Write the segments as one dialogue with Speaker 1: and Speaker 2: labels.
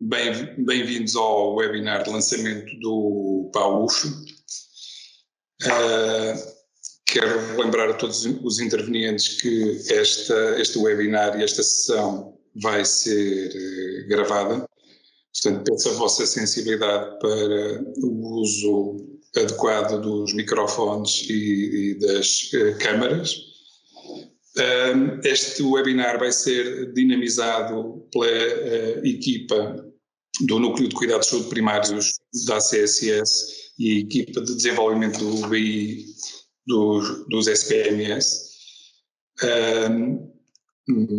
Speaker 1: Bem-vindos ao webinar de lançamento do PAUF. Quero lembrar a todos os intervenientes que este webinar e esta sessão vai ser gravada. Portanto, peço a vossa sensibilidade para o uso adequado dos microfones e das câmaras. Este webinar vai ser dinamizado pela equipa do Núcleo de Cuidados de Saúde Primários da CSS e a equipa de desenvolvimento do BI dos SPMS,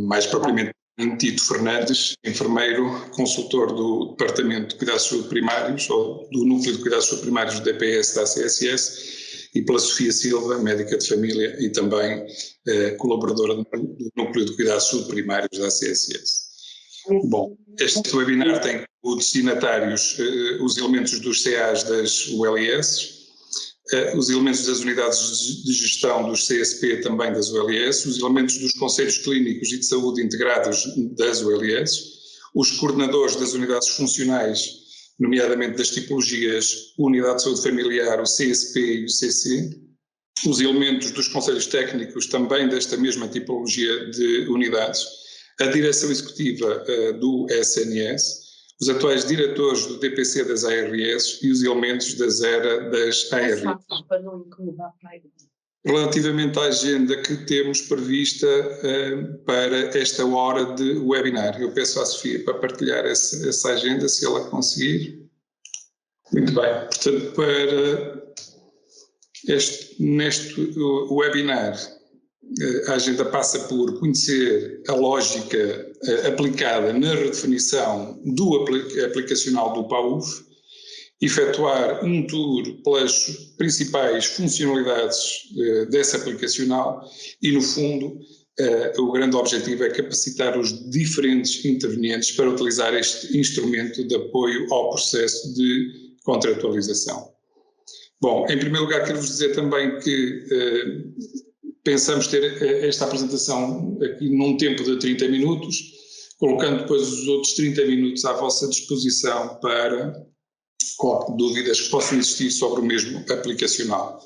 Speaker 1: mais propriamente Tito Fernandes, enfermeiro, consultor do Departamento de Cuidados de Saúde Primários, ou do Núcleo de Cuidados de Saúde Primários do DPS da CSS, e pela Sofia Silva, médica de família e também colaboradora do Núcleo de Cuidados de Saúde Primários da CSS. Bom, este webinar tem como destinatários os elementos dos CAs das ULS, os elementos das unidades de gestão dos CSP também das ULS, os elementos dos conselhos clínicos e de saúde integrados das ULS, os coordenadores das unidades funcionais, nomeadamente das tipologias Unidade de Saúde Familiar, o CSP e o CC, os elementos dos conselhos técnicos também desta mesma tipologia de unidades, a direção executiva do SNS, os atuais diretores do DPC das ARS e os elementos da ZERA das ARS. Relativamente à agenda que temos prevista para esta hora de webinar, eu peço à Sofia para partilhar essa agenda, se ela conseguir. Muito bem, portanto, para neste webinar, a agenda passa por conhecer a lógica aplicada na redefinição do aplicacional do PAUF, efetuar um tour pelas principais funcionalidades dessa aplicacional e, no fundo, o grande objetivo é capacitar os diferentes intervenientes para utilizar este instrumento de apoio ao processo de contratualização. Bom, em primeiro lugar, quero-vos dizer também que pensamos ter esta apresentação aqui num tempo de 30 minutos, colocando depois os outros 30 minutos à vossa disposição para dúvidas que possam existir sobre o mesmo aplicacional.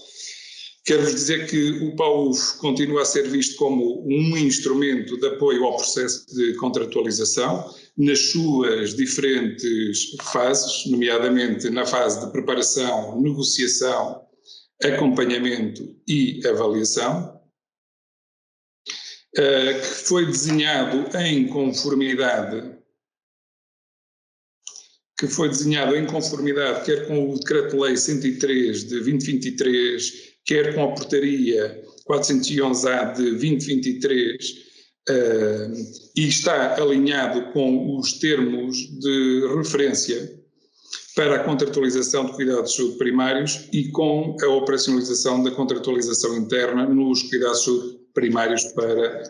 Speaker 1: Quero-vos dizer que o PAUF continua a ser visto como um instrumento de apoio ao processo de contratualização, nas suas diferentes fases, nomeadamente na fase de preparação, negociação, acompanhamento e avaliação, que foi desenhado em conformidade, quer com o Decreto-Lei 103 de 2023, quer com a Portaria 411-A de 2023, e está alinhado com os termos de referência para a contratualização de cuidados de saúde primários e com a operacionalização da contratualização interna nos cuidados de saúde primários para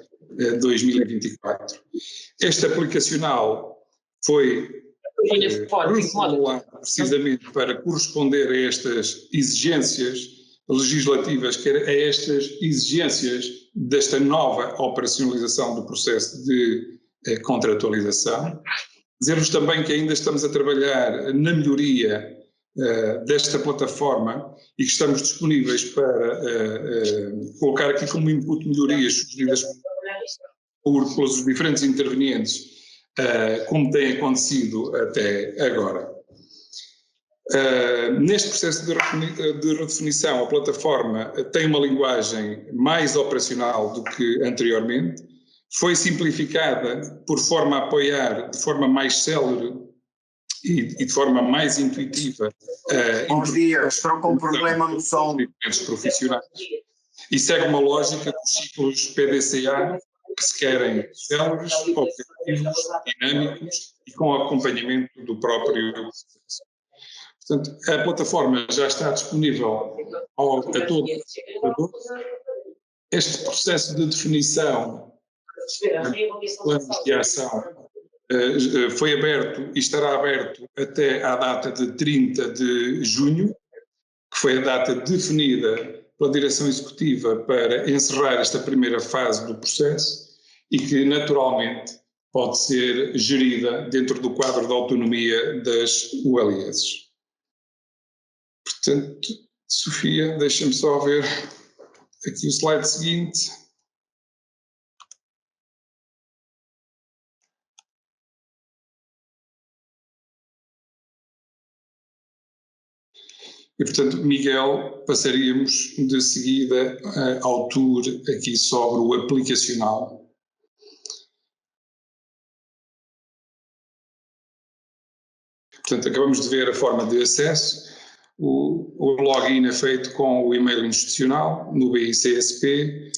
Speaker 1: 2024. Este aplicacional foi reformulado precisamente para corresponder a estas exigências legislativas, quer a estas exigências desta nova operacionalização do processo de contratualização. Dizer-vos também que ainda estamos a trabalhar na melhoria desta plataforma e que estamos disponíveis para colocar aqui como input melhorias sugeridas pelos diferentes intervenientes, como tem acontecido até agora. Neste processo de redefinição, a plataforma tem uma linguagem mais operacional do que anteriormente, foi simplificada por forma a apoiar de forma mais célere e de forma mais intuitiva
Speaker 2: Bons dias, estou com um problema no som.
Speaker 1: Profissionais. E segue uma lógica dos ciclos PDCA, que se querem céleres, objetivos, dinâmicos e com acompanhamento do próprio processo. Portanto, a plataforma já está disponível a todos os utilizadores. Este processo de definição planos de ação foi aberto e estará aberto até à data de 30 de junho, que foi a data definida pela direção executiva para encerrar esta primeira fase do processo e que naturalmente pode ser gerida dentro do quadro de autonomia das ULS. Portanto, Sofia, deixa-me só ver aqui o slide seguinte. E, portanto, Miguel, passaríamos de seguida ao tour aqui sobre o aplicacional. Portanto, acabamos de ver a forma de acesso. O login é feito com o e-mail institucional no BI-CSP.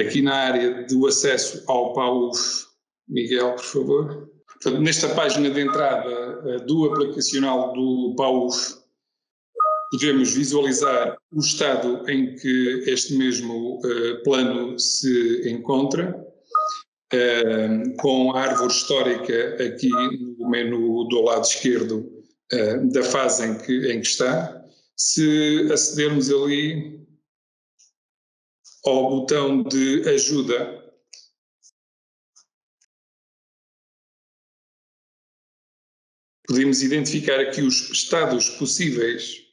Speaker 1: Aqui na área do acesso ao PAUF, Miguel, por favor. Portanto, nesta página de entrada do aplicacional do PAUF, podemos visualizar o estado em que este mesmo plano se encontra, com a árvore histórica aqui no menu do lado esquerdo da fase em que está. Se acedermos ali ao botão de ajuda, podemos identificar aqui os estados possíveis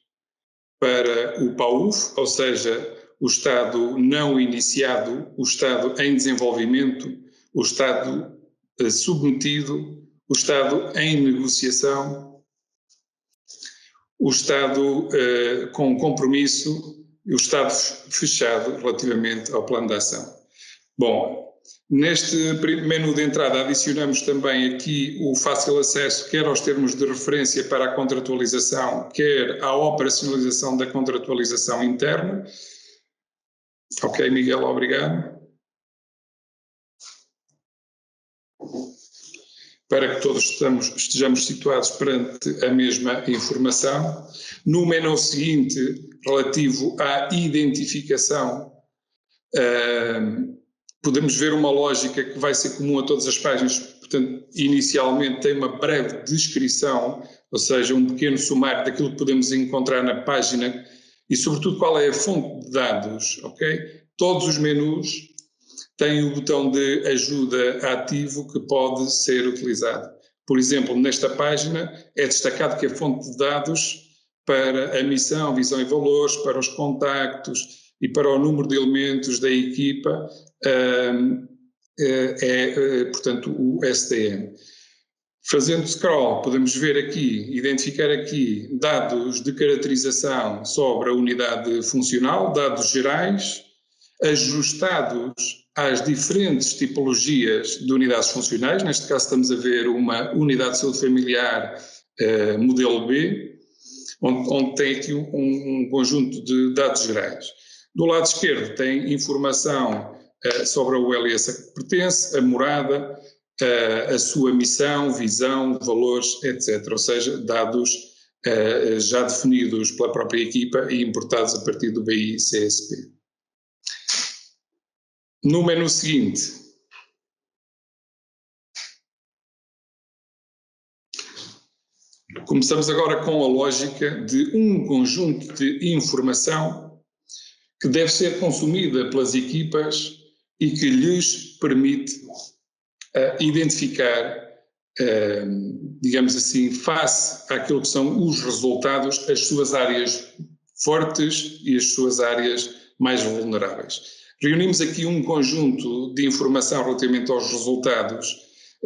Speaker 1: para o PAUF, ou seja, o estado não iniciado, o estado em desenvolvimento, o estado submetido, o estado em negociação, o estado com compromisso e o estado fechado relativamente ao plano de ação. Bom, neste menu de entrada adicionamos também aqui o fácil acesso quer aos termos de referência para a contratualização, quer à operacionalização da contratualização interna. Ok, Miguel, obrigado. Para que todos estejamos situados perante a mesma informação. No menu seguinte, relativo à identificação, podemos ver uma lógica que vai ser comum a todas as páginas. Portanto, inicialmente tem uma breve descrição, ou seja, um pequeno sumário daquilo que podemos encontrar na página e, sobretudo, qual é a fonte de dados, ok? Todos os menus têm o botão de ajuda ativo que pode ser utilizado. Por exemplo, nesta página é destacado que a fonte de dados para a missão, visão e valores, para os contactos e para o número de elementos da equipa portanto, o STM. Fazendo scroll, podemos ver aqui, identificar aqui dados de caracterização sobre a unidade funcional, dados gerais, ajustados às diferentes tipologias de unidades funcionais. Neste caso estamos a ver uma unidade de saúde familiar modelo B, onde tem aqui um conjunto de dados gerais. Do lado esquerdo tem informação sobre a ULS a que pertence, a morada, a sua missão, visão, valores, etc. Ou seja, dados já definidos pela própria equipa e importados a partir do BI-CSP. No menu seguinte, começamos agora com a lógica de um conjunto de informação que deve ser consumida pelas equipas e que lhes permite identificar, digamos assim, face àquilo que são os resultados, as suas áreas fortes e as suas áreas mais vulneráveis. Reunimos aqui um conjunto de informação relativamente aos resultados,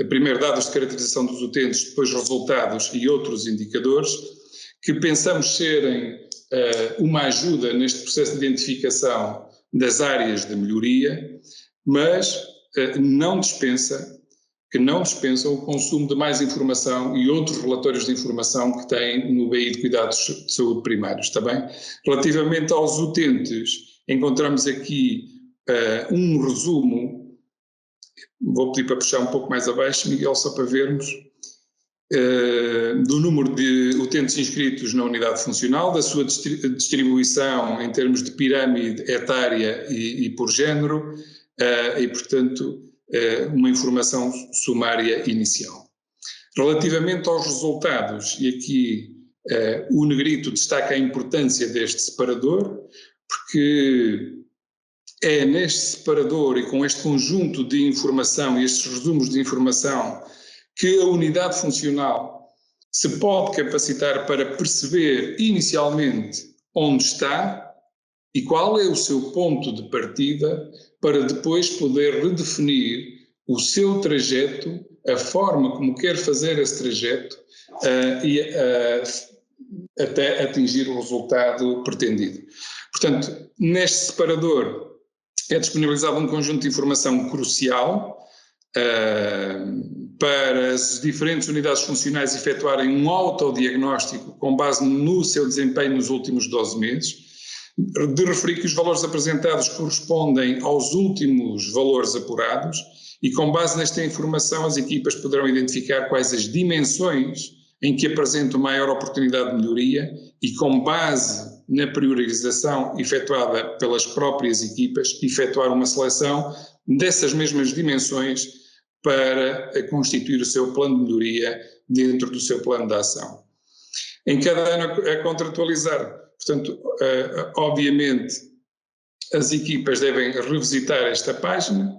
Speaker 1: primeiro dados de caracterização dos utentes, depois resultados e outros indicadores, que pensamos serem uma ajuda neste processo de identificação das áreas de melhoria, mas não dispensam o consumo de mais informação e outros relatórios de informação que tem no BI de Cuidados de Saúde Primários, está bem? Relativamente aos utentes, encontramos aqui um resumo, vou pedir para puxar um pouco mais abaixo, Miguel, só para vermos, do número de utentes inscritos na unidade funcional, da sua distribuição em termos de pirâmide etária e por género, e, portanto, uma informação sumária inicial. Relativamente aos resultados, e aqui o negrito destaca a importância deste separador, porque é neste separador e com este conjunto de informação e estes resumos de informação que a unidade funcional se pode capacitar para perceber inicialmente onde está e qual é o seu ponto de partida para depois poder redefinir o seu trajeto, a forma como quer fazer esse trajeto até atingir o resultado pretendido. Portanto, neste separador é disponibilizado um conjunto de informação crucial para as diferentes unidades funcionais efetuarem um autodiagnóstico com base no seu desempenho nos últimos 12 meses, de referir que os valores apresentados correspondem aos últimos valores apurados e com base nesta informação as equipas poderão identificar quais as dimensões em que apresentam maior oportunidade de melhoria e com base na priorização efetuada pelas próprias equipas, efetuar uma seleção dessas mesmas dimensões para constituir o seu plano de melhoria dentro do seu plano de ação. Em cada ano a contratualizar, portanto, obviamente as equipas devem revisitar esta página.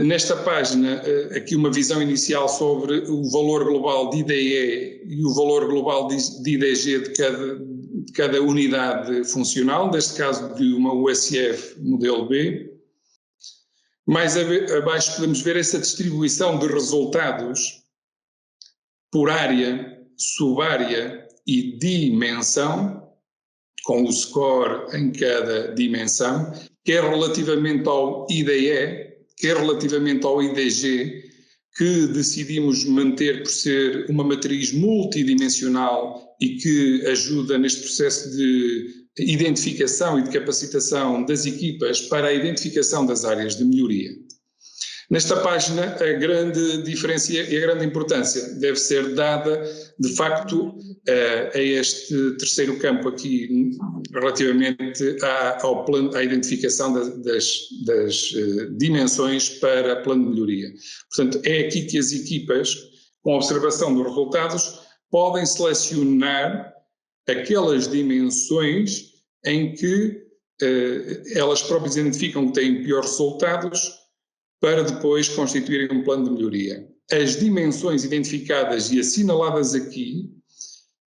Speaker 1: Nesta página, aqui uma visão inicial sobre o valor global de IDE e o valor global de IDG de cada unidade funcional, neste caso de uma USF modelo B. Mais abaixo podemos ver essa distribuição de resultados por área, subárea e dimensão, com o score em cada dimensão, quer relativamente ao IDE, quer relativamente ao IDG, que decidimos manter por ser uma matriz multidimensional e que ajuda neste processo de identificação e de capacitação das equipas para a identificação das áreas de melhoria. Nesta página, a grande diferença e a grande importância deve ser dada, de facto, a este terceiro campo aqui, relativamente à identificação das dimensões para plano de melhoria. Portanto, é aqui que as equipas, com a observação dos resultados, podem selecionar aquelas dimensões em que elas próprias identificam que têm piores resultados, para depois constituírem um plano de melhoria. As dimensões identificadas e assinaladas aqui,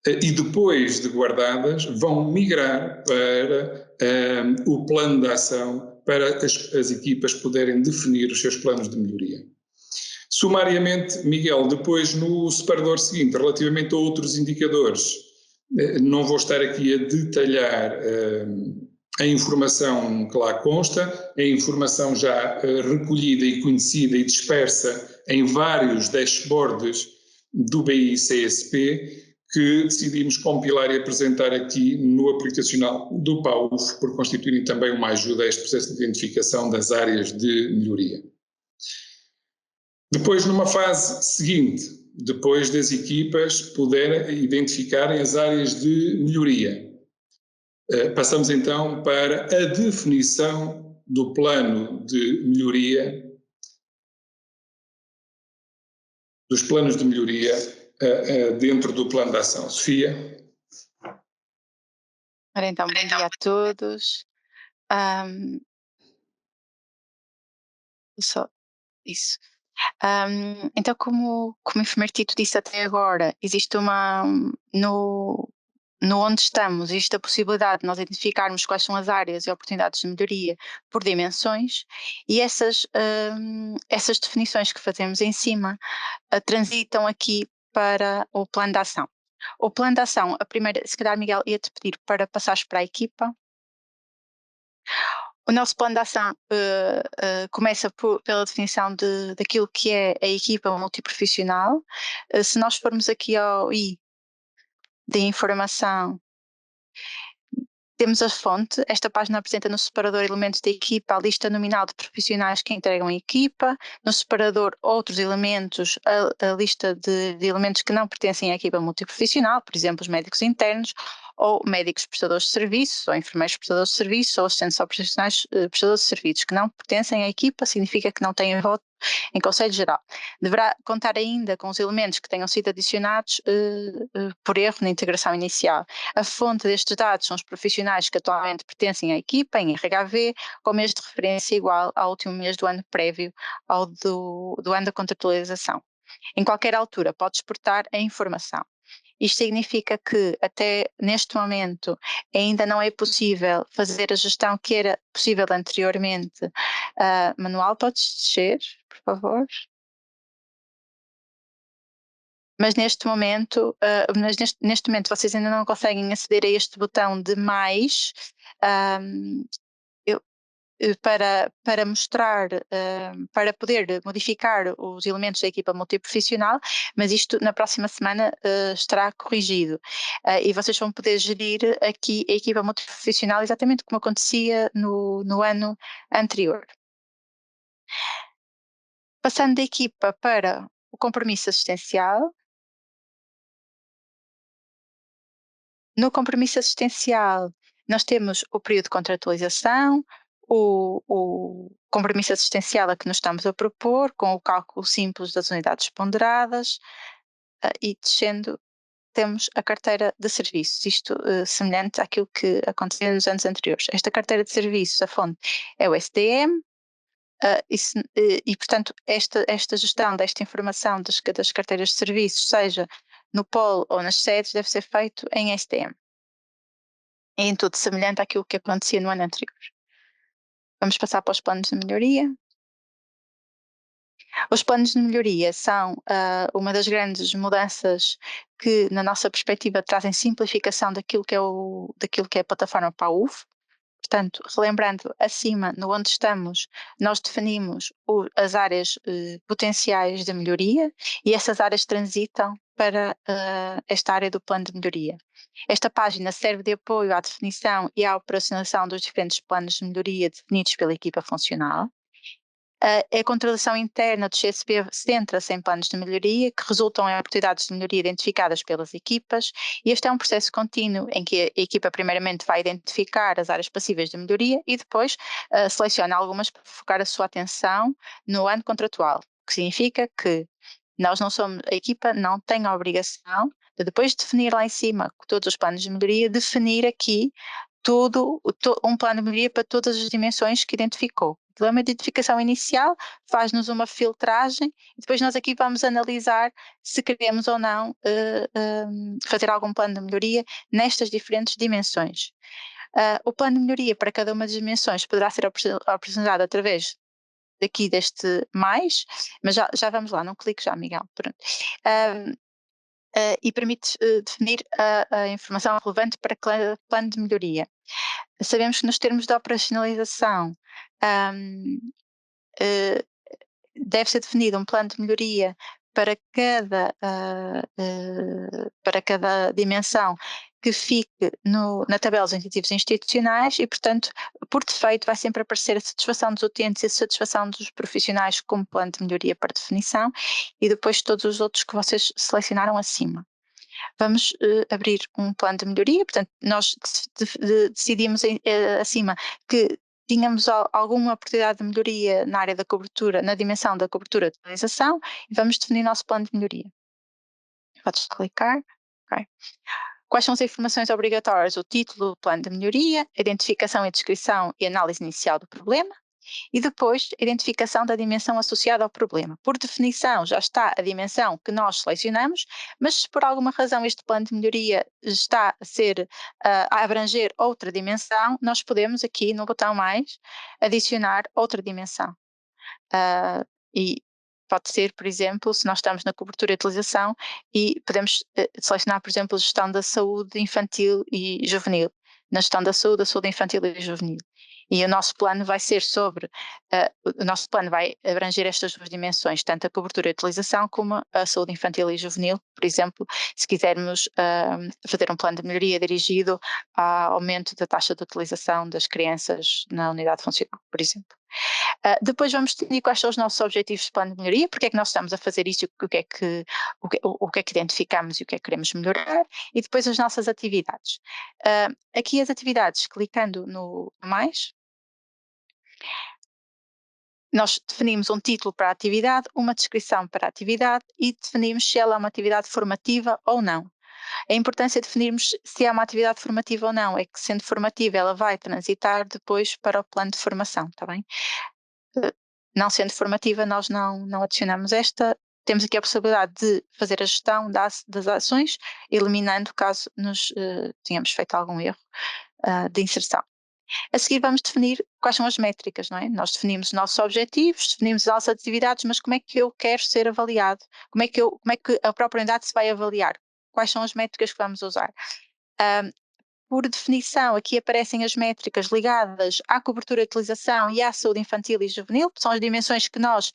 Speaker 1: e depois de guardadas, vão migrar para o plano de ação, para as equipas poderem definir os seus planos de melhoria. Sumariamente, Miguel, depois no separador seguinte, relativamente a outros indicadores, não vou estar aqui a detalhar a informação que lá consta, a informação já recolhida e conhecida e dispersa em vários dashboards do BI-CSP que decidimos compilar e apresentar aqui no aplicacional do PAUF, por constituírem também uma ajuda a este processo de identificação das áreas de melhoria. Depois, numa fase seguinte, depois das equipas poderem identificarem as áreas de melhoria, passamos então para a definição do plano de melhoria, dos planos de melhoria dentro do plano de ação. Sofia?
Speaker 3: Ora então, bom dia a todos. Só isso. Então, como o enfermeiro Tito disse até agora, existe no onde estamos, existe a possibilidade de nós identificarmos quais são as áreas e oportunidades de melhoria por dimensões, e essas definições que fazemos em cima transitam aqui para o plano de ação. O plano de ação, a primeira, se calhar, Miguel, ia-te pedir para passares para a equipa. O nosso plano de ação começa pela definição daquilo que é a equipa multiprofissional. Se nós formos aqui ao I de informação, temos a fonte. Esta página apresenta no separador elementos da equipa a lista nominal de profissionais que integram a equipa, no separador outros elementos, a lista de elementos que não pertencem à equipa multiprofissional, por exemplo, os médicos internos, ou médicos prestadores de serviços, ou enfermeiros prestadores de serviços, ou assistentes operacionais prestadores de serviços, que não pertencem à equipa, significa que não têm voto em Conselho Geral. Deverá contar ainda com os elementos que tenham sido adicionados por erro na integração inicial. A fonte destes dados são os profissionais que atualmente pertencem à equipa, em RHV, com mês de referência igual ao último mês do ano prévio ao do ano da contratualização. Em qualquer altura pode exportar a informação. Isto significa que até neste momento ainda não é possível fazer a gestão que era possível anteriormente. Manual, podes descer, por favor? Mas neste momento, neste momento vocês ainda não conseguem aceder a este botão de mais, para mostrar, para poder modificar os elementos da equipa multiprofissional, mas isto na próxima semana estará corrigido. E vocês vão poder gerir aqui a equipa multiprofissional exatamente como acontecia no ano anterior. Passando da equipa para o compromisso assistencial. No compromisso assistencial, nós temos o período de contratualização, o compromisso assistencial a que nos estamos a propor, com o cálculo simples das unidades ponderadas, e descendo temos a carteira de serviços, isto semelhante àquilo que acontecia nos anos anteriores. Esta carteira de serviços, a fonte é o SDM, e portanto esta gestão desta informação das carteiras de serviços, seja no polo ou nas sedes, deve ser feito em SDM. É em tudo semelhante àquilo que acontecia no ano anterior. Vamos passar para os planos de melhoria. Os planos de melhoria são uma das grandes mudanças que, na nossa perspectiva, trazem simplificação daquilo que é a plataforma PAUF. Portanto, relembrando, acima, no onde estamos, nós definimos as áreas potenciais de melhoria e essas áreas transitam para esta área do plano de melhoria. Esta página serve de apoio à definição e à operacionalização dos diferentes planos de melhoria definidos pela equipa funcional. A controlação interna do CSP centra-se em planos de melhoria que resultam em oportunidades de melhoria identificadas pelas equipas, e este é um processo contínuo em que a equipa primeiramente vai identificar as áreas passíveis de melhoria e depois seleciona algumas para focar a sua atenção no ano contratual, o que significa que a equipa não tem a obrigação de, depois de definir lá em cima todos os planos de melhoria, definir aqui um plano de melhoria para todas as dimensões que identificou. O problema de identificação inicial faz-nos uma filtragem e depois nós aqui vamos analisar se queremos ou não fazer algum plano de melhoria nestas diferentes dimensões. O plano de melhoria para cada uma das dimensões poderá ser apresentado através daqui deste mais, mas já vamos lá, não clique já, Miguel. Pronto. E permite definir a informação relevante para cada plano de melhoria. Sabemos que nos termos de operacionalização deve ser definido um plano de melhoria para cada dimensão que fique na tabela dos indicativos institucionais e, portanto, por defeito vai sempre aparecer a satisfação dos utentes e a satisfação dos profissionais como plano de melhoria para definição e depois todos os outros que vocês selecionaram acima. Vamos abrir um plano de melhoria, portanto, nós decidimos acima que tínhamos alguma oportunidade de melhoria na área da cobertura, na dimensão da cobertura de utilização, e vamos definir nosso plano de melhoria. Podes clicar. Okay. Quais são as informações obrigatórias? O título do plano de melhoria, a identificação e descrição e análise inicial do problema, e depois a identificação da dimensão associada ao problema. Por definição, já está a dimensão que nós selecionamos, mas se por alguma razão este plano de melhoria está a abranger outra dimensão, nós podemos aqui no botão mais adicionar outra dimensão. E pode ser, por exemplo, se nós estamos na cobertura e utilização e podemos selecionar, por exemplo, a gestão da saúde infantil e juvenil. Na gestão da saúde infantil e juvenil. E o nosso plano vai ser o nosso plano vai abranger estas duas dimensões, tanto a cobertura e a utilização como a saúde infantil e juvenil, por exemplo, se quisermos fazer um plano de melhoria dirigido ao aumento da taxa de utilização das crianças na unidade funcional, por exemplo. Depois vamos definir quais são os nossos objetivos de plano de melhoria, porque é que nós estamos a fazer isto, o que é que identificamos e o que é que queremos melhorar, e depois as nossas atividades. Aqui as atividades, clicando no mais, nós definimos um título para a atividade, uma descrição para a atividade e definimos se ela é uma atividade formativa ou não. A importância de definirmos se é uma atividade formativa ou não é que, sendo formativa, ela vai transitar depois para o plano de formação, está bem? Não sendo formativa, nós não adicionamos esta. Temos aqui a possibilidade de fazer a gestão das ações, eliminando caso nos tenhamos feito algum erro de inserção. A seguir vamos definir quais são as métricas, não é? Nós definimos os nossos objetivos, definimos as nossas atividades, mas como é que eu quero ser avaliado? Como é que a própria unidade se vai avaliar? Quais são as métricas que vamos usar? Por definição, aqui aparecem as métricas ligadas à cobertura de utilização e à saúde infantil e juvenil, são as dimensões que nós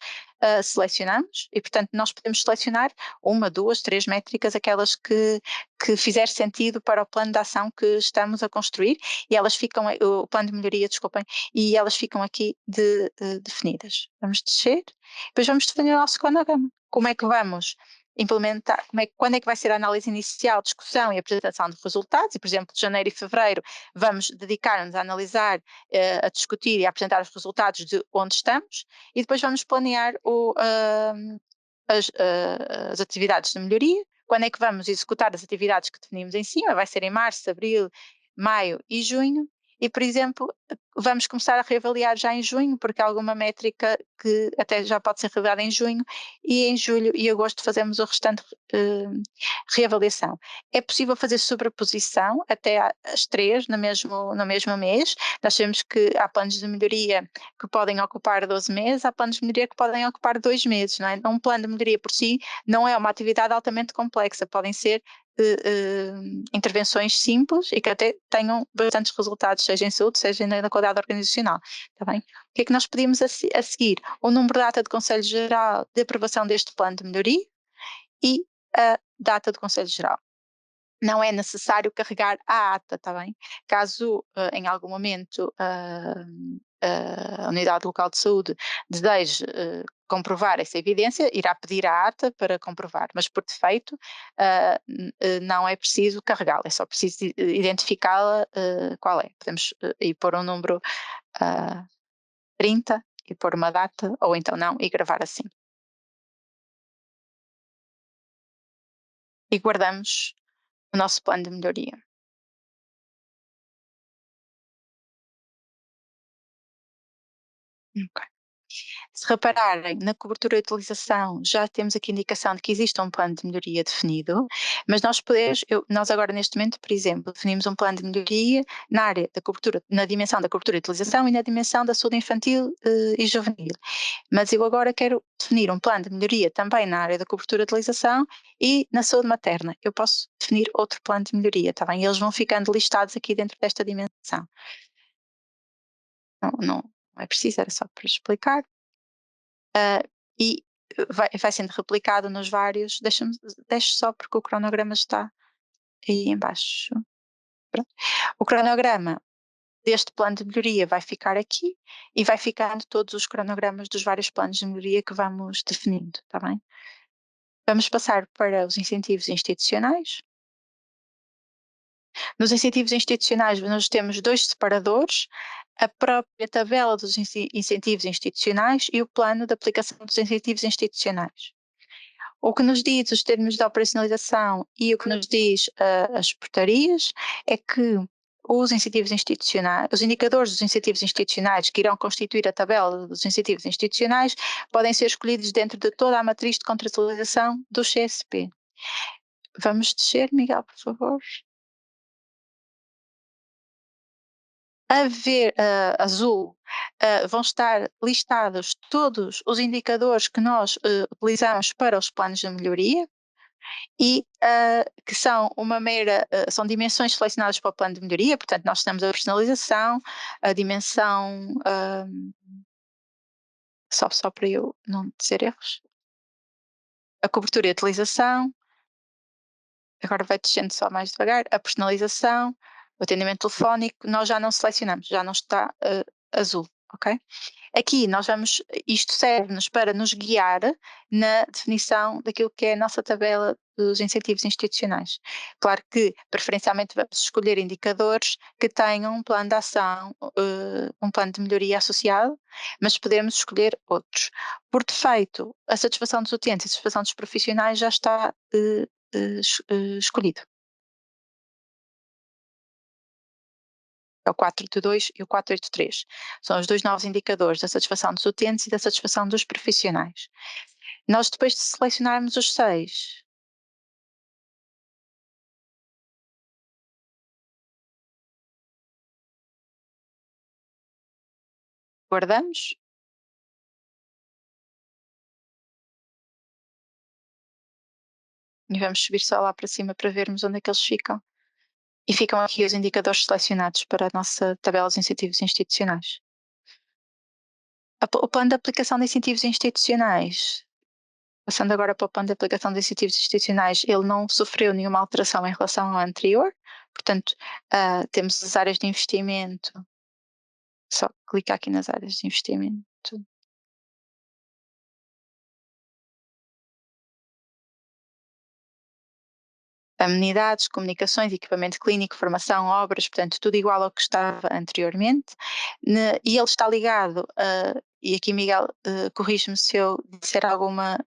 Speaker 3: selecionamos e, portanto, nós podemos selecionar 1, 2, 3 métricas, aquelas que fizer sentido para o plano de ação que estamos a construir e elas ficam, o plano de melhoria, desculpem, e elas ficam aqui definidas. Vamos descer, depois vamos definir o nosso cronograma. Como é que vamos implementar, quando é que vai ser a análise inicial, discussão e apresentação de resultados, e, por exemplo, de janeiro e fevereiro vamos dedicar-nos a analisar, a discutir e a apresentar os resultados de onde estamos, e depois vamos planear as atividades de melhoria. Quando é que vamos executar as atividades que definimos em cima? Vai ser em março, abril, maio e junho. E, por exemplo, vamos começar a reavaliar já em junho, porque há alguma métrica que até já pode ser reavaliada em junho, e em julho e agosto fazemos o restante reavaliação. É possível fazer sobreposição até às 3 no mesmo mês. Nós sabemos que há planos de melhoria que podem ocupar 12 meses, há planos de melhoria que podem ocupar 2 meses, não é? Um plano de melhoria por si não é uma atividade altamente complexa, podem ser intervenções simples e que até tenham bastantes resultados, seja em saúde, seja na qualidade organizacional, está bem? O que é que nós pedimos a seguir? O número de data de Conselho Geral de aprovação deste plano de melhoria e a data do Conselho Geral. Não é necessário carregar a ata, está bem? Caso em algum momento a unidade local de saúde deseje comprovar essa evidência, irá pedir a ata para comprovar, mas por defeito não é preciso carregá-la, é só preciso identificá-la qual é. Podemos ir pôr um número 30 e pôr uma data, ou então não, e gravar assim. E guardamos o nosso plano de melhoria. Ok. Se repararem, na cobertura e utilização já temos aqui indicação de que existe um plano de melhoria definido, mas nós agora neste momento, por exemplo, definimos um plano de melhoria na área da cobertura, na dimensão da cobertura e utilização e na dimensão da saúde infantil e juvenil. Mas eu agora quero definir um plano de melhoria também na área da cobertura e utilização e na saúde materna. Eu posso definir outro plano de melhoria, está bem? Eles vão ficando listados aqui dentro desta dimensão. Não é preciso, era só para explicar. E vai sendo replicado nos vários. Deixe só porque o cronograma está aí embaixo. Pronto. O cronograma deste plano de melhoria vai ficar aqui e vai ficando todos os cronogramas dos vários planos de melhoria que vamos definindo, está bem? Vamos passar para os incentivos institucionais. Nos incentivos institucionais nós temos 2 separadores, a própria tabela dos incentivos institucionais e o plano de aplicação dos incentivos institucionais. O que nos diz os termos de operacionalização e o que nos diz as portarias é que os incentivos institucionais, os indicadores dos incentivos institucionais que irão constituir a tabela dos incentivos institucionais podem ser escolhidos dentro de toda a matriz de contratualização do CSP. Vamos descer, Miguel, por favor. A ver azul vão estar listados todos os indicadores que nós utilizamos para os planos de melhoria e que são são dimensões selecionadas para o plano de melhoria, portanto nós temos a personalização, a dimensão, só para eu não dizer erros, a cobertura e a utilização, agora vai descendo só mais devagar, a personalização, o atendimento telefónico, nós já não selecionamos, já não está azul, ok? Aqui isto serve-nos para nos guiar na definição daquilo que é a nossa tabela dos incentivos institucionais. Claro que, preferencialmente, vamos escolher indicadores que tenham um plano de ação, um plano de melhoria associado, mas podemos escolher outros. Por defeito, a satisfação dos utentes e a satisfação dos profissionais já está escolhido. É o 482 e o 483. São os 2 novos indicadores da satisfação dos utentes e da satisfação dos profissionais. Nós, depois de selecionarmos os 6, guardamos. E vamos subir só lá para cima para vermos onde é que eles ficam. E ficam aqui os indicadores selecionados para a nossa tabela de incentivos institucionais. O plano de aplicação de incentivos institucionais, passando agora para o plano de aplicação de incentivos institucionais, ele não sofreu nenhuma alteração em relação ao anterior, portanto, temos as áreas de investimento, só clicar aqui nas áreas de investimento. Amenidades, comunicações, equipamento clínico, formação, obras, portanto, tudo igual ao que estava anteriormente. E ele está ligado, e aqui Miguel, corrige-me se eu disser alguma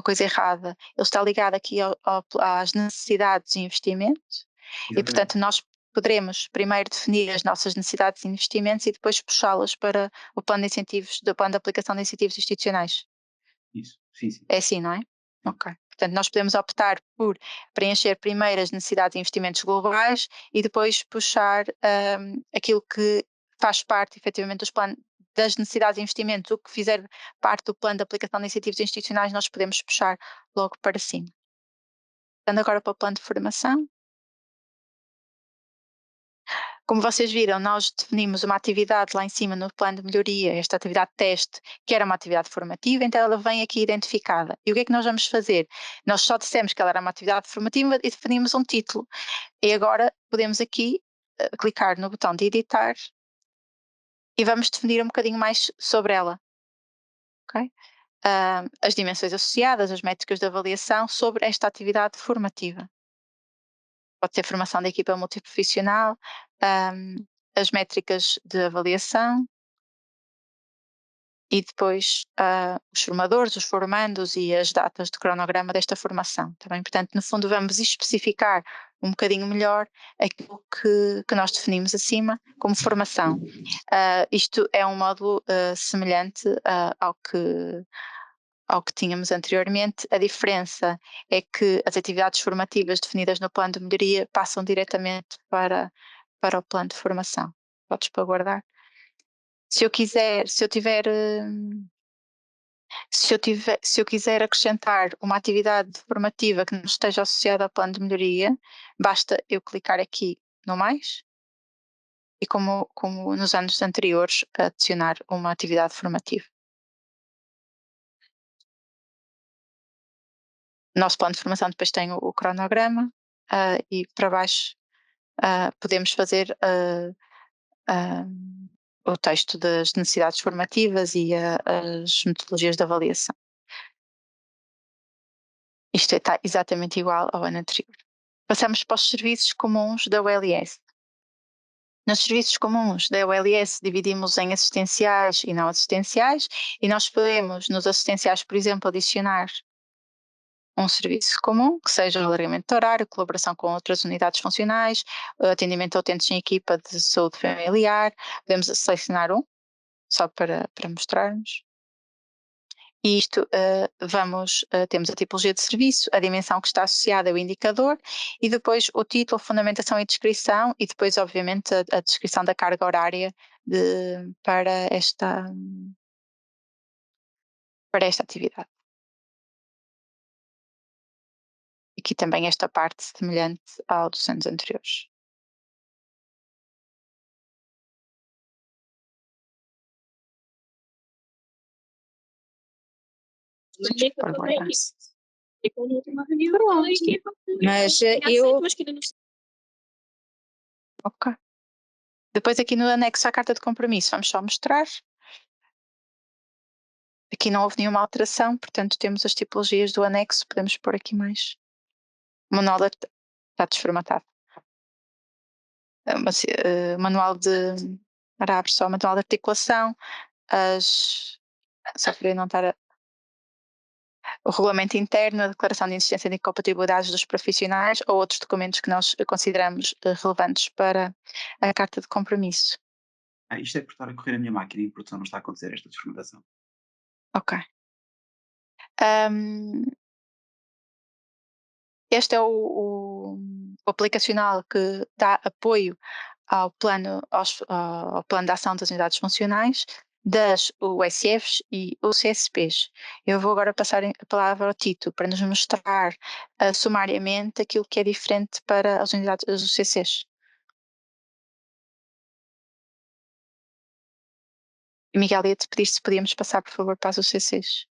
Speaker 3: coisa errada, ele está ligado aqui às necessidades de investimento. E, portanto, nós poderemos primeiro definir as nossas necessidades de investimentos e depois puxá-las para o plano de incentivos, do plano de aplicação de incentivos institucionais.
Speaker 2: Isso, sim, sim.
Speaker 3: É assim, não é? Ok. Portanto, nós podemos optar por preencher primeiro as necessidades de investimentos globais e depois puxar aquilo que faz parte, efetivamente, das necessidades de investimento, o que fizer parte do plano de aplicação de incentivos institucionais, nós podemos puxar logo para cima. Passando agora para o plano de formação. Como vocês viram, nós definimos uma atividade lá em cima no plano de melhoria, esta atividade de teste, que era uma atividade formativa, então ela vem aqui identificada. E o que é que nós vamos fazer? Nós só dissemos que ela era uma atividade formativa e definimos um título. E agora podemos aqui clicar no botão de editar e vamos definir um bocadinho mais sobre ela. Okay? As dimensões associadas, as métricas de avaliação sobre esta atividade formativa. Pode ser formação da equipa multiprofissional, as métricas de avaliação e depois os formadores, os formandos e as datas de cronograma desta formação. Também, portanto, no fundo vamos especificar um bocadinho melhor aquilo que nós definimos acima como formação. Isto é um módulo semelhante ao que tínhamos anteriormente. A diferença é que as atividades formativas definidas no plano de melhoria passam diretamente para o plano de formação. Podes para guardar. Se eu quiser acrescentar uma atividade formativa que não esteja associada ao plano de melhoria, basta eu clicar aqui no mais e como nos anos anteriores, adicionar uma atividade formativa. Nosso plano de formação depois tem o cronograma e para baixo podemos fazer o texto das necessidades formativas e as metodologias de avaliação. Isto está exatamente igual ao ano anterior. Passamos para os serviços comuns da ULS. Nos serviços comuns da ULS dividimos em assistenciais e não assistenciais e nós podemos, nos assistenciais, por exemplo, adicionar um serviço comum, que seja o alargamento de horário, colaboração com outras unidades funcionais, atendimento a utentes em equipa de saúde familiar. Podemos selecionar um, só para mostrarmos. E isto, temos a tipologia de serviço, a dimensão que está associada ao indicador e depois o título, fundamentação e descrição e depois, obviamente, a descrição da carga horária para esta atividade. Aqui também esta parte semelhante ao dos anos anteriores.
Speaker 4: Mas eu.
Speaker 3: Ok. Depois aqui no anexo à carta de compromisso vamos só mostrar. Aqui não houve nenhuma alteração, portanto temos as tipologias do anexo, podemos pôr aqui mais. O manual está desformatado. Manual de... Agora abre só o manual de articulação, só para não estar o regulamento interno, a declaração de existência de incompatibilidades dos profissionais ou outros documentos que nós consideramos relevantes para a carta de compromisso.
Speaker 4: Isto é por estar a correr a minha máquina e em produção não está a acontecer esta desformatação.
Speaker 3: Ok. Este é o aplicacional que dá apoio ao plano de ação das unidades funcionais, das USFs e UCSPs. Eu vou agora passar a palavra ao Tito para nos mostrar sumariamente aquilo que é diferente para as unidades das UCCs. Miguel, ia-te pedir se podíamos passar, por favor, para as UCCs.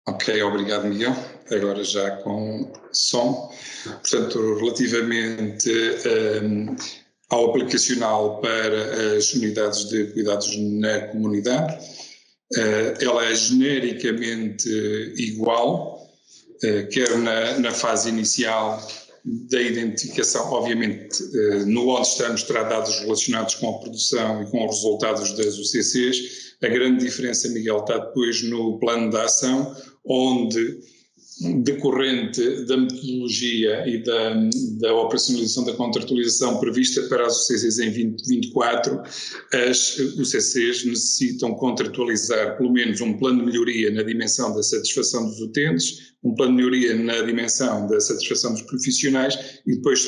Speaker 1: Ok, obrigado, Miguel. Agora já com som. Portanto, relativamente ao aplicacional para as unidades de cuidados na comunidade, ela é genericamente igual, quer na fase inicial da identificação, obviamente, no onde estamos terá dados relacionados com a produção e com os resultados das UCCs. A grande diferença, Miguel, está depois no plano de ação, onde, decorrente da metodologia e da operacionalização da contratualização prevista para as UCCs em 2024, as UCCs necessitam contratualizar pelo menos um plano de melhoria na dimensão da satisfação dos utentes, um plano de melhoria na dimensão da satisfação dos profissionais e depois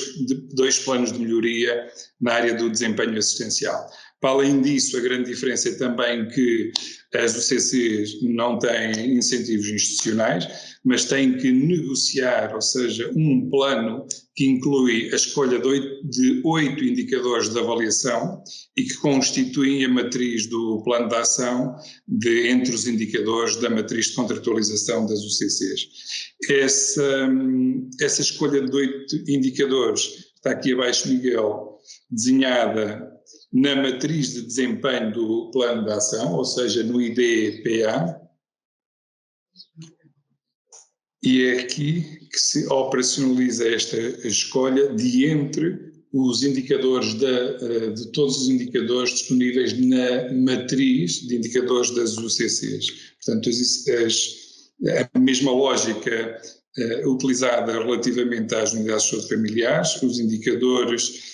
Speaker 1: 2 planos de melhoria na área do desempenho assistencial. Para além disso, a grande diferença é também que as UCCs não têm incentivos institucionais, mas têm que negociar, ou seja, um plano que inclui a escolha de 8 indicadores de avaliação e que constituem a matriz do plano de ação entre os indicadores da matriz de contratualização das UCCs. Essa escolha de 8 indicadores está aqui abaixo, Miguel, desenhada na matriz de desempenho do plano de ação, ou seja, no IDPA, e é aqui que se operacionaliza esta escolha de entre os indicadores de todos os indicadores disponíveis na matriz de indicadores das UCCs. Portanto, a mesma lógica utilizada relativamente às unidades de saúde familiares, os indicadores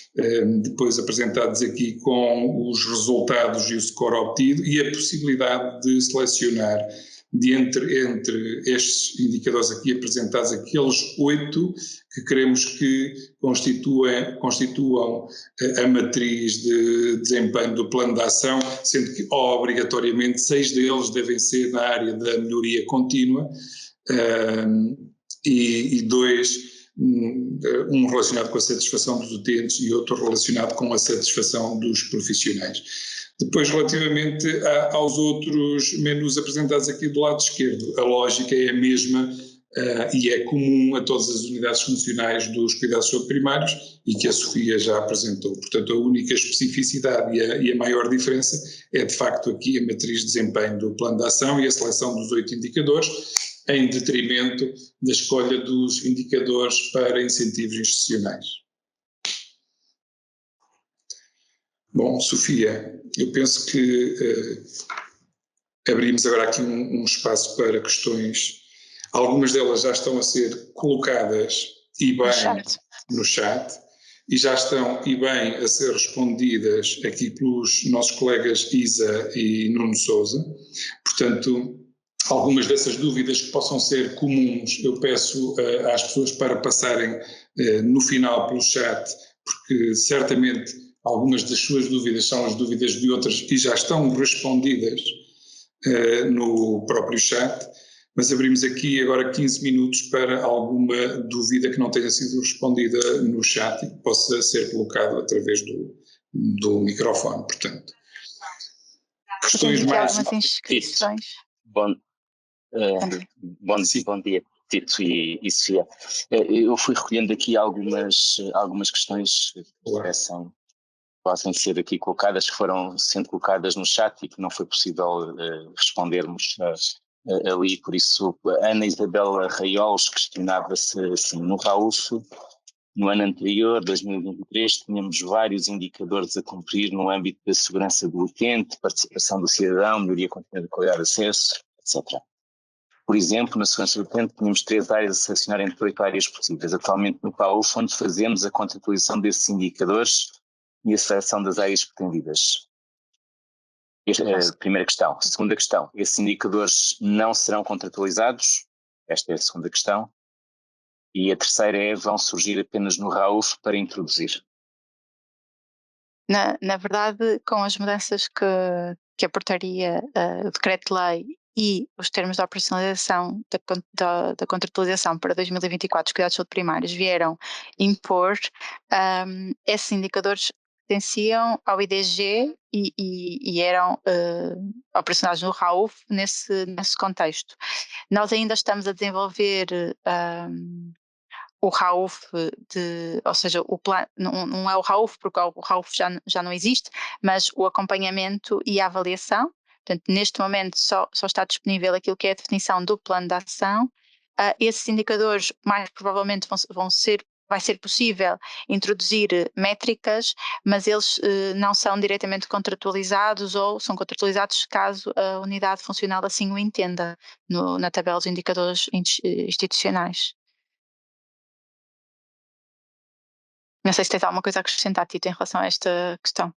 Speaker 1: depois apresentados aqui com os resultados e o score obtido e a possibilidade de selecionar entre estes indicadores aqui apresentados, aqueles 8 que queremos que constituam a matriz de desempenho do plano de ação, sendo que obrigatoriamente 6 deles devem ser na área da melhoria contínua e 2 um relacionado com a satisfação dos utentes e outro relacionado com a satisfação dos profissionais. Depois, relativamente aos outros menus apresentados aqui do lado esquerdo, a lógica é a mesma e é comum a todas as unidades funcionais dos cuidados de saúde primários e que a Sofia já apresentou. Portanto, a única especificidade e a maior diferença é, de facto, aqui a matriz de desempenho do plano de ação e a seleção dos 8 indicadores, em detrimento da escolha dos indicadores para incentivos institucionais. Bom, Sofia, eu penso que abrimos agora aqui um espaço para questões. Algumas delas já estão a ser colocadas e bem no chat e já estão e bem a ser respondidas aqui pelos nossos colegas Isa e Nuno Sousa. Portanto, algumas dessas dúvidas que possam ser comuns, eu peço às pessoas para passarem no final pelo chat, porque certamente algumas das suas dúvidas são as dúvidas de outras e já estão respondidas no próprio chat, mas abrimos aqui agora 15 minutos para alguma dúvida que não tenha sido respondida no chat e que possa ser colocado através do microfone, portanto.
Speaker 3: Questões mais... algumas inscrições.
Speaker 5: Bom dia, Tito e Sofia. Eu fui recolhendo aqui algumas questões que possam ser aqui colocadas, que foram sendo colocadas no chat e que não foi possível respondermos ali, por isso a Ana Isabel Raiolos questionava-se assim, no RAUF, no ano anterior, 2023, tínhamos vários indicadores a cumprir no âmbito da segurança do utente, participação do cidadão, melhoria contínua da qualidade de acesso, etc. Por exemplo, na segurança do utente tínhamos 3 áreas a selecionar entre 8 áreas possíveis. Atualmente no PAUF, onde fazemos a contratualização desses indicadores e a seleção das áreas pretendidas. Esta é a primeira questão. Segunda questão, esses indicadores não serão contratualizados? Esta é a segunda questão. E a terceira é, vão surgir apenas no RAUF para introduzir?
Speaker 3: Na verdade, com as mudanças que a portaria, o decreto-lei e os termos de operacionalização da contratualização para 2024 dos cuidados de saúde primários vieram impor, esses indicadores pertenciam ao IDG e eram operacionados no RAUF nesse contexto. Nós ainda estamos a desenvolver o RAUF, ou seja, o plano, não é o RAUF, porque o RAUF já não existe, mas o acompanhamento e a avaliação. Portanto, neste momento só está disponível aquilo que é a definição do plano de ação. Esses indicadores, mais provavelmente, vai ser possível introduzir métricas, mas eles não são diretamente contratualizados ou são contratualizados caso a unidade funcional assim o entenda, na tabela dos indicadores institucionais. Não sei se tens alguma coisa a acrescentar, Tito, em relação a esta questão.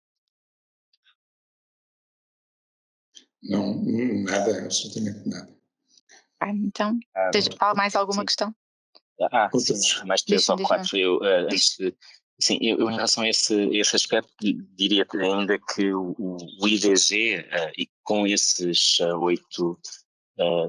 Speaker 1: Não, nada, absolutamente nada.
Speaker 3: Então, tens mais alguma questão?
Speaker 5: Sim, mais 3 ou 4. Sim, eu em relação a esse aspecto diria ainda que o IDG e com esses 8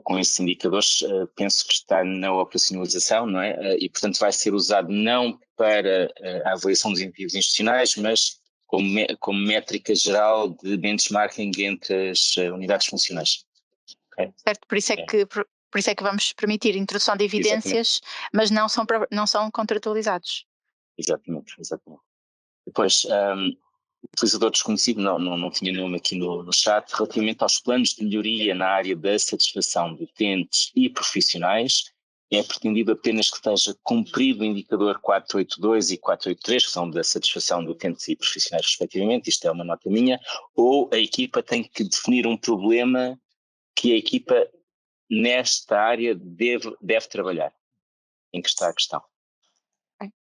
Speaker 5: com esses indicadores penso que está na operacionalização, não é? E portanto vai ser usado não para a avaliação dos incentivos institucionais, mas como métrica geral de benchmarking entre as unidades funcionais. Okay?
Speaker 3: Certo, por isso é que vamos permitir a introdução de evidências, mas não são contratualizados.
Speaker 5: Exatamente. Depois, utilizador desconhecido, não tinha nome aqui no chat, relativamente aos planos de melhoria na área da satisfação de utentes e profissionais, é pretendido apenas que esteja cumprido o indicador 482 e 483, que são da satisfação de utentes e profissionais respectivamente, isto é uma nota minha, ou a equipa tem que definir um problema que a equipa nesta área deve trabalhar? Em que está a questão?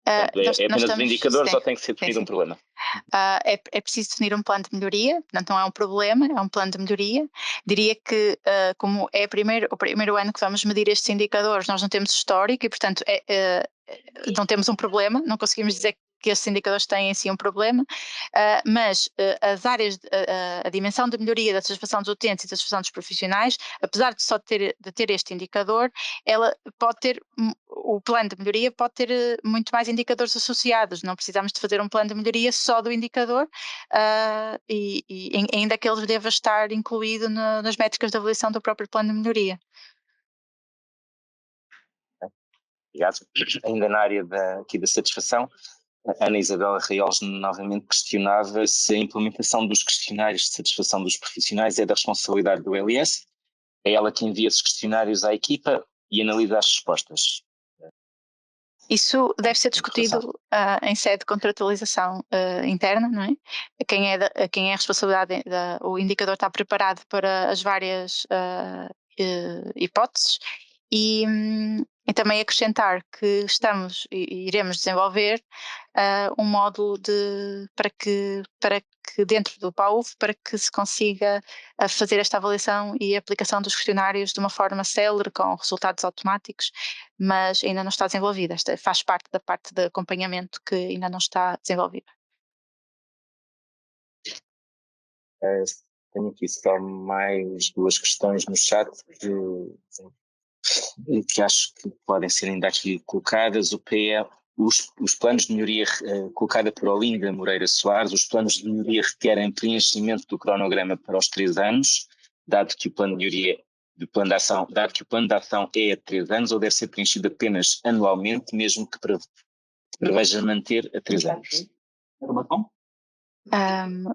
Speaker 5: Portanto, é apenas os indicadores ou tem que ser definido um problema?
Speaker 3: É preciso definir um plano de melhoria, portanto não é um problema, é um plano de melhoria. Diria que como é o primeiro ano que vamos medir estes indicadores, nós não temos histórico e portanto não temos um problema, não conseguimos dizer que estes indicadores têm em si um problema, mas as áreas, a dimensão de melhoria da satisfação dos utentes e da satisfação dos profissionais, apesar de só ter este indicador, ela pode ter, o plano de melhoria pode ter muito mais indicadores associados, não precisamos de fazer um plano de melhoria só do indicador, e ainda que ele deva estar incluído nas métricas de avaliação do próprio plano de melhoria.
Speaker 5: Obrigado. Ainda na área aqui da satisfação, a Ana Isabel Raiolos novamente questionava se a implementação dos questionários de satisfação dos profissionais é da responsabilidade do LS, é ela que envia esses questionários à equipa e analisa as respostas.
Speaker 3: Isso deve ser discutido em sede de contratualização interna, não é? Quem é a responsabilidade, o indicador está preparado para as várias hipóteses e também acrescentar que iremos desenvolver um módulo para que dentro do PAUF, para que se consiga fazer esta avaliação e aplicação dos questionários de uma forma célere, com resultados automáticos, mas ainda não está desenvolvida. Esta faz parte da parte de acompanhamento que ainda não está desenvolvida.
Speaker 5: Tenho aqui só mais 2 questões no chat que acho que podem ser ainda aqui colocadas. O PE, os planos de melhoria, colocada por Olinda Moreira Soares, os planos de melhoria requerem preenchimento do cronograma para os 3 anos, dado que o plano de melhoria dado que o plano de ação é a 3 anos, ou deve ser preenchido apenas anualmente, mesmo que preveja manter a 3 anos?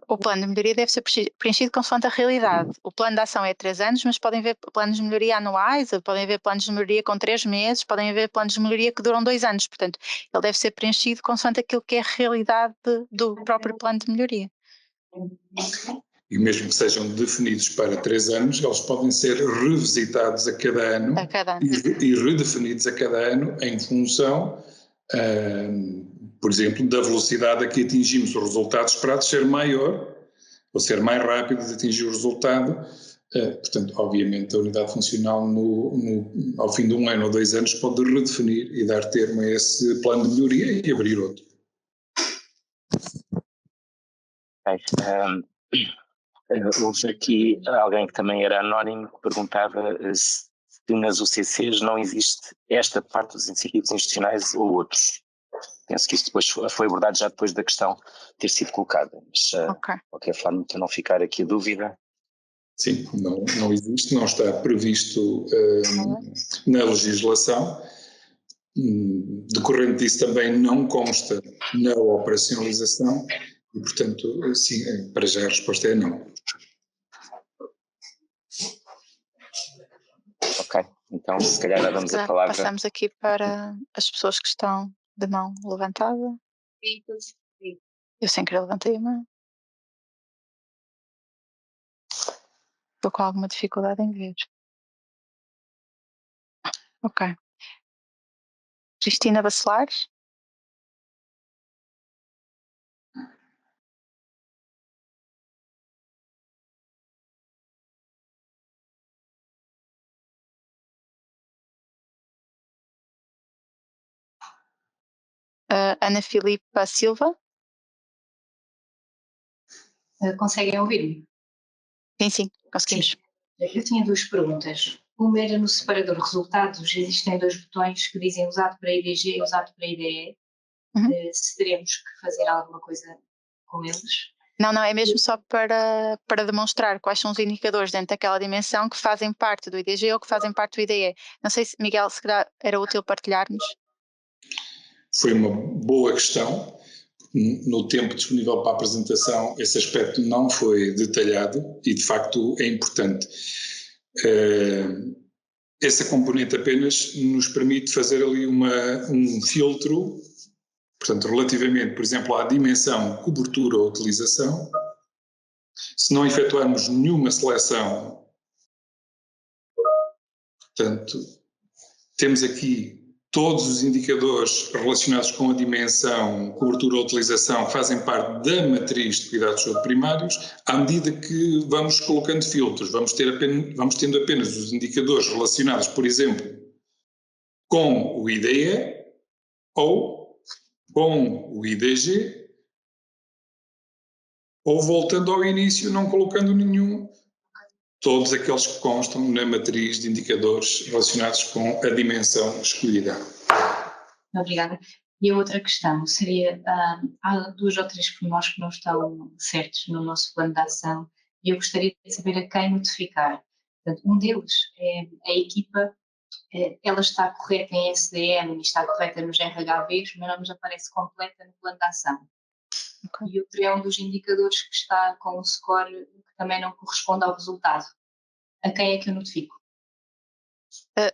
Speaker 3: O plano de melhoria deve ser preenchido consoante a realidade. O plano de ação é 3 anos, mas podem haver planos de melhoria anuais, podem haver planos de melhoria com 3 meses, podem haver planos de melhoria que duram 2 anos. Portanto, ele deve ser preenchido consoante aquilo que é a realidade do próprio plano de melhoria.
Speaker 1: E mesmo que sejam definidos para 3 anos, eles podem ser revisitados a cada ano, e redefinidos a cada ano em função, por exemplo, da velocidade a que atingimos os resultados esperados ser maior ou ser mais rápido de atingir o resultado. Portanto, obviamente, a unidade funcional ao fim de 1 ano ou 2 anos pode redefinir e dar termo a esse plano de melhoria e abrir outro.
Speaker 5: Houve aqui alguém que também era anónimo que perguntava se nas UCCs não existe esta parte dos incentivos institucionais ou outros. Penso que isso depois foi abordado já depois da questão ter sido colocada, mas de qualquer forma, para não ficar aqui a dúvida.
Speaker 1: Sim, não existe, não está previsto na legislação. Decorrente disso também não consta na operacionalização e, portanto, sim, para já a resposta é não.
Speaker 5: Ok, então se calhar damos a palavra.
Speaker 3: Passamos aqui para as pessoas que estão de mão levantada. Eu sem querer levantei a mão. Estou com alguma dificuldade em ver. Ok. Cristina Bacelares. Ana Filipa Silva.
Speaker 6: Conseguem ouvir-me?
Speaker 3: Sim, conseguimos.
Speaker 6: Sim. Eu tinha 2 perguntas. Uma era no separador de resultados, existem 2 botões que dizem usado para IDG e usado para IDE. Se teremos que fazer alguma coisa com eles?
Speaker 3: Não, é mesmo só para demonstrar quais são os indicadores dentro daquela dimensão que fazem parte do IDG ou que fazem parte do IDE. Não sei se, Miguel, se calhar era útil partilharmos.
Speaker 1: Foi uma boa questão. No tempo disponível para a apresentação, esse aspecto não foi detalhado e, de facto, é importante. Essa componente apenas nos permite fazer ali um filtro, portanto, relativamente, por exemplo, à dimensão cobertura ou utilização. Se não efetuarmos nenhuma seleção, portanto, temos aqui todos os indicadores relacionados com a dimensão, cobertura ou utilização fazem parte da matriz de cuidados de saúde primários. À medida que vamos colocando filtros, vamos tendo apenas os indicadores relacionados, por exemplo, com o IDE ou com o IDG, ou voltando ao início, não colocando nenhum, todos aqueles que constam na matriz de indicadores relacionados com a dimensão escolhida.
Speaker 6: Obrigada. E a outra questão seria, há 2 ou 3 pormenores que não estão certos no nosso plano de ação e eu gostaria de saber a quem notificar. Portanto, um deles é a equipa, ela está correta em SDM e está correta nos RHVs, mas não nos aparece completa no plano de ação. Okay. E outro é um dos indicadores que está com um score que também não corresponde ao resultado. A quem é que eu notifico?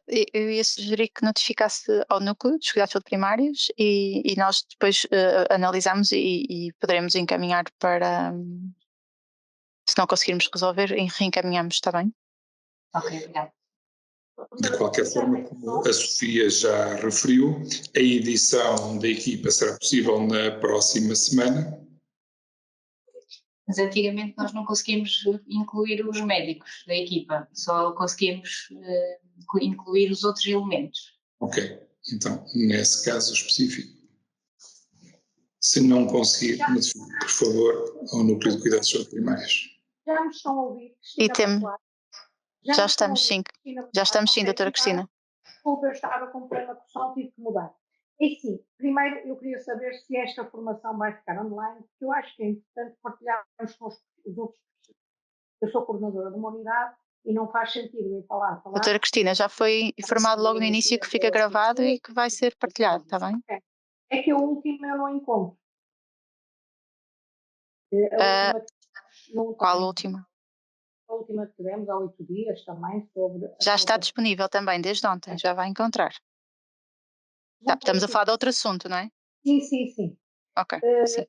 Speaker 3: Eu ia sugerir que notificasse ao núcleo dos cuidados de saúde primários e nós depois analisamos e poderemos encaminhar para, se não conseguirmos resolver, reencaminhamos, está bem?
Speaker 6: Ok, obrigada.
Speaker 1: De qualquer forma, como a Sofia já referiu, a edição da equipa será possível na próxima semana.
Speaker 6: Mas antigamente nós não conseguimos incluir os médicos da equipa, só conseguimos incluir os outros elementos.
Speaker 1: Ok, então, nesse caso específico, se não conseguir, notifique, por favor, ao Núcleo de Cuidados de Saúde Primários.
Speaker 7: Já me estão a ouvir,
Speaker 3: E
Speaker 7: Cristina Pascoal?
Speaker 3: já estamos sim, já estamos sim, doutora Cristina.
Speaker 7: Desculpa, eu estava com problema com o som, tive que mudar. E sim, primeiro eu queria saber se esta formação vai ficar online, porque eu acho que é importante partilharmos com os outros. Eu sou coordenadora de uma unidade e não faz sentido eu falar.
Speaker 3: Doutora Cristina, já foi informado logo no início que fica gravado e que vai ser partilhado, está bem?
Speaker 7: É que a última eu não encontro.
Speaker 3: Qual a última?
Speaker 7: A última que tivemos há 8 dias também sobre...
Speaker 3: Já está disponível também, desde ontem, já vai encontrar. Estamos a falar de outro assunto, não é?
Speaker 7: Sim.
Speaker 3: Ok, sim.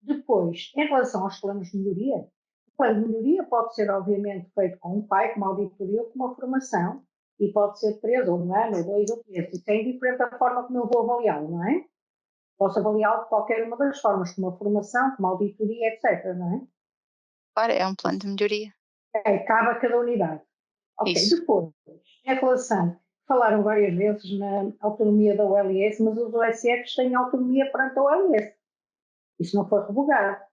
Speaker 7: Depois, em relação aos planos de melhoria, o plano de melhoria pode ser, obviamente, feito com um PAI, com uma auditoria ou com uma formação, e pode ser 3, ou 1 ano, ou 2, ou 3. Isso é indiferente da forma como eu vou avaliá-lo, não é? Posso avaliá-lo de qualquer uma das formas, com uma formação, com uma auditoria, etc., não é?
Speaker 3: Claro, é um plano de melhoria.
Speaker 7: Cabe a cada unidade. Ok,
Speaker 3: Isso.
Speaker 7: depois, em relação, falaram várias vezes na autonomia da OLS, mas os OSFs têm autonomia perante a OLS. Isso não foi revogado.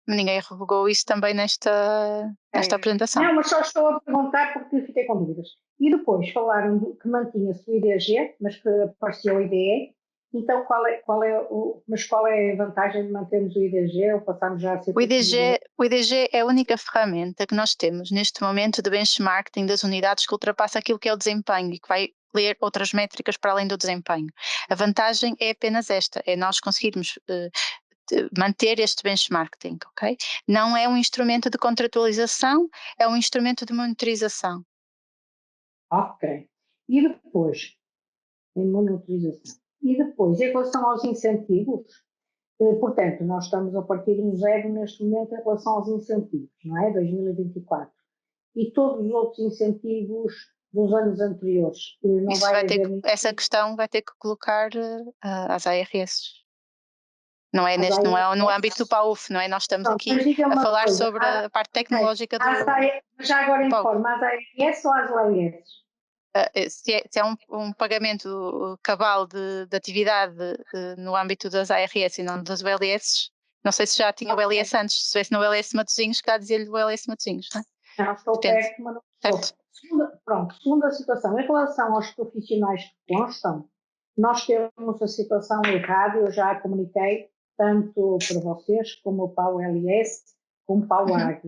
Speaker 3: Ninguém revogou isso também nesta apresentação.
Speaker 7: Não, mas só estou a perguntar porque fiquei com dúvidas. E depois falaram que mantinha-se o IDG, mas que apareceu o IDE. Então, qual é a vantagem de mantermos o IDG ou passarmos já a ser...
Speaker 3: O IDG é a única ferramenta que nós temos neste momento de benchmarking das unidades que ultrapassa aquilo que é o desempenho e que vai ler outras métricas para além do desempenho. A vantagem é apenas esta, é nós conseguirmos manter este benchmarking, ok? Não é um instrumento de contratualização, é um instrumento de monitorização.
Speaker 7: Ok. E depois, em monitorização. E depois, em relação aos incentivos, portanto, nós estamos a partir de um 0 neste momento em relação aos incentivos, não é? 2024. E todos os outros incentivos dos anos anteriores. Não
Speaker 3: Isso
Speaker 7: vai
Speaker 3: haver essa questão vai ter que colocar às ARS. Não é no âmbito do PAUF, não é? Nós estamos aqui a falar sobre a parte tecnológica do...
Speaker 7: Já agora informa, às ARS ou às OLS?
Speaker 3: Se é um pagamento cabal de atividade no âmbito das ARS e não das OLS, não sei se já tinha o OLS antes, se estivesse no OLS Matosinhos, cá dizer-lhe o OLS Matosinhos, não é?
Speaker 7: Não, estou perto, mas não estou. Segunda situação, em relação aos profissionais que constam, nós temos a situação errada, eu já a comuniquei, tanto para vocês, como para o LS, como para o AG.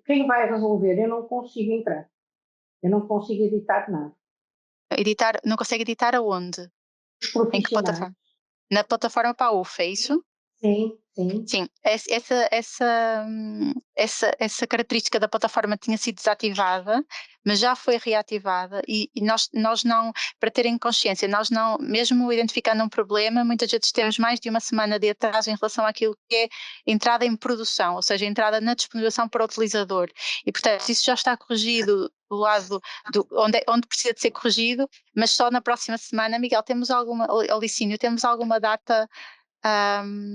Speaker 7: Quem vai resolver? Eu não consigo entrar. Eu não consigo editar nada.
Speaker 3: Não consegue editar aonde?
Speaker 7: Em que plataforma?
Speaker 3: Na plataforma PAUF, é isso?
Speaker 7: Sim.
Speaker 3: Sim, essa característica da plataforma tinha sido desativada, mas já foi reativada e nós não, para terem consciência, nós não, mesmo identificando um problema, muitas vezes temos mais de uma semana de atraso em relação àquilo que é entrada em produção, ou seja, entrada na disponibilização para o utilizador. E, portanto, isso já está corrigido do lado onde precisa de ser corrigido, mas só na próxima semana. Miguel, Alicínio, temos alguma data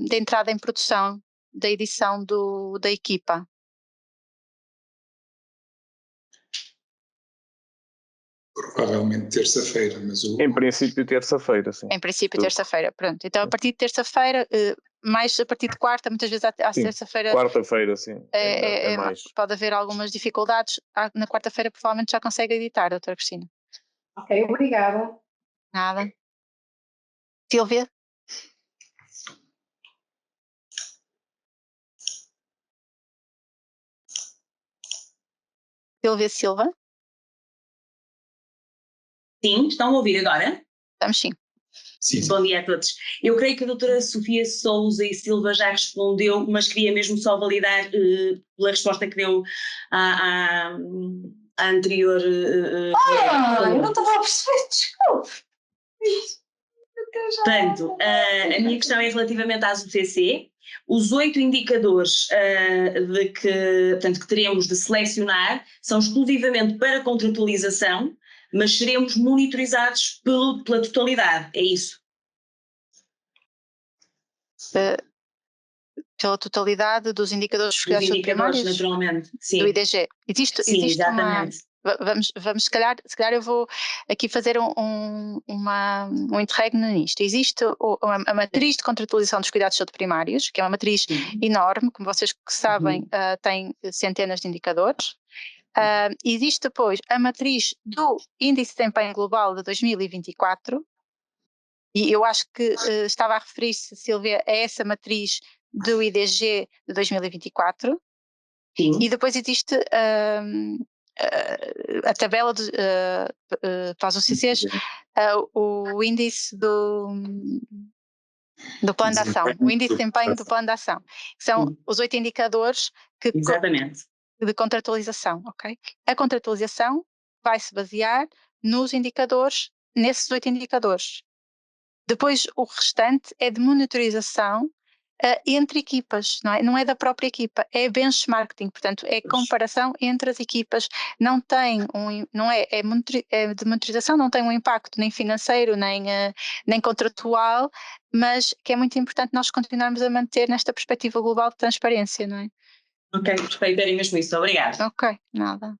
Speaker 3: de entrada em produção da edição da equipa?
Speaker 1: Provavelmente terça-feira, mas
Speaker 8: Em princípio terça-feira, sim.
Speaker 3: Em princípio terça-feira, pronto. Então a partir de terça-feira, mais a partir de quarta, muitas vezes à terça-feira...
Speaker 8: Quarta-feira, sim. É mais.
Speaker 3: Pode haver algumas dificuldades. Na quarta-feira provavelmente já consegue editar, doutora Cristina.
Speaker 7: Ok, obrigada.
Speaker 3: Nada. Silvia? Silvia Silva?
Speaker 9: Sim, estão a ouvir agora?
Speaker 3: Estamos sim.
Speaker 1: Sim.
Speaker 9: Bom dia a todos. Eu creio que a doutora Sofia Sousa e Silva já respondeu, mas queria mesmo só validar pela resposta que deu à anterior...
Speaker 6: eu não estava a perceber, desculpe.
Speaker 9: Portanto, a minha questão é relativamente às UCC. Os 8 indicadores que teremos de selecionar são exclusivamente para contratualização, mas seremos monitorizados pela totalidade, é isso?
Speaker 3: Pela totalidade dos indicadores de primários?
Speaker 9: Naturalmente, sim.
Speaker 3: Do IDG.
Speaker 9: Sim, exatamente.
Speaker 3: vamos se calhar eu vou aqui fazer um interregno nisto. Existe a matriz de contratualização dos cuidados de saúde primários, que é uma matriz enorme, como vocês sabem, tem centenas de indicadores. Existe depois a matriz do Índice de Desempenho Global de 2024, e eu acho que estava a referir-se, Silvia, a essa matriz do IDG de 2024.
Speaker 9: Sim.
Speaker 3: E depois existe a tabela para as UCCs, o índice do plano de ação, o índice de desempenho do plano de ação, que são os 8 indicadores
Speaker 9: Exatamente.
Speaker 3: de contratualização, ok? A contratualização vai se basear nos indicadores, nesses 8 indicadores. Depois o restante é de monitorização entre equipas, não é da própria equipa, é benchmarking, portanto é comparação entre as equipas, não tem de monitorização, não tem um impacto nem financeiro, nem contratual, mas que é muito importante nós continuarmos a manter nesta perspectiva global de transparência, não é?
Speaker 9: Ok, perfeito, era mesmo isso, obrigada.
Speaker 3: Ok, nada.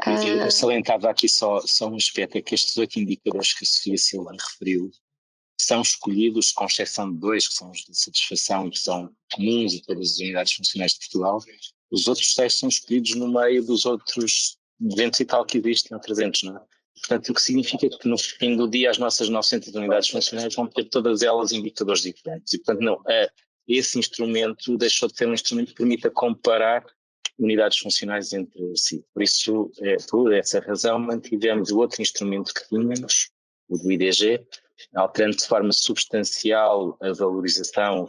Speaker 5: Eu salientava aqui só um aspecto, é que estes 8 indicadores que a Sofia Silva referiu são escolhidos, com exceção de 2, que são os de satisfação e que são comuns a todas as unidades funcionais de Portugal. Os outros 6 são escolhidos no meio dos outros 200 e tal que existem, ou 300, não é? Portanto, o que significa que no fim do dia as nossas 900 unidades funcionais vão ter todas elas indicadores diferentes. E, portanto, esse instrumento deixou de ser um instrumento que permita comparar unidades funcionais entre si. Por isso, por essa razão, mantivemos o outro instrumento que tínhamos, o do IDG, alterando de forma substancial a valorização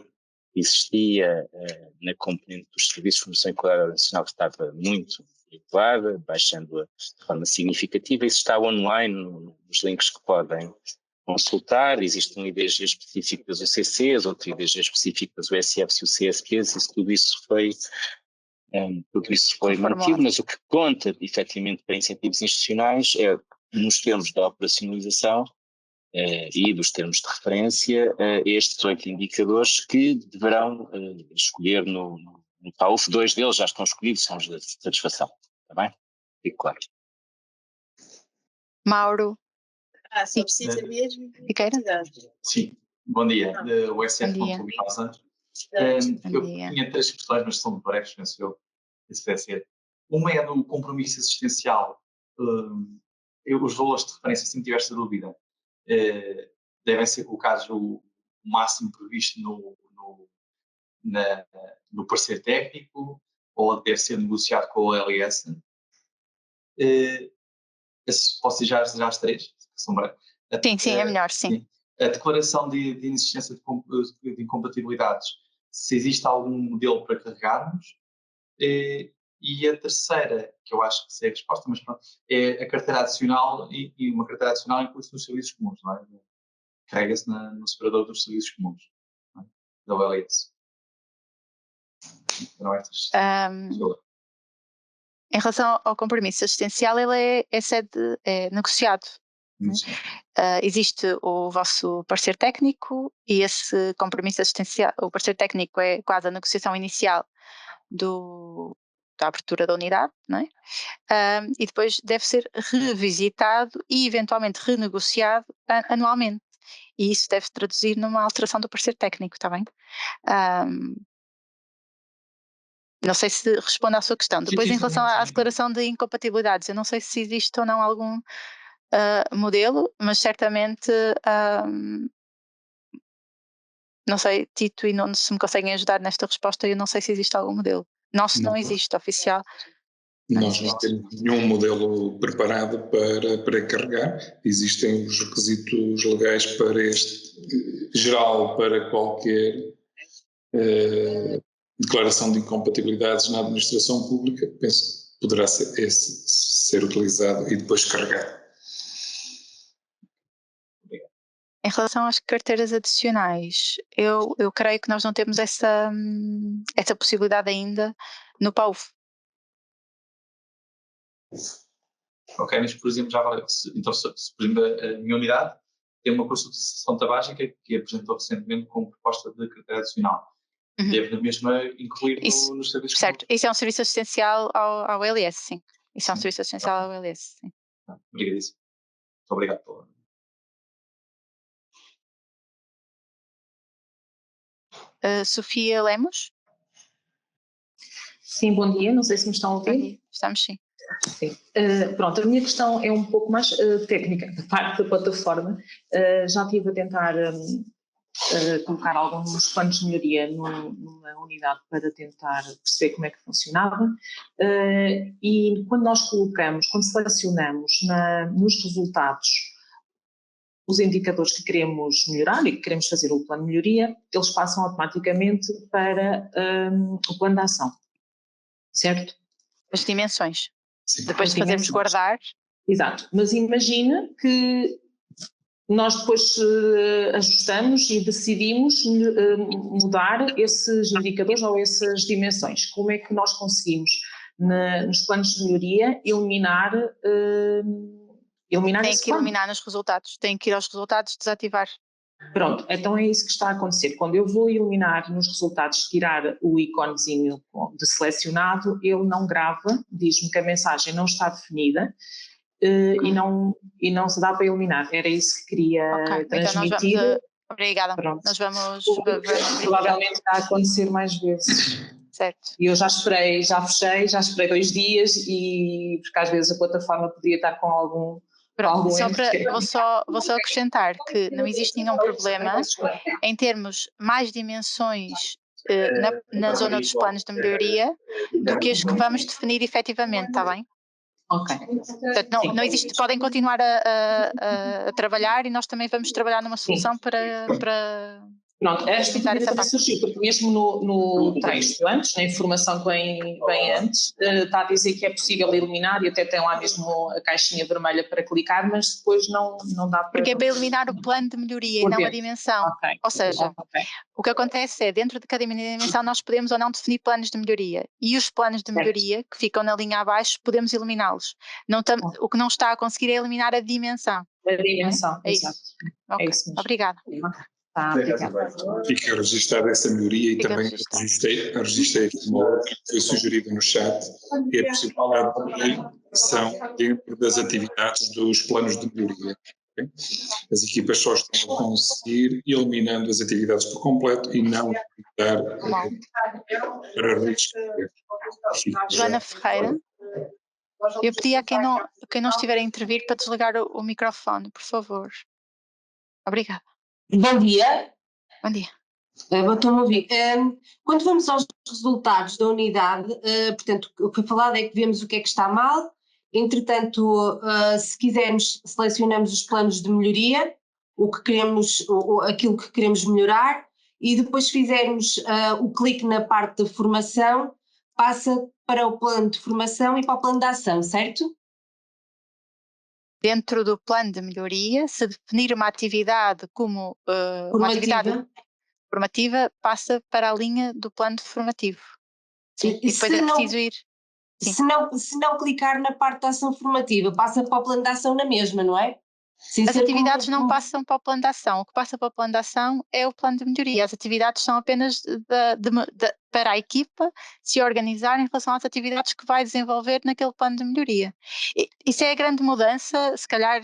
Speaker 5: que existia na componente dos serviços de formação e qualidade nacional, que estava muito elevada, baixando-a de forma significativa. Isso está online nos links que podem consultar. Existe um IDG específico das UCCs, outro IDG específico das USFs e UCSPs, e tudo isso foi mantido, mas o que conta efetivamente para incentivos institucionais é, nos termos da operacionalização e dos termos de referência, estes 8 indicadores que deverão escolher no PAUF. 2 deles já estão escolhidos, são os de satisfação, está bem? Fique claro.
Speaker 3: Mauro.
Speaker 10: Só precisa mesmo.
Speaker 3: Fiqueira?
Speaker 10: Sim, bom dia. O SF Montoliosa. Eu tinha 3 questões, mas são breves, penso eu. Isso deve ser. Uma é do compromisso assistencial. Os valores de referência, se me tiver esta dúvida, devem ser colocados o máximo previsto no parecer técnico, ou deve ser negociado com o LS. Posso dizer já as 3?
Speaker 3: Sim, é melhor, sim.
Speaker 10: A declaração de inexistência de incompatibilidades, se existe algum modelo para carregarmos. E a terceira, que eu acho que sei a resposta, mas pronto, é a carteira adicional, e uma carteira adicional inclui-se nos serviços comuns, não é? Carrega-se no separador dos serviços comuns, não é? Da OLS. Não,
Speaker 3: em relação ao compromisso assistencial, ele é negociado. Existe o vosso parecer técnico, e esse compromisso assistencial, o parecer técnico é quase a negociação inicial da abertura da unidade, não é? E depois deve ser revisitado e eventualmente renegociado anualmente. E isso deve se traduzir numa alteração do parecer técnico, está bem? Não sei se responde à sua questão. Depois, em relação à declaração de incompatibilidades, eu não sei se existe ou não algum modelo, mas certamente, não sei, Tito e Nuno, se me conseguem ajudar nesta resposta, eu não sei se existe algum modelo. Não existe oficial.
Speaker 1: Nós não temos nenhum modelo preparado para carregar. Existem os requisitos legais para geral para qualquer declaração de incompatibilidades na administração pública. Penso que poderá ser utilizado e depois carregado.
Speaker 3: Em relação às carteiras adicionais, eu creio que nós não temos essa possibilidade ainda no PAUF.
Speaker 10: Ok, mas por exemplo, então, se por exemplo a minha unidade tem uma consultação tabágica que apresentou recentemente como proposta de carteira adicional. Deve na mesma incluir nos serviços.
Speaker 3: Certo, isso é um serviço assistencial ao LS, sim. Isso é um serviço essencial ao LS. Sim.
Speaker 10: Obrigadíssimo. Muito obrigado pela...
Speaker 3: Sofia Lemos?
Speaker 11: Sim, bom dia, não sei se me estão a ouvir.
Speaker 3: Estamos sim.
Speaker 11: Sim. Pronto, a minha questão é um pouco mais técnica, da parte da plataforma. Já estive a tentar colocar alguns planos de melhoria numa unidade para tentar perceber como é que funcionava, e quando nós colocamos, quando selecionamos nos resultados os indicadores que queremos melhorar e que queremos fazer o plano de melhoria, eles passam automaticamente para o plano de ação, certo?
Speaker 3: As dimensões.
Speaker 1: Sim.
Speaker 3: Depois de fazermos guardar.
Speaker 11: Exato, mas imagina que nós depois ajustamos e decidimos mudar esses indicadores ou essas dimensões. Como é que nós conseguimos, nos planos de melhoria, eliminar
Speaker 3: tem que eliminar nos resultados, tem que ir aos resultados, desativar.
Speaker 11: Pronto, então é isso que está a acontecer. Quando eu vou eliminar nos resultados, tirar o iconezinho de selecionado, ele não grava, diz-me que a mensagem não está definida, e não se dá para eliminar. Era isso que queria transmitir.
Speaker 3: Então obrigada.
Speaker 11: Pronto.
Speaker 3: Nós vamos
Speaker 11: provavelmente está a acontecer mais vezes.
Speaker 3: Certo.
Speaker 11: E eu já esperei 2 dias, e porque às vezes a plataforma podia estar com algum...
Speaker 3: Pronto, vou só acrescentar que não existe nenhum problema em termos mais dimensões na zona dos planos de melhoria do que as que vamos definir efetivamente, está bem?
Speaker 11: Ok.
Speaker 3: Portanto, não existe, podem continuar a trabalhar, e nós também vamos trabalhar numa solução para
Speaker 11: Pronto, esta dúvida surgiu porque mesmo no texto antes, na informação que vem antes, está a dizer que é possível eliminar, e até tem lá mesmo a caixinha vermelha para clicar, mas depois não dá para...
Speaker 3: Porque é para eliminar o plano de melhoria e não a dimensão.
Speaker 11: Okay.
Speaker 3: Ou seja, o que acontece é, dentro de cada dimensão nós podemos ou não definir planos de melhoria, e os planos de melhoria que ficam na linha abaixo podemos eliminá-los. O que não está a conseguir é eliminar a dimensão.
Speaker 11: A dimensão,
Speaker 3: é
Speaker 11: exato.
Speaker 3: isso. Okay.
Speaker 11: É isso mesmo.
Speaker 3: Obrigada.
Speaker 1: Fica registada essa melhoria, e também registrei aqui uma outra que foi sugerida no chat, que é a possibilidade de inclusão dentro das atividades dos planos de melhoria. Okay? As equipas só estão a conseguir eliminando as atividades por completo e não dar para risco.
Speaker 3: Joana Ferreira, eu pedi a quem não estiver a intervir para desligar o microfone, por favor. Obrigada.
Speaker 12: Bom dia.
Speaker 3: Bom dia.
Speaker 12: Estou-me a ouvir. Quando vamos aos resultados da unidade, portanto, o que foi falado é que vemos o que é que está mal. Entretanto, se quisermos, selecionamos os planos de melhoria, aquilo que queremos melhorar, e depois fizermos o clique na parte da formação, passa para o plano de formação e para o plano de ação, certo?
Speaker 3: Dentro do plano de melhoria, se definir uma atividade como uma atividade formativa, passa para a linha do plano formativo. Sim, e depois é preciso ir.
Speaker 12: Se não clicar na parte da ação formativa, passa para o plano de ação na mesma, não é?
Speaker 3: As atividades não passam para o plano de ação. O que passa para o plano de ação é o plano de melhoria. As atividades são apenas para a equipa se organizar em relação às atividades que vai desenvolver naquele plano de melhoria. Isso é a grande mudança, se calhar,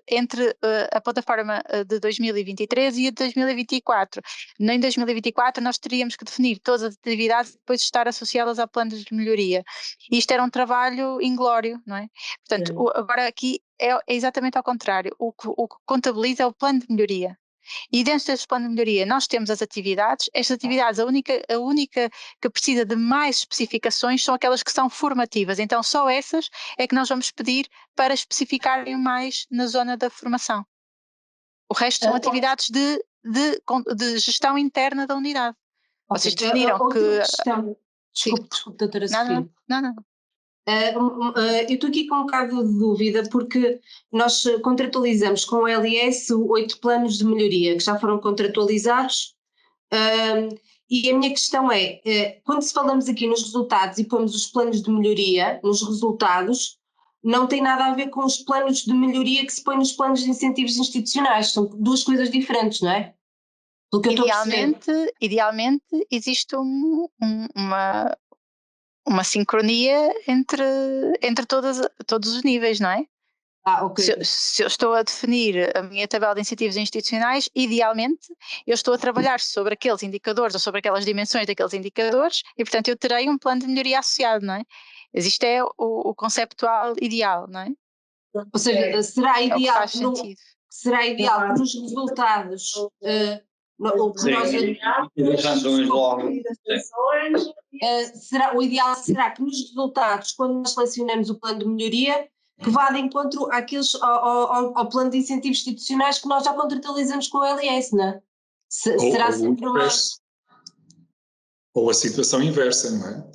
Speaker 3: entre a plataforma de 2023 e a de 2024. Em 2024 nós teríamos que definir todas as atividades e depois estar associadas a planos de melhoria. E isto era um trabalho inglório, não é? Portanto, agora aqui é exatamente ao contrário. O que contabiliza é o plano de melhoria. E dentro deste plano de melhoria nós temos as atividades. Estas atividades, a única que precisa de mais especificações são aquelas que são formativas. Então só essas é que nós vamos pedir para especificarem mais na zona da formação. O resto são atividades de gestão interna da unidade. Vocês definiram que...
Speaker 12: Desculpe, doutora Sofia.
Speaker 3: Não.
Speaker 12: Eu estou aqui com um bocado de dúvida, porque nós contratualizamos com o LS 8 planos de melhoria que já foram contratualizados, e a minha questão é, quando falamos aqui nos resultados e pomos os planos de melhoria nos resultados, não tem nada a ver com os planos de melhoria que se põe nos planos de incentivos institucionais, são duas coisas diferentes, não é?
Speaker 3: Idealmente existe um uma sincronia entre todos os níveis, não é?
Speaker 12: Ok.
Speaker 3: Se eu estou a definir a minha tabela de incentivos institucionais, idealmente eu estou a trabalhar sobre aqueles indicadores ou sobre aquelas dimensões daqueles indicadores e, portanto, eu terei um plano de melhoria associado, não é? Isto é o conceptual ideal, não é?
Speaker 12: Ou seja, será ideal
Speaker 3: que nos
Speaker 12: resultados o que o ideal será que nos resultados, quando nós selecionamos o plano de melhoria, que vá de encontro ao plano de incentivos institucionais que nós já contratualizamos com o LS, não é? Será sempre uma...
Speaker 1: Ou a situação inversa, não é?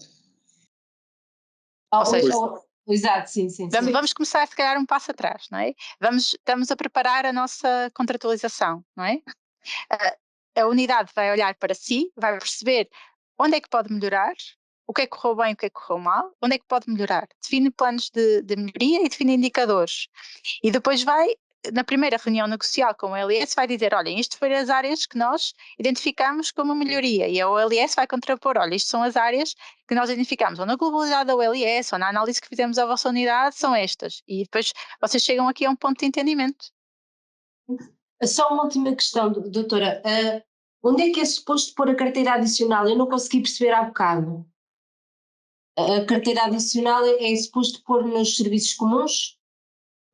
Speaker 12: Exato, sim.
Speaker 3: Vamos começar, se calhar, um passo atrás, não é? Estamos a preparar a nossa contratualização, não é? A unidade vai olhar para si, vai perceber onde é que pode melhorar, o que é que correu bem, o que é que correu mal, onde é que pode melhorar. Define planos de melhoria e define indicadores. E depois vai, na primeira reunião negocial com o LS, vai dizer, olha, isto foram as áreas que nós identificamos como melhoria. E a OLS vai contrapor, olha, isto são as áreas que nós identificamos, ou na globalidade da OLS, ou na análise que fizemos à vossa unidade, são estas. E depois vocês chegam aqui a um ponto de entendimento.
Speaker 12: Só uma última questão, doutora. Onde é que é suposto pôr a carteira adicional? Eu não consegui perceber há bocado. A carteira adicional é suposto pôr nos serviços comuns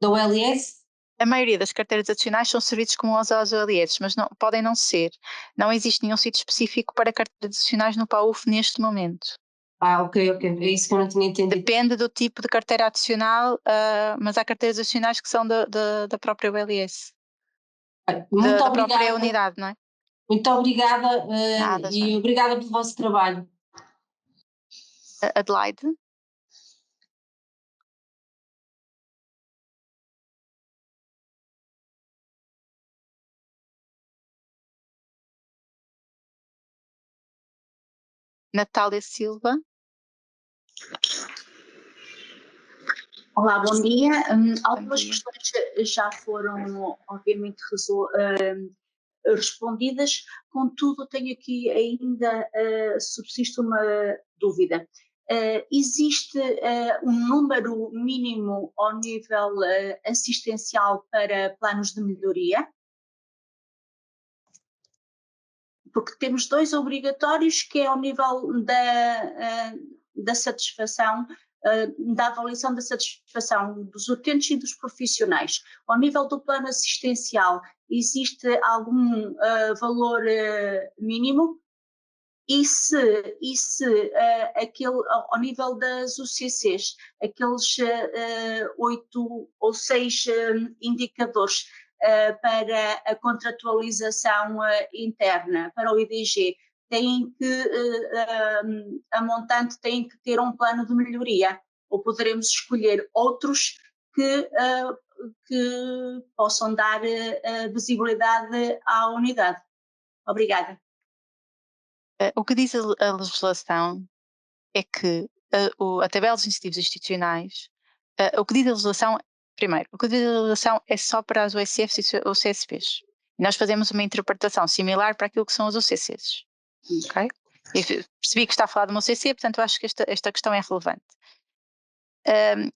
Speaker 12: da OLS?
Speaker 3: A maioria das carteiras adicionais são serviços comuns aos OLS, mas podem não ser. Não existe nenhum sítio específico para carteiras adicionais no PAUF neste momento.
Speaker 12: Ok. É isso que eu não tinha entendido.
Speaker 3: Depende do tipo de carteira adicional, mas há carteiras adicionais que são da própria OLS.
Speaker 12: Muito
Speaker 3: da própria unidade, não é?
Speaker 12: Muito obrigada e obrigada pelo vosso trabalho.
Speaker 3: Adelaide? Natália Silva?
Speaker 13: Olá, bom dia. Algumas questões já foram, obviamente, respondidas, contudo, tenho aqui ainda, subsiste uma dúvida. Existe um número mínimo ao nível assistencial para planos de melhoria? Porque temos 2 obrigatórios, que é ao nível da satisfação, da avaliação da satisfação dos utentes e dos profissionais. Ao nível do plano assistencial, existe algum valor mínimo? E se ao nível das UCCs, aqueles 8 ou 6 indicadores para a contratualização interna, para o IDG, a montante tem que ter um plano de melhoria, ou poderemos escolher outros que possam dar visibilidade à unidade. Obrigada.
Speaker 3: O que diz a legislação é que a tabela dos incentivos institucionais, o que diz a legislação, primeiro, o que diz a legislação é só para as OSFs e os CSPs. E nós fazemos uma interpretação similar para aquilo que são as OCCs. Ok? Eu percebi que está a falar de uma OCC, portanto eu acho que esta questão é relevante.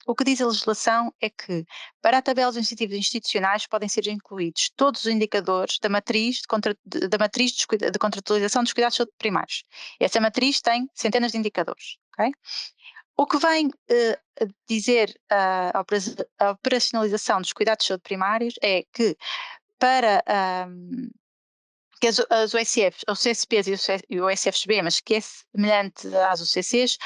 Speaker 3: O que diz a legislação é que para a tabela dos incentivos institucionais podem ser incluídos todos os indicadores da matriz de contratualização dos cuidados de saúde primários. Essa matriz tem centenas de indicadores. Okay? O que vem dizer a operacionalização dos cuidados de saúde primários é que para que as OSFs, os CSPs e o OSFSB, mas que é semelhante às UCCs,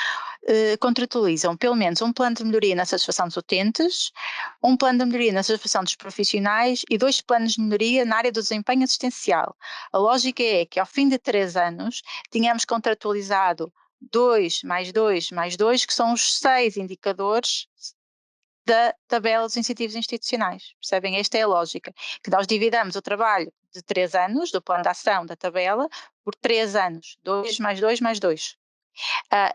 Speaker 3: contratualizam pelo menos um plano de melhoria na satisfação dos utentes, um plano de melhoria na satisfação dos profissionais e 2 planos de melhoria na área do desempenho assistencial. A lógica é que ao fim de 3 anos tínhamos contratualizado 2 mais 2 mais 2, que são os 6 indicadores da tabela dos incentivos institucionais. Percebem? Esta é a lógica. Que nós dividamos o trabalho de 3 anos, do plano de ação da tabela, por 3 anos. 2 mais 2 mais 2.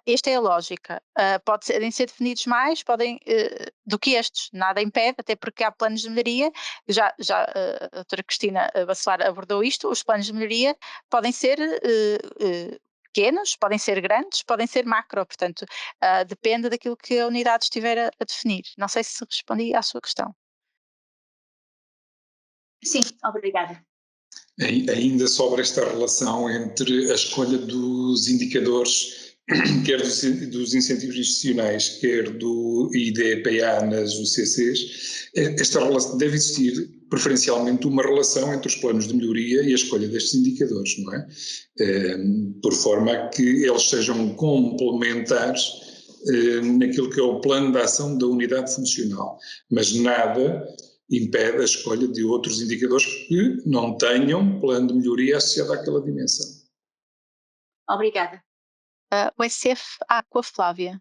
Speaker 3: Esta é a lógica. Podem ser definidos mais do que estes. Nada impede, até porque há planos de melhoria. Já a doutora Cristina Bacelar abordou isto. Os planos de melhoria podem ser pequenos, podem ser grandes, podem ser macro, portanto, depende daquilo que a unidade estiver a definir. Não sei se respondi à sua questão.
Speaker 6: Sim, obrigada.
Speaker 1: Ainda sobre esta relação entre a escolha dos indicadores, quer dos incentivos institucionais, quer do IDPA nas UCCs, esta relação deve existir preferencialmente uma relação entre os planos de melhoria e a escolha destes indicadores, não é? Por forma a que eles sejam complementares naquilo que é o plano de ação da unidade funcional, mas nada impede a escolha de outros indicadores que não tenham plano de melhoria associado àquela dimensão.
Speaker 6: Obrigada.
Speaker 3: O SF Aqua Flávia.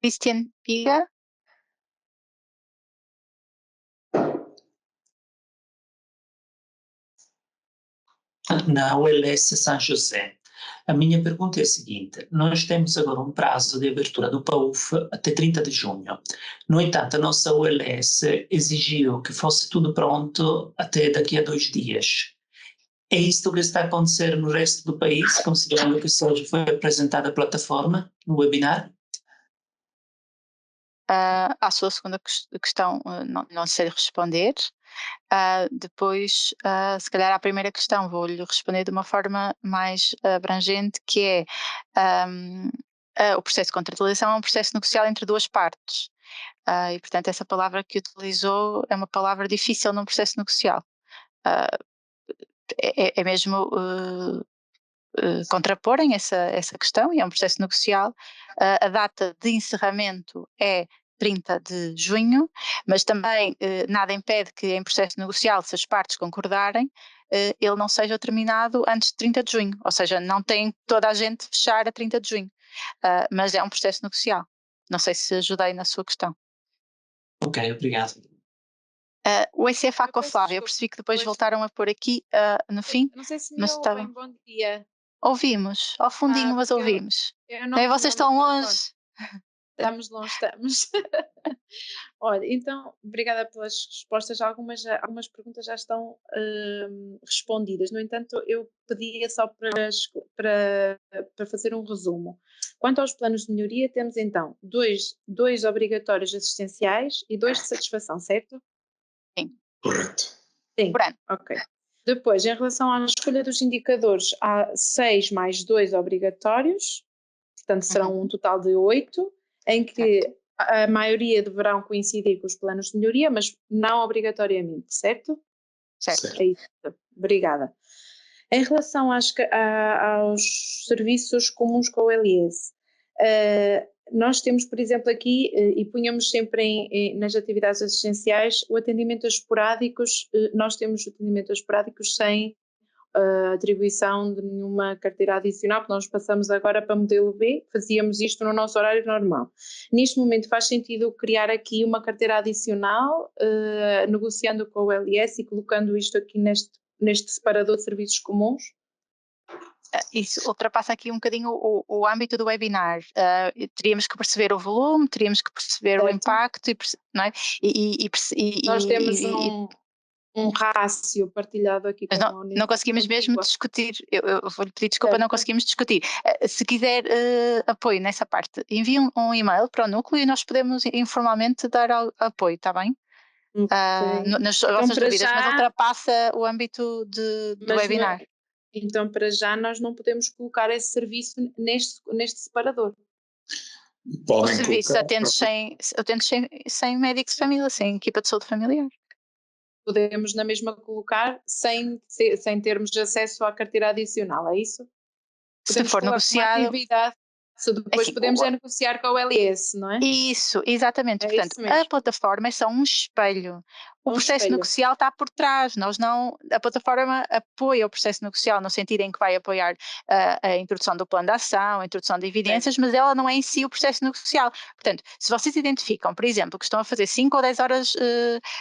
Speaker 3: Christian Piga.
Speaker 14: Na ULS São José. A minha pergunta é a seguinte: nós temos agora um prazo de abertura do PAUF até 30 de junho. No entanto, a nossa ULS exigiu que fosse tudo pronto até daqui a 2 dias. É isto que está a acontecer no resto do país, considerando que hoje foi apresentada a plataforma no webinar?
Speaker 3: À sua segunda questão, não sei responder. Depois, se calhar à primeira questão, vou-lhe responder de uma forma mais abrangente, que é o processo de contratualização é um processo negocial entre duas partes. E, portanto, essa palavra que utilizou é uma palavra difícil num processo negocial. É mesmo contraporem essa questão, e é um processo negocial. A data de encerramento é 30 de junho, mas também nada impede que em processo negocial, se as partes concordarem, ele não seja terminado antes de 30 de junho, ou seja, não tem toda a gente fechar a 30 de junho, mas é um processo negocial. Não sei se ajudei na sua questão.
Speaker 14: Ok, obrigado.
Speaker 3: O SF Aqua Flávia, eu percebi que depois voltaram a pôr aqui no fim.
Speaker 15: Não sei se me ouvem, bom dia.
Speaker 3: Ouvimos, ao fundinho, mas ouvimos. Vocês estão longe.
Speaker 15: Estamos longe, estamos. Olha, então, obrigada pelas respostas. Algumas perguntas já estão respondidas. No entanto, eu pedia só para fazer um resumo. Quanto aos planos de melhoria, temos então dois obrigatórios assistenciais e 2 de satisfação, certo?
Speaker 3: Sim.
Speaker 1: Correto.
Speaker 15: Sim, ok. Depois, em relação à escolha dos indicadores, há 6 mais 2 obrigatórios, portanto serão um total de 8, em que a maioria deverão coincidir com os planos de melhoria, mas não obrigatoriamente, certo?
Speaker 3: Certo.
Speaker 15: É isso. Obrigada. Em relação aos serviços comuns com o LS, nós temos, por exemplo, aqui, e punhamos sempre nas atividades assistenciais, o atendimento a esporádicos. Nós temos atendimento a esporádicos sem atribuição de nenhuma carteira adicional, porque nós passamos agora para modelo B, fazíamos isto no nosso horário normal. Neste momento faz sentido criar aqui uma carteira adicional, negociando com o LS e colocando isto aqui neste separador de serviços comuns?
Speaker 3: Isso ultrapassa aqui um bocadinho o âmbito do webinar. Teríamos que perceber o volume, teríamos que perceber o impacto, não é?
Speaker 15: Nós temos um rácio partilhado aqui com a
Speaker 3: não conseguimos mesmo discutir. Eu vou-lhe pedir desculpa, não conseguimos discutir. Se quiser apoio nessa parte, envie um e-mail para o núcleo e nós podemos informalmente dar apoio, está bem? Nas vossas dúvidas, mas ultrapassa o âmbito do webinar.
Speaker 15: Então, para já, nós não podemos colocar esse serviço neste separador.
Speaker 3: O serviço atende sem médicos de família, sem equipa de saúde familiar.
Speaker 15: Podemos na mesma colocar sem termos acesso à carteira adicional, é isso?
Speaker 3: Se for negociado.
Speaker 15: Se depois podemos negociar com o LS, não é?
Speaker 3: Isso, exatamente. Portanto, a plataforma é só um espelho. O processo negocial está por trás. A plataforma apoia o processo negocial no sentido em que vai apoiar a introdução do plano de ação, a introdução de evidências, mas ela não é em si o processo negocial. Portanto, se vocês identificam, por exemplo, que estão a fazer 5 ou 10 horas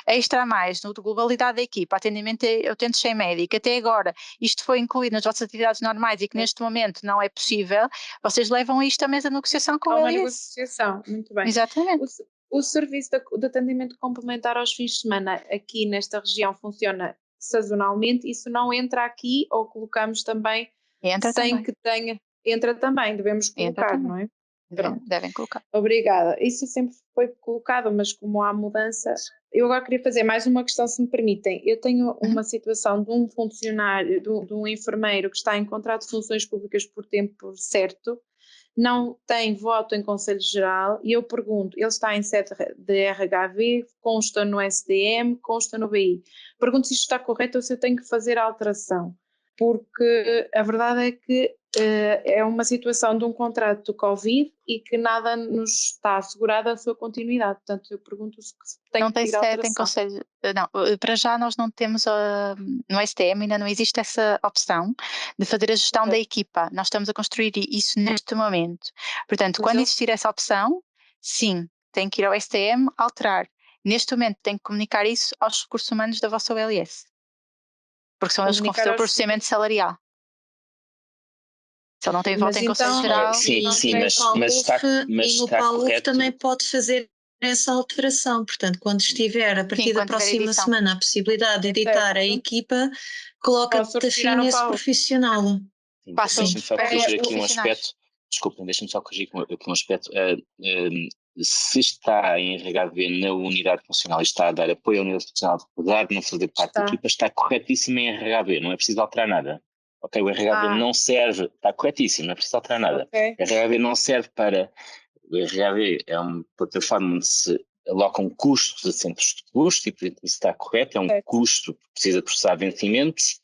Speaker 3: extra a mais no globalidade da equipa, atendimento a utentes sem médico, até agora isto foi incluído nas vossas atividades normais e que neste momento não é possível, vocês levam isto à mesa de negociação com o LS.
Speaker 15: Uma negociação, muito bem.
Speaker 3: Exatamente.
Speaker 15: O serviço de atendimento complementar aos fins de semana aqui nesta região funciona sazonalmente, isso não entra aqui ou colocamos também
Speaker 3: Entra
Speaker 15: sem
Speaker 3: também.
Speaker 15: que tenha... Entra também, devemos colocar,
Speaker 3: também.
Speaker 15: não é?
Speaker 3: Devem colocar.
Speaker 15: Obrigada. Isso sempre foi colocado, mas como há mudança... Eu agora queria fazer mais uma questão, se me permitem. Eu tenho uma situação de um funcionário, de um enfermeiro que está em contrato de funções públicas por tempo certo, não tem voto em Conselho Geral, e eu pergunto, ele está em sede de RHV, consta no SDM, consta no BI. Pergunto se isto está correto ou se eu tenho que fazer alteração, porque a verdade é que é uma situação de um contrato do Covid e que nada nos está assegurado a sua continuidade, portanto eu pergunto se tem
Speaker 3: Não
Speaker 15: que
Speaker 3: tem
Speaker 15: pedir
Speaker 3: sede em
Speaker 15: alteração.
Speaker 3: Conselho. Não, para já nós não temos, no STM ainda não existe essa opção de fazer a gestão da equipa. Nós estamos a construir isso neste momento. Portanto, quando existir essa opção, sim, tem que ir ao STM alterar. Neste momento tem que comunicar isso aos recursos humanos da vossa OLS. Porque são eles que vão fazer o processamento salarial. Se ele não tem voto em Conselho Geral...
Speaker 5: Sim, mas está correto.
Speaker 16: Também pode fazer essa alteração, portanto, quando estiver a partir da próxima semana a possibilidade de editar a equipa, coloca fim nesse profissional.
Speaker 5: Deixa-me só corrigir aqui um aspecto. Desculpem, deixa-me só corrigir aqui um aspecto. Se está em RHV na unidade funcional e está a dar apoio à unidade funcional, apesar de não fazer parte da equipa, está corretíssimo em RHV, não é preciso alterar nada. Ok, o RHV não serve, está corretíssimo, não é preciso alterar nada. Okay. O RHV não serve para... O RHV é uma plataforma onde se alocam custos a centros de custo e, portanto, isso está correto, é um custo que precisa processar vencimentos.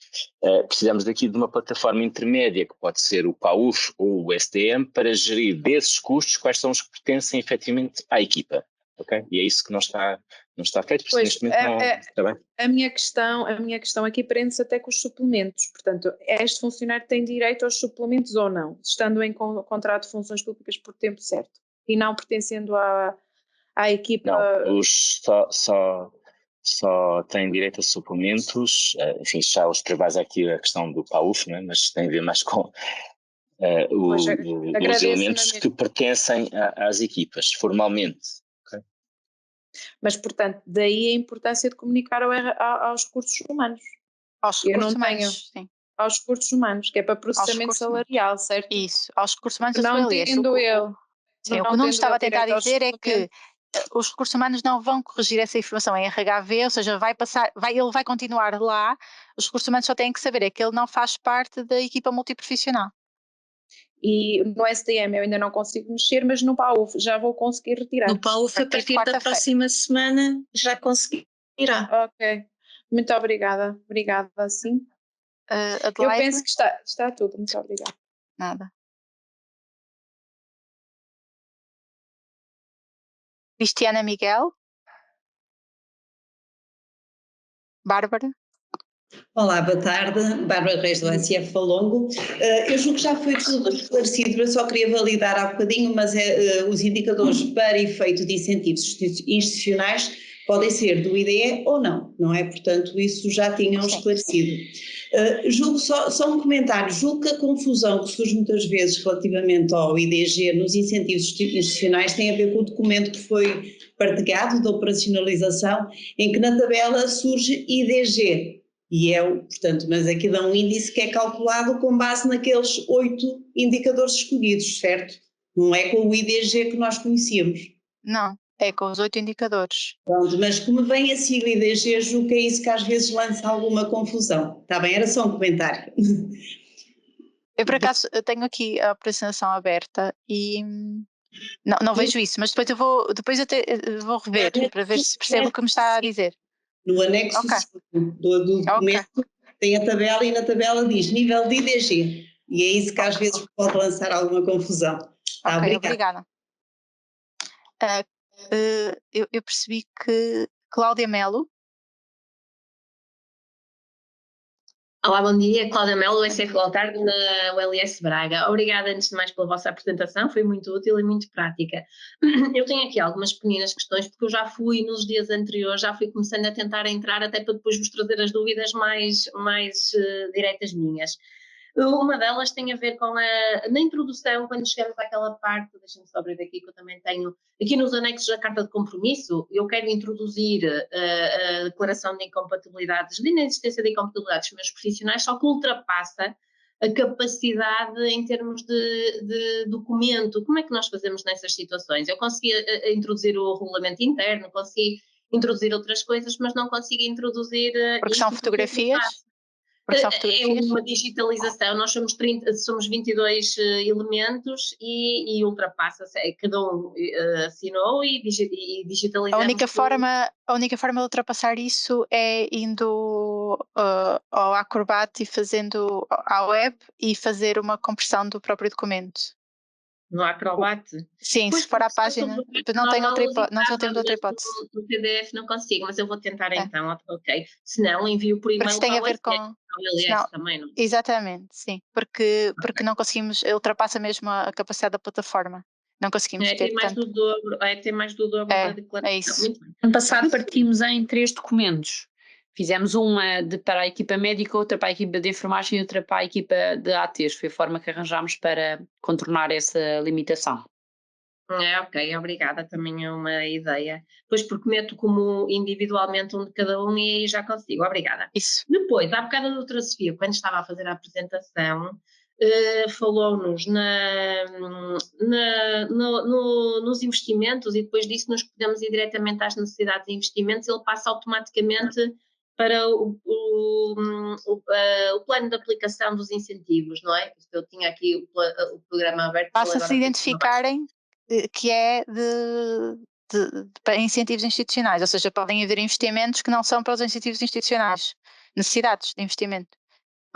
Speaker 5: Precisamos aqui de uma plataforma intermédia, que pode ser o PAUF ou o STM, para gerir desses custos quais são os que pertencem efetivamente à equipa. Okay? E é isso que não está feito, por isso neste momento não está bem.
Speaker 15: A minha questão aqui prende-se até com os suplementos, portanto, este funcionário tem direito aos suplementos ou não, estando em contrato de funções públicas por tempo certo, e não pertencendo à equipa...
Speaker 5: Não, só tem direito a suplementos, enfim, já os trabalhos aqui a questão do PAUF, né, mas tem a ver mais com os elementos que pertencem às equipas, formalmente.
Speaker 15: Mas, portanto, daí a importância de comunicar aos recursos humanos.
Speaker 3: Aos recursos humanos, sim.
Speaker 15: Aos recursos humanos, que é para processamento salarial, certo?
Speaker 3: Isso, aos recursos humanos da sua
Speaker 15: Não tendo ele.
Speaker 3: Sim, o que não estava a tentar dizer é que os recursos humanos não vão corrigir essa informação em RHV, ou seja, ele vai continuar lá, os recursos humanos só têm que saber é que ele não faz parte da equipa multiprofissional.
Speaker 15: E no SDM eu ainda não consigo mexer, mas no PAUF já vou conseguir retirar.
Speaker 16: No PAUF, a partir da próxima semana, já conseguirá.
Speaker 15: Ok, muito obrigada. Obrigada, sim. Eu penso que está tudo, muito obrigada.
Speaker 3: Nada. Cristiana Miguel. Bárbara.
Speaker 17: Olá, boa tarde. Bárbara Reis do SF Falongo. Eu julgo que já foi tudo esclarecido, eu só queria validar há bocadinho, mas os indicadores para efeito de incentivos institucionais podem ser do IDE ou não é? Portanto, isso já tinham esclarecido. Julgo só um comentário, julgo que a confusão que surge muitas vezes relativamente ao IDG nos incentivos institucionais tem a ver com o documento que foi partilhado da operacionalização, em que na tabela surge IDG. Portanto, mas aqui dá um índice que é calculado com base naqueles 8 indicadores escolhidos, certo? Não é com o IDG que nós conhecíamos.
Speaker 3: Não, é com os 8 indicadores.
Speaker 17: Pronto, mas como vem a sigla IDG, julgo que é isso que às vezes lança alguma confusão. Está bem, era só um comentário.
Speaker 3: Eu, por acaso, tenho aqui a operacionalização aberta e não vejo isso, mas depois eu vou rever para ver se percebo o que me está a dizer.
Speaker 17: No anexo do documento tem a tabela e na tabela diz nível de IDG. E é isso que às vezes pode lançar alguma confusão.
Speaker 3: Obrigada. Eu percebi que Cláudia Melo.
Speaker 18: Olá, bom dia. Cláudia Melo, do SF Lautardo, na ULS Braga. Obrigada, antes de mais, pela vossa apresentação, foi muito útil e muito prática. Eu tenho aqui algumas pequenas questões, porque eu já fui, nos dias anteriores, já fui começando a tentar entrar, até para depois vos trazer as dúvidas mais direitas minhas. Uma delas tem a ver com na introdução, quando chegamos àquela parte, deixa-me só abrir aqui que eu também tenho, aqui nos anexos da Carta de Compromisso, eu quero introduzir a declaração de incompatibilidades, de inexistência de incompatibilidades dos meus profissionais, só que ultrapassa a capacidade em termos de documento. Como é que nós fazemos nessas situações? Eu consegui introduzir o regulamento interno, consegui introduzir outras coisas, mas não consigo introduzir...
Speaker 3: Porque são fotografias?
Speaker 18: É uma digitalização, nós somos 22 elementos e ultrapassa-se, cada um assinou e digitalizamos.
Speaker 3: A única forma de ultrapassar isso é indo ao Acrobat e fazendo à web e fazer uma compressão do próprio documento.
Speaker 18: No Acrobat?
Speaker 3: Sim, se for à página, não temos outra hipótese.
Speaker 18: No PDF não consigo, mas eu vou tentar então, ok. Se não, envio por e-mail.
Speaker 3: Porque tem a ver com...
Speaker 18: LS também, não?
Speaker 3: Exatamente, sim, porque não conseguimos, ultrapassa mesmo a capacidade da plataforma. Não conseguimos ter
Speaker 18: mais
Speaker 3: tanto.
Speaker 18: Tem mais do dobro da declaração.
Speaker 3: É isso.
Speaker 19: Ano passado partimos em 3 documentos. Fizemos uma para a equipa médica, outra para a equipa de enfermagem e outra para a equipa de ATs. Foi a forma que arranjámos para contornar essa limitação.
Speaker 18: Ok, obrigada, também é uma ideia. Pois porque meto como individualmente um de cada um e aí já consigo, obrigada.
Speaker 3: Isso.
Speaker 18: Depois, há bocado a doutora Sofia, quando estava a fazer a apresentação, falou-nos nos investimentos e depois disso nós podemos ir diretamente às necessidades de investimentos, ele passa automaticamente para o plano de aplicação dos incentivos, não é? Eu tinha aqui o programa aberto.
Speaker 3: Basta-se identificarem que é para incentivos institucionais, ou seja, podem haver investimentos que não são para os incentivos institucionais, necessidades de investimento.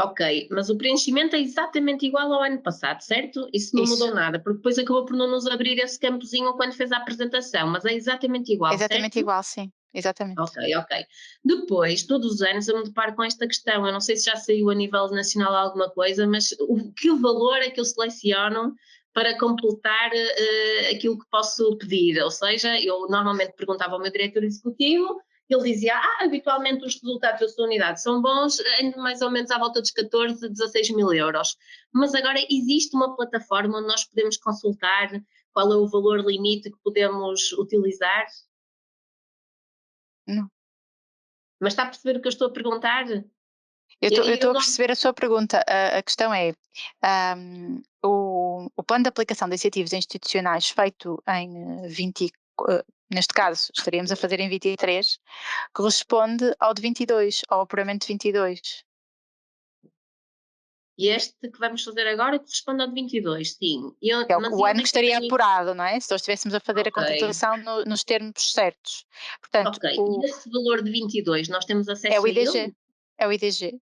Speaker 18: Ok, mas o preenchimento é exatamente igual ao ano passado, certo? Isso não mudou nada, porque depois acabou por não nos abrir esse campozinho quando fez a apresentação, mas é exatamente igual,
Speaker 3: exatamente
Speaker 18: certo?
Speaker 3: Igual, sim, exatamente.
Speaker 18: Ok. Depois, todos os anos eu me deparo com esta questão, eu não sei se já saiu a nível nacional alguma coisa, mas que valor é que eu seleciono para completar aquilo que posso pedir? Ou seja, eu normalmente perguntava ao meu diretor executivo, ele dizia, habitualmente os resultados da sua unidade são bons, mais ou menos à volta dos 14, 16 mil euros. Mas agora existe uma plataforma onde nós podemos consultar qual é o valor limite que podemos utilizar?
Speaker 3: Não.
Speaker 18: Mas está a perceber o que eu estou a perguntar?
Speaker 3: Eu estou a perceber a sua pergunta. A questão é, o plano de aplicação de incentivos institucionais feito em 20, neste caso estaríamos a fazer em 23, corresponde ao de 22, ao apuramento de 22.
Speaker 18: E este que vamos fazer agora corresponde ao de 22, sim.
Speaker 3: O ano que estaria apurado, não é? Se nós estivéssemos a fazer a contratação nos termos certos. Portanto,
Speaker 18: E esse valor de 22, nós temos acesso
Speaker 3: a ele?
Speaker 18: IDG?
Speaker 3: É o IDG.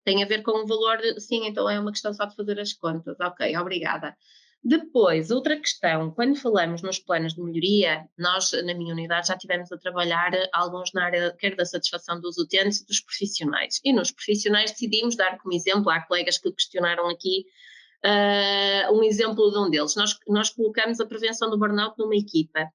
Speaker 18: Tem a ver com o valor, sim, então é uma questão só de fazer as contas. Ok, obrigada. Depois, outra questão, quando falamos nos planos de melhoria, nós na minha unidade já tivemos a trabalhar alguns na área quer da satisfação dos utentes e dos profissionais. E nos profissionais decidimos dar como exemplo, há colegas que questionaram aqui, um exemplo de um deles. Nós colocamos a prevenção do burnout numa equipa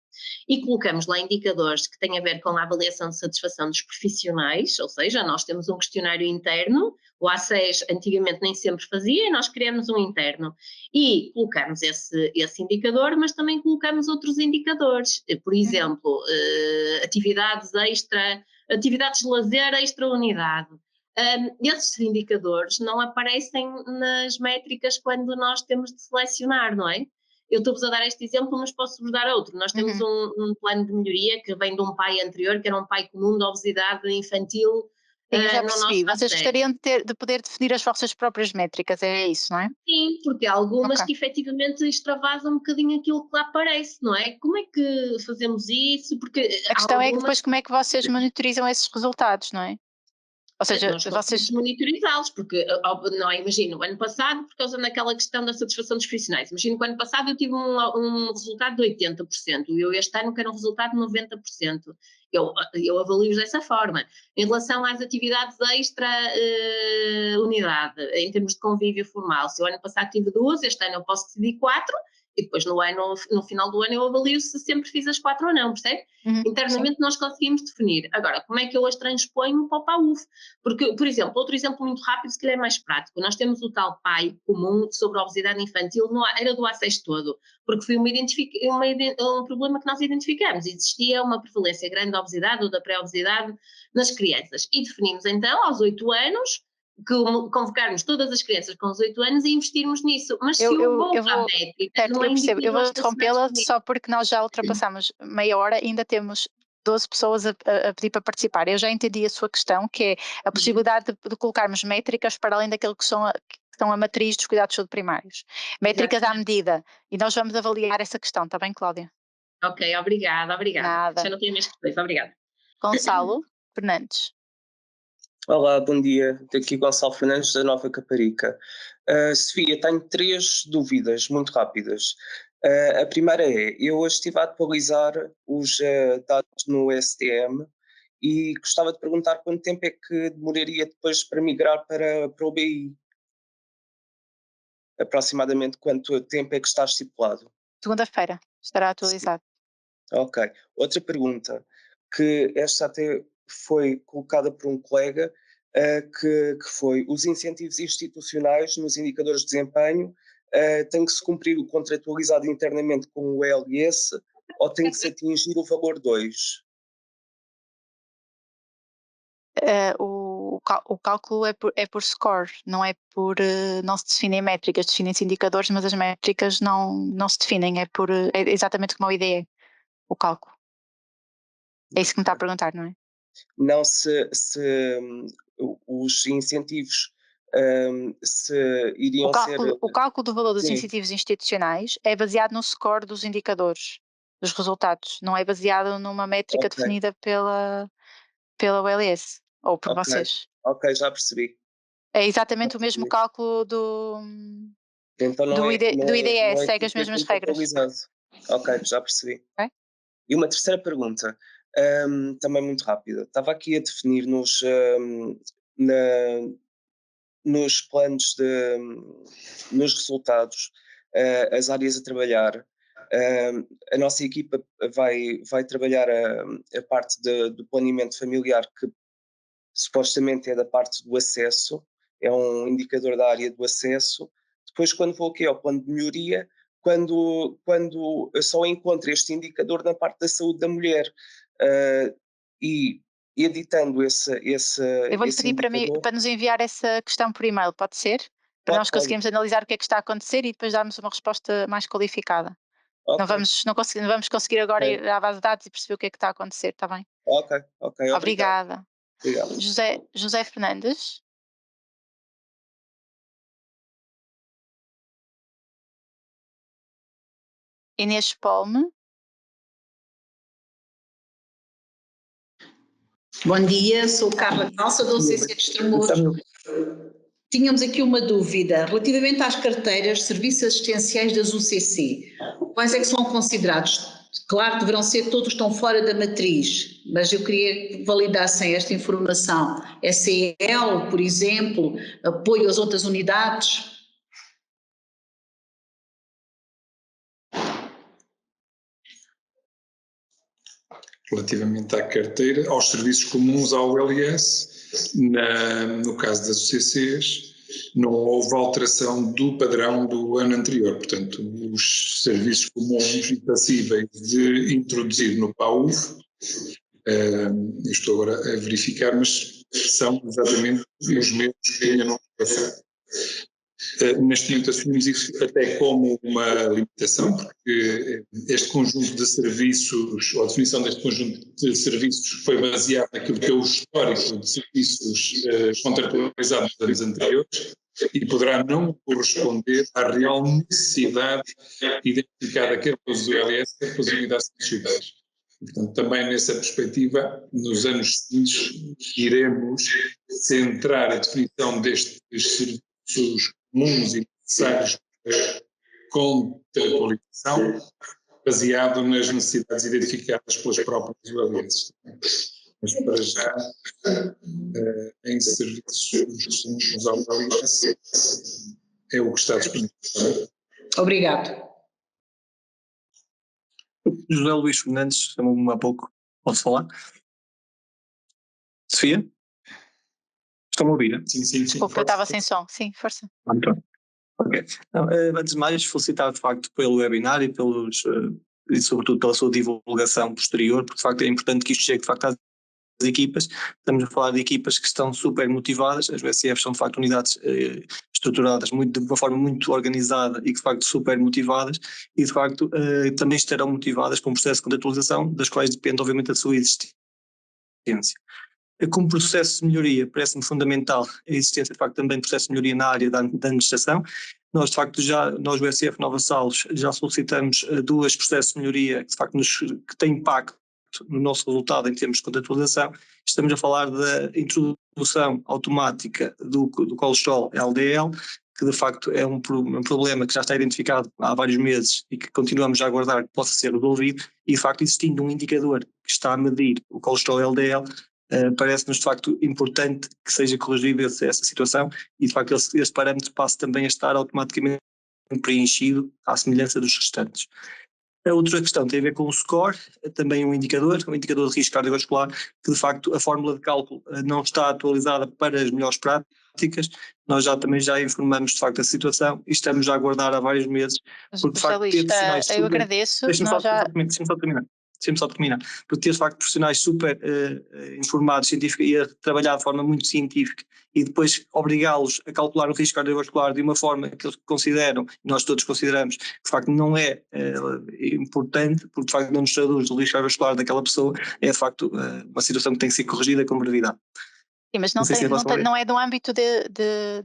Speaker 18: e colocamos lá indicadores que têm a ver com a avaliação de satisfação dos profissionais, ou seja, nós temos um questionário interno, o A6 antigamente nem sempre fazia, e nós criamos um interno e colocamos esse indicador, mas também colocamos outros indicadores, por exemplo, atividades de lazer extra-unidade. Esses indicadores não aparecem nas métricas quando nós temos de selecionar, não é? Eu estou-vos a dar este exemplo, mas posso-vos dar outro. Nós temos um plano de melhoria que vem de um pai anterior, que era um pai comum de obesidade infantil.
Speaker 3: Sim, já percebi. Vocês gostariam de poder definir as vossas próprias métricas, é isso, não é?
Speaker 18: Sim, porque há algumas que efetivamente extravasam um bocadinho aquilo que lá aparece, não é? Como é que fazemos isso? Porque
Speaker 3: a questão é que depois como é que vocês monitorizam esses resultados, não é? Ou seja,
Speaker 18: nós conseguimos monitorizá-los, porque, não é, imagino, o ano passado, por causa daquela questão da satisfação dos profissionais, imagino que o ano passado eu tive um resultado de 80%, e eu este ano quero um resultado de 90%. Eu avalio-os dessa forma. Em relação às atividades extra-unidade, em termos de convívio formal, se o ano passado tive 2, este ano eu posso decidir 4, e depois no final do ano eu avalio se sempre fiz as 4 ou não, percebe? Internamente nós conseguimos definir. Agora, como é que eu as transponho para o PAUF? Porque, por exemplo, outro exemplo muito rápido, se calhar é mais prático, nós temos o tal PAI comum sobre a obesidade infantil, era do ACES todo, porque foi um problema que nós identificamos. Existia uma prevalência grande da obesidade ou da pré-obesidade nas crianças. E definimos então, aos 8 anos, convocarmos todas as crianças com os 8 anos e investirmos nisso. Mas se eu vou à métrica, não é
Speaker 3: percebo. Eu vou interrompê-la só porque nós já ultrapassamos meia hora e ainda temos 12 pessoas a pedir para participar. Eu já entendi a sua questão, que é a possibilidade de colocarmos métricas para além daquilo que são a matriz dos cuidados de saúde primários. Métricas à medida. E nós vamos avaliar essa questão, está bem, Cláudia?
Speaker 18: Ok, obrigada.
Speaker 3: Nada.
Speaker 18: Já não tenho mais questões, obrigada.
Speaker 3: Gonçalo Fernandes.
Speaker 20: Olá, bom dia. Daqui Gonçalo Fernandes, da Nova Caparica. Sofia, tenho 3 dúvidas muito rápidas. A primeira é, eu estive a atualizar os dados no STM e gostava de perguntar quanto tempo é que demoraria depois para migrar para o BI? Aproximadamente quanto tempo é que está estipulado?
Speaker 3: Segunda-feira estará atualizado.
Speaker 20: Sim. Ok. Outra pergunta, que esta até foi colocada por um colega, que foi os incentivos institucionais nos indicadores de desempenho, tem que se cumprir o contratualizado internamente com o ELS ou tem que se atingir o valor 2?
Speaker 3: O cálculo é por score, não é por, não se definem métricas, definem-se indicadores, mas as métricas não se definem, é exatamente como o IDE, o cálculo. É isso que me está a perguntar, não é?
Speaker 20: Não, se os incentivos se iriam
Speaker 3: o cálculo do valor dos
Speaker 20: Sim.
Speaker 3: incentivos institucionais é baseado no score dos indicadores, dos resultados, não é baseado numa métrica definida pela OLS ou por vocês.
Speaker 20: Ok, já percebi.
Speaker 3: É exatamente o mesmo cálculo
Speaker 20: Então
Speaker 3: do IDE, segue as
Speaker 20: tudo
Speaker 3: mesmas regras.
Speaker 20: Ok, já percebi.
Speaker 3: Okay?
Speaker 20: E uma terceira pergunta, também muito rápida. Estava aqui a definir nos planos, nos resultados, as áreas a trabalhar. A nossa equipa vai trabalhar a parte do planeamento familiar, que supostamente é da parte do acesso, é um indicador da área do acesso. Depois, quando vou aqui ao plano de melhoria, quando eu só encontro este indicador na parte da saúde da mulher, e editando esse
Speaker 3: Eu vou-lhe pedir para nos enviar essa questão por e-mail, pode ser? Para nós conseguirmos analisar o que é que está a acontecer e depois darmos uma resposta mais qualificada. Não vamos conseguir agora ir à base de dados e perceber o que é que está a acontecer, está bem?
Speaker 20: Ok,
Speaker 3: Obrigada.
Speaker 20: Obrigado.
Speaker 3: José Fernandes. Inês Palme.
Speaker 21: Bom dia, sou Carla Calça, do CC de Estremoz. Tínhamos aqui uma dúvida relativamente às carteiras de serviços assistenciais das UCC. Quais é que são considerados? Claro, deverão ser todos que estão fora da matriz, mas eu queria que validassem esta informação. SEL, por exemplo, apoio às outras unidades?
Speaker 1: Relativamente à carteira, aos serviços comuns ao LS, no caso das UCCs, não houve alteração do padrão do ano anterior. Portanto, os serviços comuns e passíveis de introduzir no PAUF, estou agora a verificar, mas são exatamente os mesmos que ainda não passaram. Neste momento assumimos isso até como uma limitação, porque este conjunto de serviços, ou a definição deste conjunto de serviços foi baseado naquilo que é o histórico de serviços contratualizados nos anos anteriores e poderá não corresponder à real necessidade identificada quer pelos ULS, quer pelas unidades municipais. Portanto, também nessa perspectiva, nos anos seguintes, iremos centrar a definição destes serviços comuns e necessários para contratualização, baseado nas necessidades identificadas pelas próprias ULS. Mas para já, em serviços comuns ao ULS, é o que está disponível.
Speaker 21: Obrigado.
Speaker 2: José Luís Fernandes, chamou-me há pouco. Posso falar? Sofia? Estão a ouvir?
Speaker 1: Sim.
Speaker 3: Desculpa, eu estava sem som. Sim, força.
Speaker 2: Ok. Não, antes de mais, felicitar de facto pelo webinar e e sobretudo pela sua divulgação posterior, porque de facto é importante que isto chegue de facto às equipas. Estamos a falar de equipas que estão super motivadas, as VCFs são de facto unidades estruturadas de uma forma muito organizada e que de facto super motivadas e de facto também estarão motivadas com um processo de contratualização, das quais depende obviamente a sua existência. Como processo de melhoria, parece-me fundamental a existência de facto também de processo de melhoria na área da administração. Nós de facto nós o SF Nova Salos já solicitamos 2 processos de melhoria que de facto que têm impacto no nosso resultado em termos de contratualização. Estamos a falar da introdução automática do colesterol LDL, que de facto é um problema que já está identificado há vários meses e que continuamos a aguardar que possa ser resolvido, e de facto existindo um indicador que está a medir o colesterol LDL, parece-nos de facto importante que seja corrigível essa situação e de facto esse parâmetro passe também a estar automaticamente preenchido à semelhança dos restantes. A outra questão tem a ver com o score, também um indicador de risco cardiovascular, que de facto a fórmula de cálculo não está atualizada para as melhores práticas. Nós também já informamos de facto a situação e estamos a aguardar há vários meses, porque de facto ter profissionais
Speaker 3: eu agradeço.
Speaker 2: Deixa-me só terminar. Porque ter de facto profissionais super informados científicos e a trabalhar de forma muito científica e depois obrigá-los a calcular o risco cardiovascular de uma forma que eles consideram, e nós todos consideramos, que de facto não é importante, porque de facto não nos traduz o risco cardiovascular daquela pessoa, é de facto uma situação que tem que ser corrigida com brevidade.
Speaker 3: Sim, mas não é do âmbito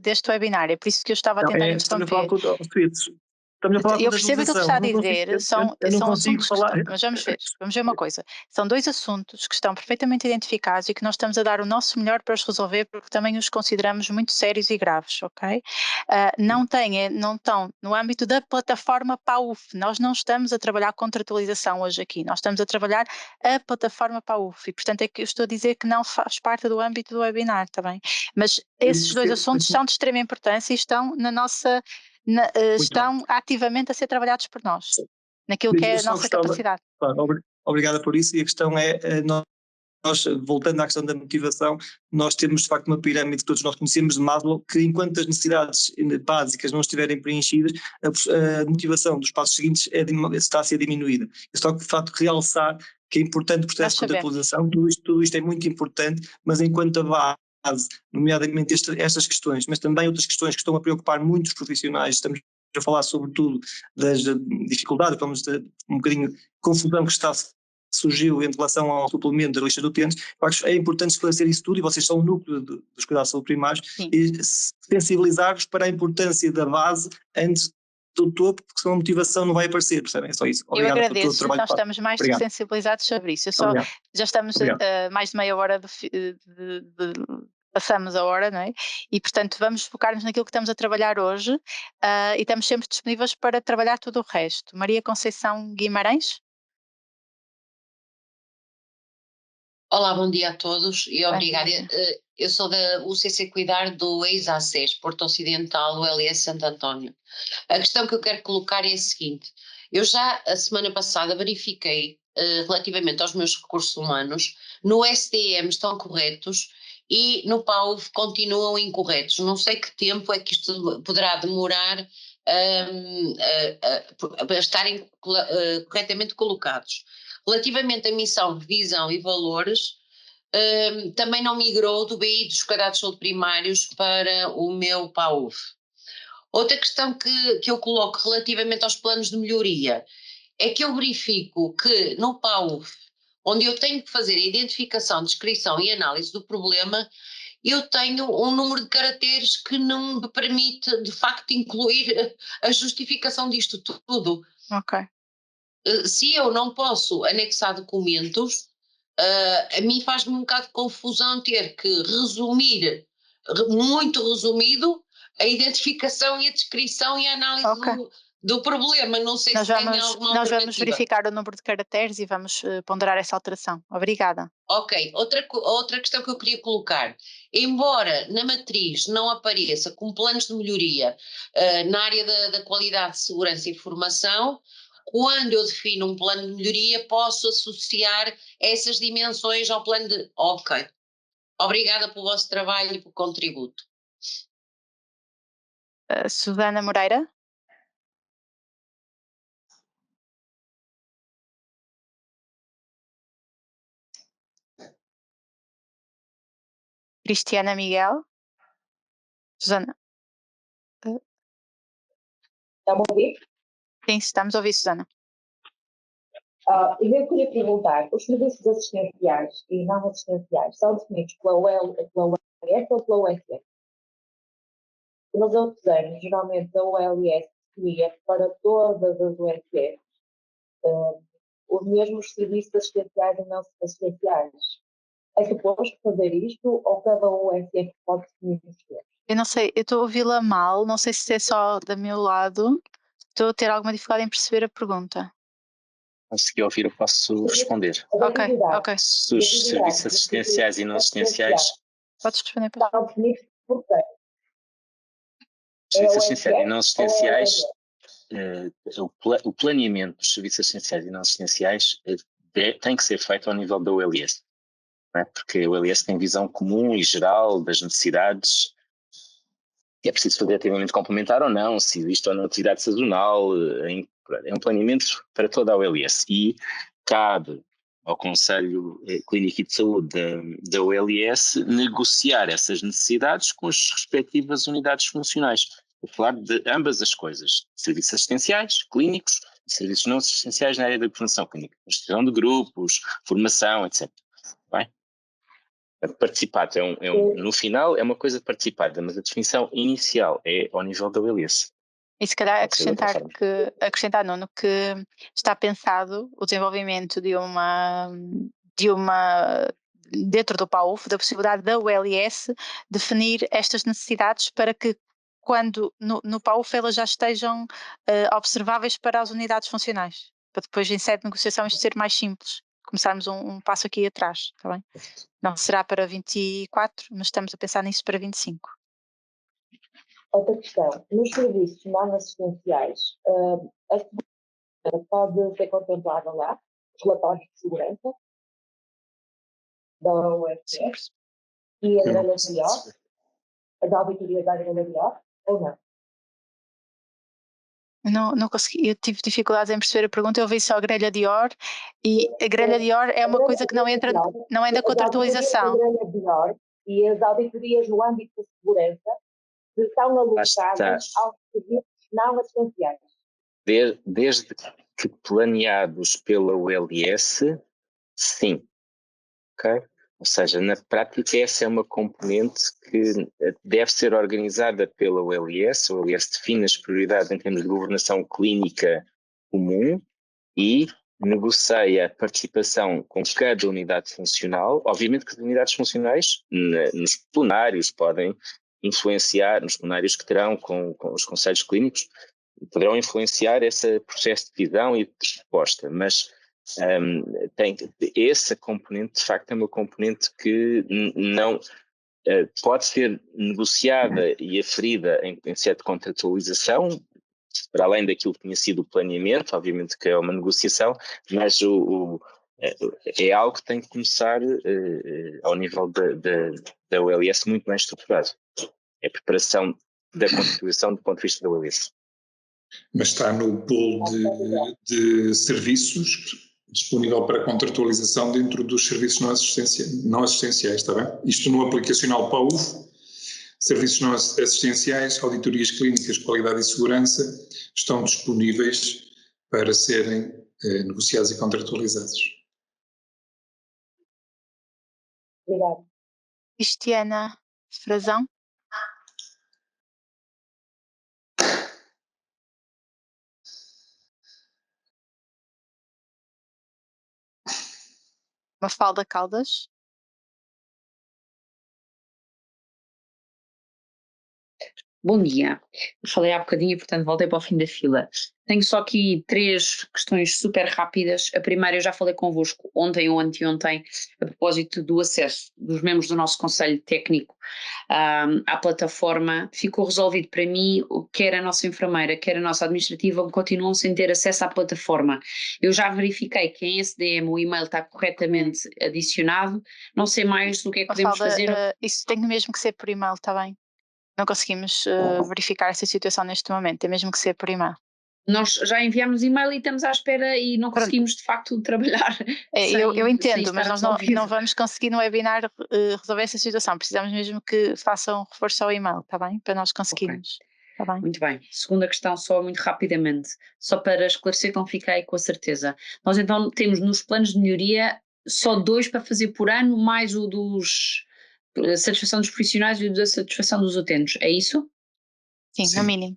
Speaker 3: deste webinar, é por isso que eu estava a tentar interromper. Eu percebo o que ele está a dizer, são assuntos mas vamos ver uma coisa, são 2 assuntos que estão perfeitamente identificados e que nós estamos a dar o nosso melhor para os resolver, porque também os consideramos muito sérios e graves, ok? Não estão no âmbito da plataforma PAUF, nós não estamos a trabalhar contratualização hoje aqui, nós estamos a trabalhar a plataforma PAUF e portanto é que eu estou a dizer que não faz parte do âmbito do webinar, está bem? Mas esses 2 assuntos são de extrema importância e estão na nossa... estão ativamente a ser trabalhados por nós, naquilo que é a nossa capacidade.
Speaker 2: Claro, obrigada por isso, e a questão é, nós, voltando à questão da motivação, nós temos de facto uma pirâmide que todos nós conhecemos de Maslow, que enquanto as necessidades básicas não estiverem preenchidas, a motivação dos passos seguintes está a ser diminuída. Eu só de facto realçar que é importante o processo de contratualização, tudo isto é muito importante, mas enquanto a base, nomeadamente estas questões, mas também outras questões que estão a preocupar muitos profissionais, estamos a falar sobretudo das dificuldades, um bocadinho de confusão que surgiu em relação ao suplemento da lista de utentes. Eu acho que é importante esclarecer isso tudo, e vocês são o núcleo dos cuidados de saúde primários, e sensibilizar-vos para a importância da base antes do topo, porque senão a motivação não vai aparecer, percebem? É só isso.
Speaker 3: Obrigado. Eu agradeço, nós estamos mais que sensibilizados sobre isso. Já estamos mais de meia hora passamos a hora, não é? E portanto vamos focar-nos naquilo que estamos a trabalhar hoje e estamos sempre disponíveis para trabalhar tudo o resto. Maria Conceição Guimarães?
Speaker 22: Olá, bom dia a todos e obrigada. Eu sou da UCC Cuidar do ex-ACES, Porto Ocidental, do LS Santo António. A questão que eu quero colocar é a seguinte: eu já a semana passada verifiquei relativamente aos meus recursos humanos, no SDM estão corretos e no PAUF continuam incorretos. Não sei que tempo é que isto poderá demorar para estarem corretamente colocados. Relativamente à missão, revisão e valores, também não migrou do BI dos cuidados de saúde primários para o meu PAUF. Outra questão que eu coloco relativamente aos planos de melhoria é que eu verifico que no PAUF, onde eu tenho que fazer a identificação, descrição e análise do problema, eu tenho um número de caracteres que não me permite de facto incluir a justificação disto tudo.
Speaker 3: Ok.
Speaker 22: Se eu não posso anexar documentos, a mim faz-me um bocado de confusão ter que resumir, muito resumido, a identificação e a descrição e a análise do problema. Não sei se tem alguma alternativa.
Speaker 3: Nós vamos verificar o número de caracteres e vamos ponderar essa alteração. Obrigada.
Speaker 22: Ok, outra questão que eu queria colocar. Embora na matriz não apareça como planos de melhoria na área da qualidade, segurança e informação, quando eu defino um plano de melhoria, posso associar essas dimensões ao plano de... Ok, obrigada pelo vosso trabalho e pelo contributo.
Speaker 3: Susana Moreira. Cristiana Miguel. Susana.
Speaker 4: Está-me a ouvir?
Speaker 3: Sim, estamos a ouvir, Susana.
Speaker 4: Eu queria perguntar, os serviços assistenciais e não assistenciais são definidos pela OLS ou pela USF? Nos outros anos, geralmente a OLS definia para todas as USF os mesmos serviços assistenciais e não assistenciais. É suposto fazer isto ou cada USF pode definir os seus?
Speaker 3: Eu não sei, eu estou a ouvi-la mal, não sei se é só do meu lado, estou a ter alguma dificuldade em perceber a pergunta.
Speaker 5: Consegui ouvir, eu posso responder.
Speaker 3: Ok.
Speaker 5: Se os serviços assistenciais e não assistenciais...
Speaker 3: Podes responder.
Speaker 4: Estão definidos por quem?
Speaker 5: Os serviços assistenciais e não assistenciais, o planeamento dos serviços assistenciais e não assistenciais tem que ser feito ao nível da OLS, não é? Porque a OLS tem visão comum e geral das necessidades, e é preciso fazer ativamente complementar ou não, se existe ou não atividade sazonal, é um planeamento para toda a OLS e cabe ao Conselho Clínico e de Saúde da OLS negociar essas necessidades com as respectivas unidades funcionais. Vou falar de ambas as coisas, serviços assistenciais, clínicos, e serviços não assistenciais na área da prevenção clínica, gestão de grupos, formação, etc. Bem? Participado, no final é uma coisa participada, mas a definição inicial é ao nível da OLS.
Speaker 3: E se calhar acrescentar Nuno, que está pensado o desenvolvimento de uma dentro do PAUF, da possibilidade da OLS definir estas necessidades para que quando no PAUF elas já estejam observáveis para as unidades funcionais, para depois em sede de negociação isto ser mais simples, começarmos um passo aqui atrás, está bem? Não será para 24, mas estamos a pensar nisso para 25.
Speaker 4: Outra questão, nos serviços não assistenciais, a segurança pode ser contemplada lá, os relatórios de segurança da UFS e a grelha dior, as auditorias da grelha dior, ou não?
Speaker 3: Não consegui, eu tive dificuldades em perceber a pergunta, eu ouvi só a grelha Dior e a grelha Dior é uma coisa que não entra, não é da contratualização.
Speaker 4: A grelha Dior e as auditorias no âmbito da segurança estão alocadas aos serviços não assistenciais.
Speaker 5: Desde que planeados pela OLS, sim. Okay? Ou seja, na prática essa é uma componente que deve ser organizada pela OLS. A OLS define as prioridades em termos de governação clínica comum e negocia a participação com cada unidade funcional. Obviamente que as unidades funcionais nos plenários podem influenciar, nos plenários que terão com os conselhos clínicos, poderão influenciar esse processo de decisão e de resposta, mas essa componente de facto é uma componente que não pode ser negociada e aferida em sede de contratualização, para além daquilo que tinha sido o planeamento, obviamente que é uma negociação, mas é algo que tem que começar ao nível da OLS muito bem estruturado. É a preparação da contratualização do ponto de vista da OLS.
Speaker 1: Mas está no pool de serviços disponível para contratualização dentro dos serviços não assistenciais, está bem? Isto no aplicacional PAUF, serviços não assistenciais, auditorias clínicas, qualidade e segurança estão disponíveis para serem negociados e contratualizados.
Speaker 4: Obrigada.
Speaker 3: Cristiana Frazão. Mafalda Caldas.
Speaker 19: Bom dia. Eu falei há bocadinho, portanto voltei para o fim da fila. Tenho só aqui 3 questões super rápidas. A primeira eu já falei convosco ontem ou anteontem a propósito do acesso dos membros do nosso Conselho Técnico à plataforma. Ficou resolvido para mim, quer a nossa enfermeira, quer a nossa administrativa continuam sem ter acesso à plataforma. Eu já verifiquei que em SDM o e-mail está corretamente adicionado. Não sei mais do que é que podemos fazer.
Speaker 3: Isso tem mesmo que ser por e-mail, está bem? Não conseguimos verificar essa situação neste momento, tem mesmo que ser por e-mail.
Speaker 19: Nós já enviámos e-mail e estamos à espera e não conseguimos de facto trabalhar.
Speaker 3: Eu entendo, mas nós não vamos conseguir no webinar resolver essa situação. Precisamos mesmo que façam reforço ao e-mail, está bem? Para nós conseguirmos.
Speaker 19: Okay. Tá bem? Muito bem. Segunda questão, só muito rapidamente, só para esclarecer que não fiquei com a certeza. Nós então temos nos planos de melhoria só 2 para fazer por ano, mais o dos satisfação dos profissionais e o da satisfação dos utentes, é isso?
Speaker 3: Sim, no mínimo.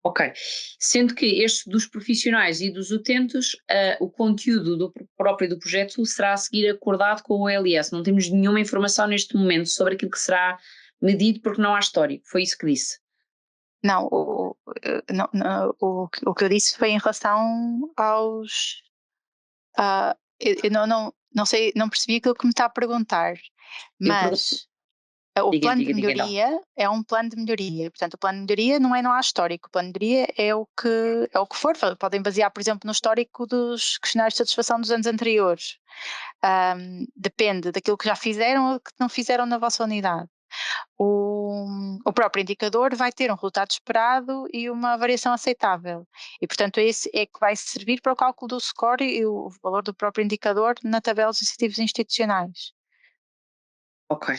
Speaker 19: Ok, sendo que este dos profissionais e dos utentes, o conteúdo próprio do projeto será a seguir acordado com o OLS, não temos nenhuma informação neste momento sobre aquilo que será medido porque não há histórico, foi isso que disse?
Speaker 3: Não, o que eu disse foi em relação aos... eu não sei, não percebi aquilo que me está a perguntar, mas... O plano de melhoria é um plano de melhoria, portanto o plano de melhoria não há histórico, o plano de melhoria é o que for, podem basear por exemplo no histórico dos questionários de satisfação dos anos anteriores, depende daquilo que já fizeram ou que não fizeram na vossa unidade. O próprio indicador vai ter um resultado esperado e uma variação aceitável e portanto esse é que vai servir para o cálculo do score e o valor do próprio indicador na tabela dos incentivos institucionais.
Speaker 19: Ok.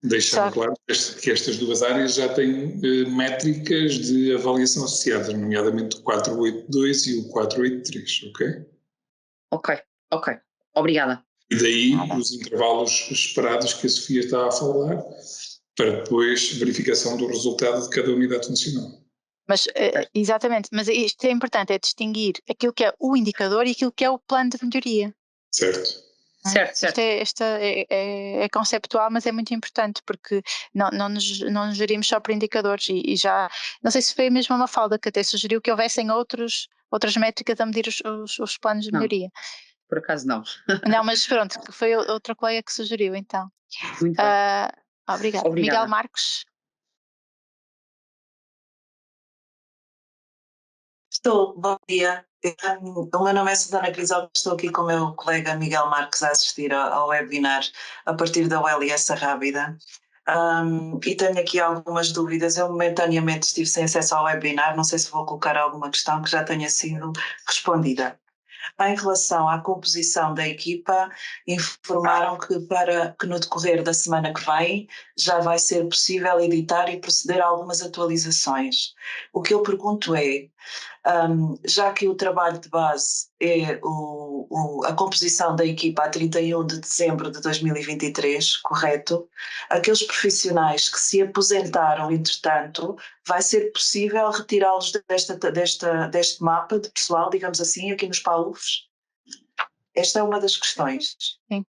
Speaker 1: Deixar claro que estas 2 áreas já têm métricas de avaliação associadas, nomeadamente o 482 e o 483, ok?
Speaker 19: Ok. Obrigada.
Speaker 1: E daí os intervalos esperados que a Sofia está a falar, para depois verificação do resultado de cada unidade funcional.
Speaker 3: Mas, exatamente, mas isto é importante, é distinguir aquilo que é o indicador e aquilo que é o plano de melhoria.
Speaker 1: Certo.
Speaker 19: Certo.
Speaker 3: Isto é conceptual, mas é muito importante porque não nos gerimos só por indicadores e já, não sei se foi a mesma Mafalda que até sugeriu que houvessem outras métricas a medir os planos de melhoria.
Speaker 19: Por acaso não.
Speaker 3: Não, mas pronto, foi outra colega que sugeriu então.
Speaker 19: Muito bem.
Speaker 3: Obrigada. Miguel Marques.
Speaker 7: Bom dia. O meu nome é Susana Crisóstomo, estou aqui com o meu colega Miguel Marques a assistir ao webinar a partir da OLS Rábida. E tenho aqui algumas dúvidas. Eu momentaneamente estive sem acesso ao webinar, não sei se vou colocar alguma questão que já tenha sido respondida. Em relação à composição da equipa, informaram que no decorrer da semana que vem já vai ser possível editar e proceder a algumas atualizações. O que eu pergunto é, já que o trabalho de base é a composição da equipa a 31 de dezembro de 2023, correto? Aqueles profissionais que se aposentaram, entretanto, vai ser possível retirá-los deste mapa de pessoal, digamos assim, aqui nos PAUFs? Esta é uma das questões.
Speaker 3: Sim.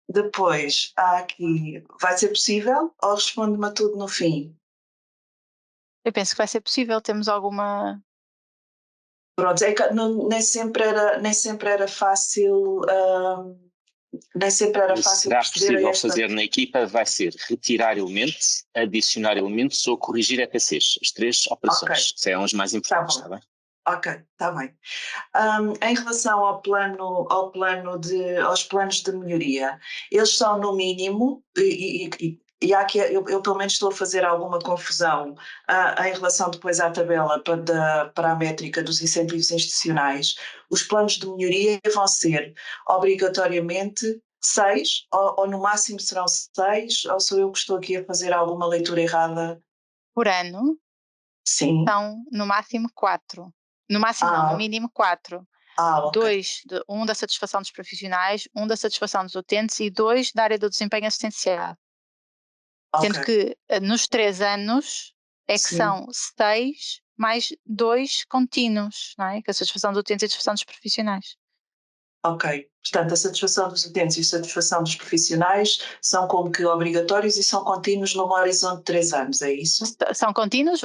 Speaker 7: Depois, há aqui, vai ser possível ou responde-me a tudo no fim?
Speaker 3: Eu penso que vai ser possível, temos alguma...
Speaker 7: Pronto, é que nem sempre era fácil... nem sempre era fácil.
Speaker 5: Será possível fazer na equipa, vai ser retirar elementos, adicionar elementos ou corrigir EPCs, as 3 operações, que são as mais importantes, está bem?
Speaker 7: Ok, está bem. Em relação aos planos de melhoria, eles são no mínimo, e há aqui, eu pelo menos estou a fazer alguma confusão em relação depois à tabela para a métrica dos incentivos institucionais. Os planos de melhoria vão ser obrigatoriamente 6, ou no máximo serão 6, ou sou eu que estou aqui a fazer alguma leitura errada?
Speaker 3: Por ano?
Speaker 7: Sim.
Speaker 3: São no máximo 4. No máximo não, no mínimo 4.
Speaker 7: Okay.
Speaker 3: 1 da satisfação dos profissionais, 1 da satisfação dos utentes e 2 da área do desempenho assistencial. Sendo que nos 3 anos é que são 6 mais 2 contínuos, não é? Que é a satisfação dos utentes e a satisfação dos profissionais.
Speaker 7: Ok. Portanto, a satisfação dos utentes e a satisfação dos profissionais são como que obrigatórios e são contínuos num horizonte de 3 anos, é isso?
Speaker 3: São contínuos,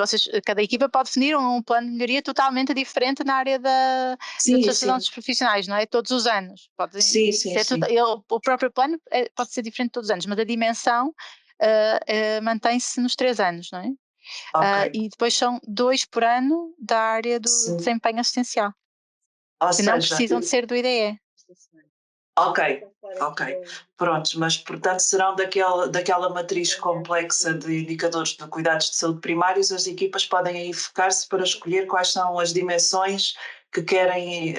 Speaker 3: cada equipa pode definir um plano de melhoria totalmente diferente na área da satisfação dos profissionais, não é? Todos os anos. Pode
Speaker 7: sim.
Speaker 3: O próprio plano pode ser diferente todos os anos, mas a dimensão mantém-se nos 3 anos, não é?
Speaker 7: Okay.
Speaker 3: E depois são 2 por ano da área do desempenho assistencial. Que não precisam de ser do IDE.
Speaker 7: Ok. Prontos, mas portanto serão daquela matriz complexa de indicadores de cuidados de saúde primários, as equipas podem aí focar-se para escolher quais são as dimensões que querem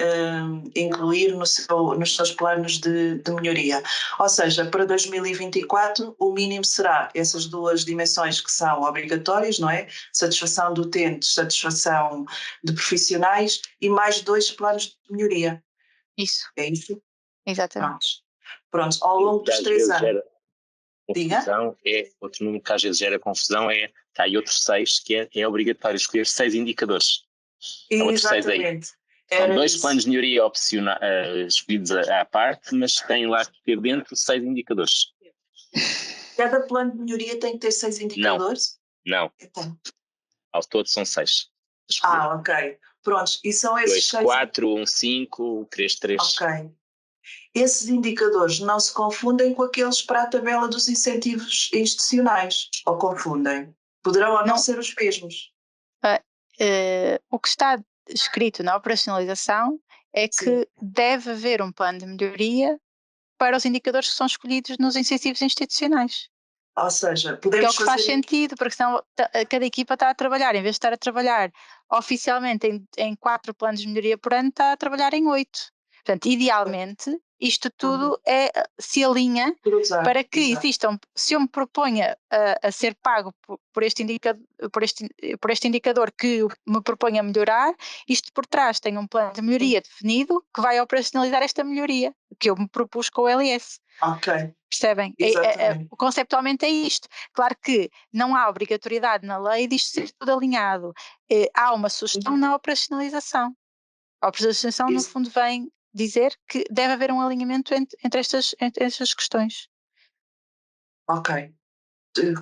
Speaker 7: incluir nos seus planos de melhoria. Ou seja, para 2024 o mínimo será essas 2 dimensões que são obrigatórias, não é? Satisfação de utentes, satisfação de profissionais e mais 2 planos de melhoria.
Speaker 3: Isso.
Speaker 7: É isso?
Speaker 3: Exatamente.
Speaker 7: Pronto, ao longo dos 3 anos.
Speaker 5: Outro número que às vezes gera confusão que há aí outros 6 que é obrigatório escolher 6 indicadores.
Speaker 7: Exatamente.
Speaker 5: São 2 planos de melhoria escolhidos à parte, mas têm lá que ter dentro 6 indicadores.
Speaker 7: Cada plano de melhoria tem que ter 6 indicadores?
Speaker 5: Não. Ao todo são 6.
Speaker 7: Ok. Prontos, e são esses
Speaker 5: 2, 4, 1, 5, 3, 3.
Speaker 7: Ok. Esses indicadores não se confundem com aqueles para a tabela dos incentivos institucionais, ou confundem? Poderão ou não ser os mesmos?
Speaker 3: O que está escrito na operacionalização é que deve haver um plano de melhoria para os indicadores que são escolhidos nos incentivos institucionais.
Speaker 7: Ou seja,
Speaker 3: que é o que faz sentido, porque senão cada equipa está a trabalhar, em vez de estar a trabalhar oficialmente em 4 planos de melhoria por ano, está a trabalhar em 8. Portanto, idealmente, isto tudo se alinha para que existam, se eu me proponha a ser pago por este indicador que me proponho a melhorar, isto por trás tem um plano de melhoria definido que vai operacionalizar esta melhoria que eu me propus com o LS.
Speaker 7: Ok.
Speaker 3: Percebem? Conceptualmente é isto. Claro que não há obrigatoriedade na lei disto ser tudo alinhado. Há uma sugestão na operacionalização. A operacionalização, no fundo, vem dizer que deve haver um alinhamento entre estas questões.
Speaker 7: Ok.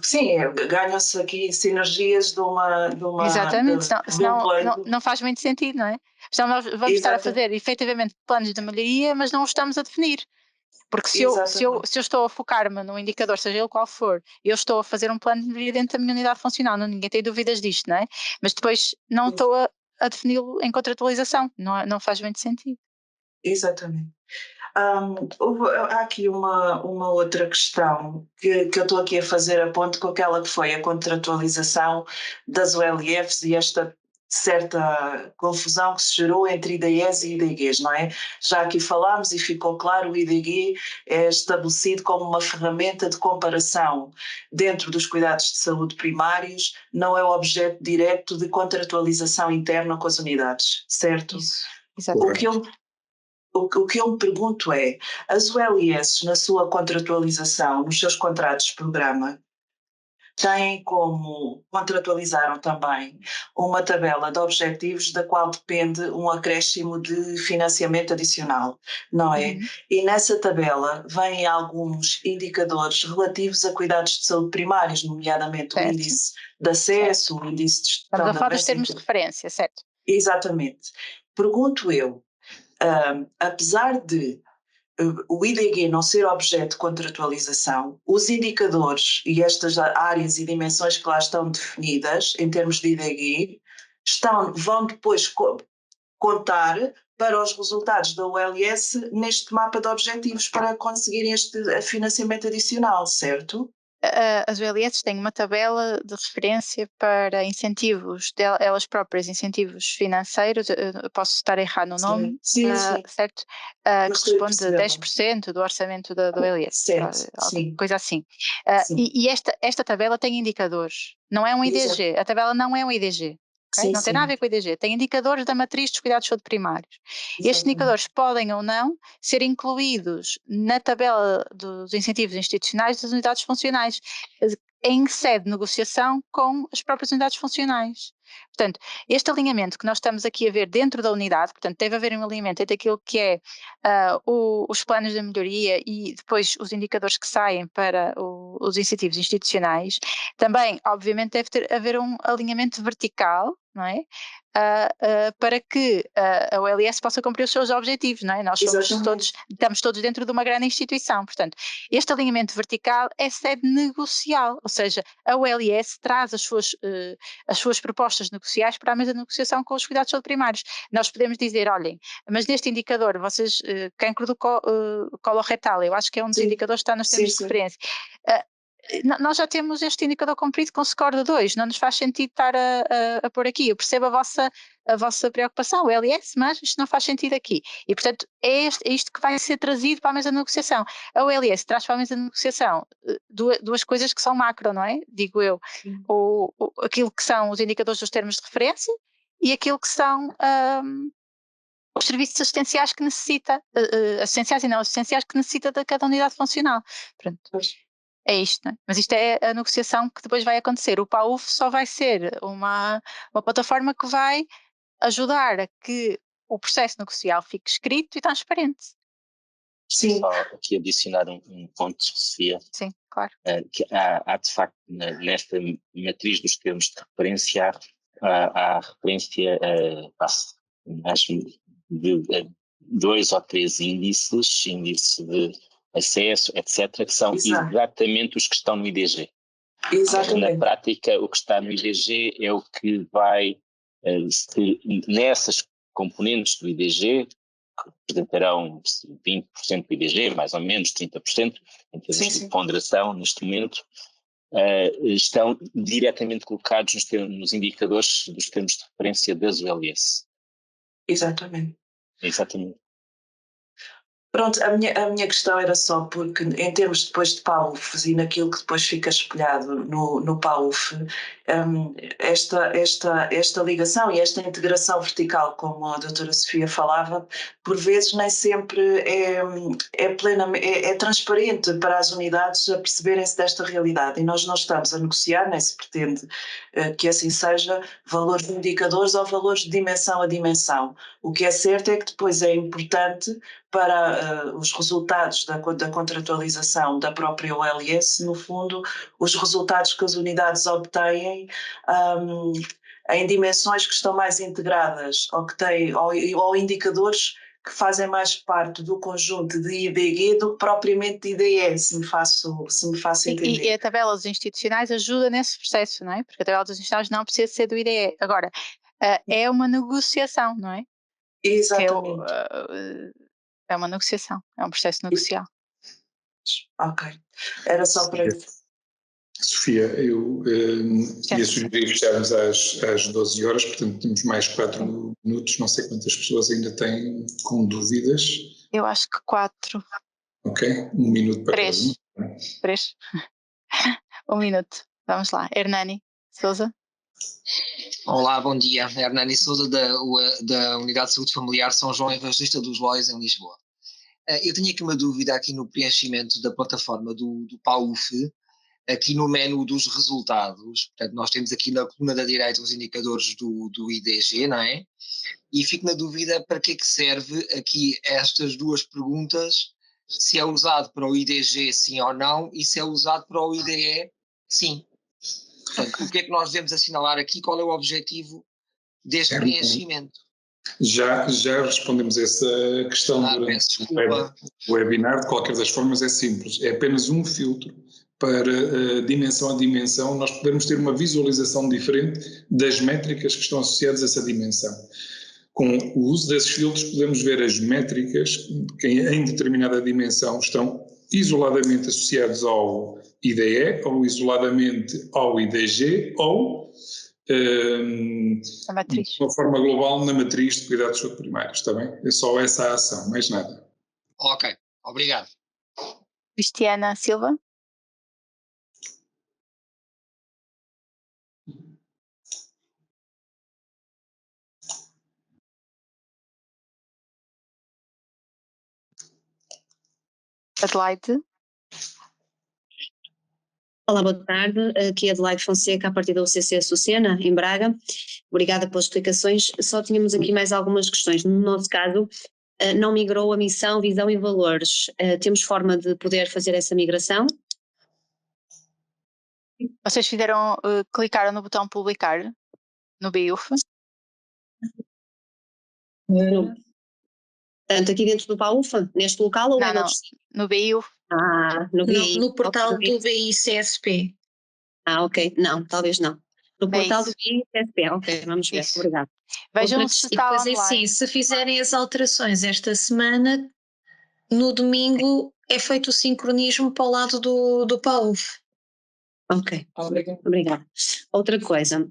Speaker 7: Sim, ganham-se aqui sinergias de uma
Speaker 3: Exatamente, senão não faz muito sentido, não é? Então nós vamos estar a fazer efetivamente planos de melhoria, mas não os estamos a definir. Porque se eu estou a focar-me num indicador, seja ele qual for, eu estou a fazer um plano de melhoria dentro da minha unidade funcional, ninguém tem dúvidas disto, não é? Mas depois não estou a defini-lo em contratualização, não faz muito sentido.
Speaker 7: Exatamente. Há aqui uma outra questão que eu estou aqui a fazer a ponto com aquela que foi a contratualização das ULFs e esta certa confusão que se gerou entre IDEs e IDGs, não é? Já aqui falámos e ficou claro, o IDG é estabelecido como uma ferramenta de comparação dentro dos cuidados de saúde primários, não é objeto direto de contratualização interna com as unidades, certo?
Speaker 3: Exatamente.
Speaker 7: O que eu me pergunto é, as ULS na sua contratualização, nos seus contratos de programa, têm como contratualizaram também uma tabela de objetivos da qual depende um acréscimo de financiamento adicional, não é? E nessa tabela vêm alguns indicadores relativos a cuidados de saúde primários, nomeadamente o índice de acesso, o índice de gestão da doença.
Speaker 3: Estamos a falar dos termos de referência, certo?
Speaker 7: Exatamente. Pergunto eu, apesar de o IDG não ser objeto de contratualização, os indicadores e estas áreas e dimensões que lá estão definidas em termos de IDG vão depois contar para os resultados da ULS neste mapa de objetivos para conseguirem este financiamento adicional, certo?
Speaker 3: As ULS têm uma tabela de referência para incentivos delas próprias, incentivos financeiros, eu posso estar errado no nome, certo? Que corresponde a 10% do orçamento da ULS, coisa assim. E esta tabela tem indicadores, não é um IDG, a tabela não é um IDG. Okay? Não tem nada a ver com o IDG, tem indicadores da matriz dos cuidados de saúde primários. Estes indicadores podem ou não ser incluídos na tabela dos incentivos institucionais das unidades funcionais. em sede de negociação com as próprias unidades funcionais. Portanto, este alinhamento que nós estamos aqui a ver dentro da unidade, portanto, deve haver um alinhamento entre aquilo que é os planos de melhoria e depois os indicadores que saem para os incentivos institucionais. Também, obviamente, deve haver um alinhamento vertical, não é? Para que a OLS possa cumprir os seus objetivos, não é? Nós estamos todos dentro de uma grande instituição, portanto, este alinhamento vertical é sede negocial, ou seja, a OLS traz as suas propostas negociais para a mesa de negociação com os cuidados de saúde primários. Nós podemos dizer, olhem, mas neste indicador, vocês, cancro do colo retal, eu acho que é um dos indicadores que está nos termos de referência. Nós já temos este indicador cumprido com score de 2, não nos faz sentido estar a pôr aqui. Eu percebo a vossa preocupação, o LS, mas isto não faz sentido aqui. E, portanto, é isto que vai ser trazido para a mesa de negociação. A OLS traz para a mesa de negociação duas coisas que são macro, não é? Digo eu. Aquilo que são os indicadores dos termos de referência e aquilo que são os serviços assistenciais que necessita, assistenciais e não assistenciais que necessita de cada unidade funcional. Pronto. É isto, não é? Mas isto é a negociação que depois vai acontecer. O PAUF só vai ser uma plataforma que vai ajudar a que o processo negocial fique escrito e transparente.
Speaker 5: Sim. Só aqui adicionar um ponto, Sofia.
Speaker 3: Sim, claro.
Speaker 5: Que há de facto, nesta matriz dos termos de referência, há referência de 2 ou 3 índices, índice de acesso, etc., que são exatamente os que estão no IDG.
Speaker 7: Exatamente.
Speaker 5: Na prática, o que está no IDG é o que vai, nessas componentes do IDG, que representarão 20% do IDG, mais ou menos 30%, em termos de ponderação neste momento, estão diretamente colocados nos indicadores dos termos de referência das ULS.
Speaker 7: Exatamente.
Speaker 5: Exatamente.
Speaker 7: Pronto, a minha questão era só porque, em termos depois de PAUFs e naquilo que depois fica espelhado no PAUF, esta ligação e esta integração vertical, como a doutora Sofia falava, por vezes nem sempre é transparente para as unidades a perceberem-se desta realidade, e nós não estamos a negociar, nem se pretende que assim seja, valores de indicadores ou valores de dimensão a dimensão. O que é certo é que depois é importante para os resultados da contratualização da própria OLS, no fundo, os resultados que as unidades obtêm em dimensões que estão mais integradas ou indicadores que fazem mais parte do conjunto de IDG do que propriamente de IDE, se me faço entender.
Speaker 3: E a tabela dos institucionais ajuda nesse processo, não é? Porque a tabela dos institucionais não precisa ser do IDE. Agora, é uma negociação, não é?
Speaker 7: Exatamente.
Speaker 3: É uma negociação, é um processo negocial.
Speaker 7: Ok. Era só para isso.
Speaker 1: Sofia, eu ia sugerir fecharmos às 12 horas, portanto temos mais 4 minutos, não sei quantas pessoas ainda têm com dúvidas.
Speaker 3: Eu acho que 4.
Speaker 1: Ok, 1 minuto para
Speaker 3: 3. 3. 1 minuto, vamos lá. Hernani Sousa.
Speaker 8: Olá, bom dia. Hernani Sousa, da Unidade de Saúde Familiar São João Evangelista dos Lois, em Lisboa. Eu tenho aqui uma dúvida aqui no preenchimento da plataforma do PAUF, aqui no menu dos resultados. Portanto, nós temos aqui na coluna da direita os indicadores do IDG, não é? E fico na dúvida para que é que serve aqui estas duas perguntas, se é usado para o IDG sim ou não e se é usado para o IDE sim. Portanto, o que é que nós devemos assinalar aqui? Qual é o objetivo deste preenchimento?
Speaker 1: Já respondemos essa questão durante o webinar. De qualquer das formas é simples, é apenas um filtro para dimensão a dimensão nós podermos ter uma visualização diferente das métricas que estão associadas a essa dimensão. Com o uso desses filtros podemos ver as métricas que em determinada dimensão estão isoladamente associados ao IDE ou isoladamente ao IDG ou de uma forma global na matriz de cuidados de saúde primários, está bem? É só essa a ação, mais nada.
Speaker 8: Ok, obrigado.
Speaker 3: Cristiana Silva. Adelaide.
Speaker 9: Olá, boa tarde. Aqui é Adelaide Fonseca, a partir da UCC Açucena, em Braga. Obrigada pelas explicações. Só tínhamos aqui mais algumas questões. No nosso caso, não migrou a missão, visão e valores. Temos forma de poder fazer essa migração?
Speaker 3: Vocês fizeram, clicaram no botão publicar, no BIUF?
Speaker 9: Portanto, aqui dentro do PAUF, neste local ou
Speaker 3: Não,
Speaker 9: é
Speaker 3: não,
Speaker 9: noutro?
Speaker 3: no BIUF.
Speaker 9: No BI.
Speaker 16: No portal do BI-CSP.
Speaker 9: Ok. Não, talvez não. No portal do BI-CSP, ok, vamos ver. Obrigada.
Speaker 3: Vejam se está
Speaker 16: Pois é,
Speaker 3: online.
Speaker 16: sim, se fizerem as alterações esta semana, no domingo é feito o sincronismo para o lado do PAUF.
Speaker 9: Ok, obrigada. Outra coisa,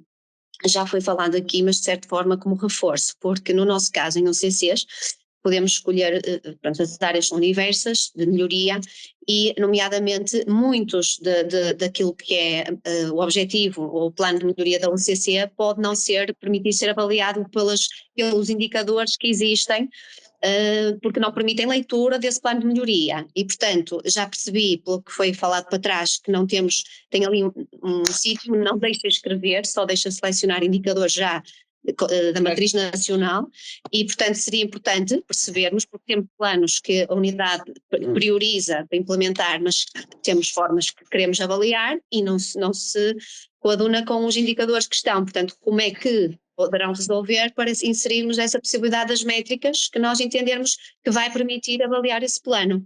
Speaker 9: já foi falado aqui, mas de certa forma como reforço, porque no nosso caso, em UCCs, podemos escolher, pronto, as áreas são diversas, de melhoria, e nomeadamente muitos daquilo que é o objetivo ou o plano de melhoria da UCC pode não permitir ser avaliado pelos indicadores que existem, porque não permitem leitura desse plano de melhoria e, portanto, já percebi pelo que foi falado para trás que não temos, tem ali um sítio, não deixa escrever, só deixa selecionar indicadores já da matriz nacional e, portanto, seria importante percebermos, porque temos planos que a unidade prioriza para implementar, mas temos formas que queremos avaliar e não se coaduna com os indicadores que estão, portanto, como é que poderão resolver para inserirmos essa possibilidade das métricas que nós entendermos que vai permitir avaliar esse plano.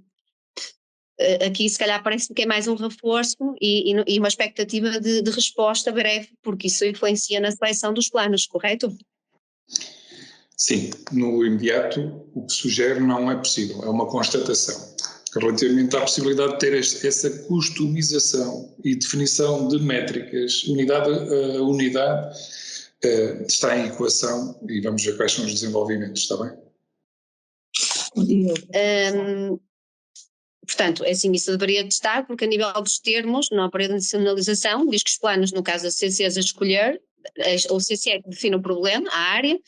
Speaker 9: Aqui se calhar parece-me que é mais um reforço e uma expectativa de resposta breve, porque isso influencia na seleção dos planos, correto?
Speaker 1: Sim, no imediato o que sugere não é possível, é uma constatação. Relativamente à possibilidade de ter essa customização e definição de métricas, unidade a unidade, está em equação e vamos ver quais são os desenvolvimentos, está bem?
Speaker 9: Portanto, é assim, isso deveria de estar, porque a nível dos termos, na operacionalização, diz que os planos, no caso da CCs a escolher, o CC é que define o problema, a área,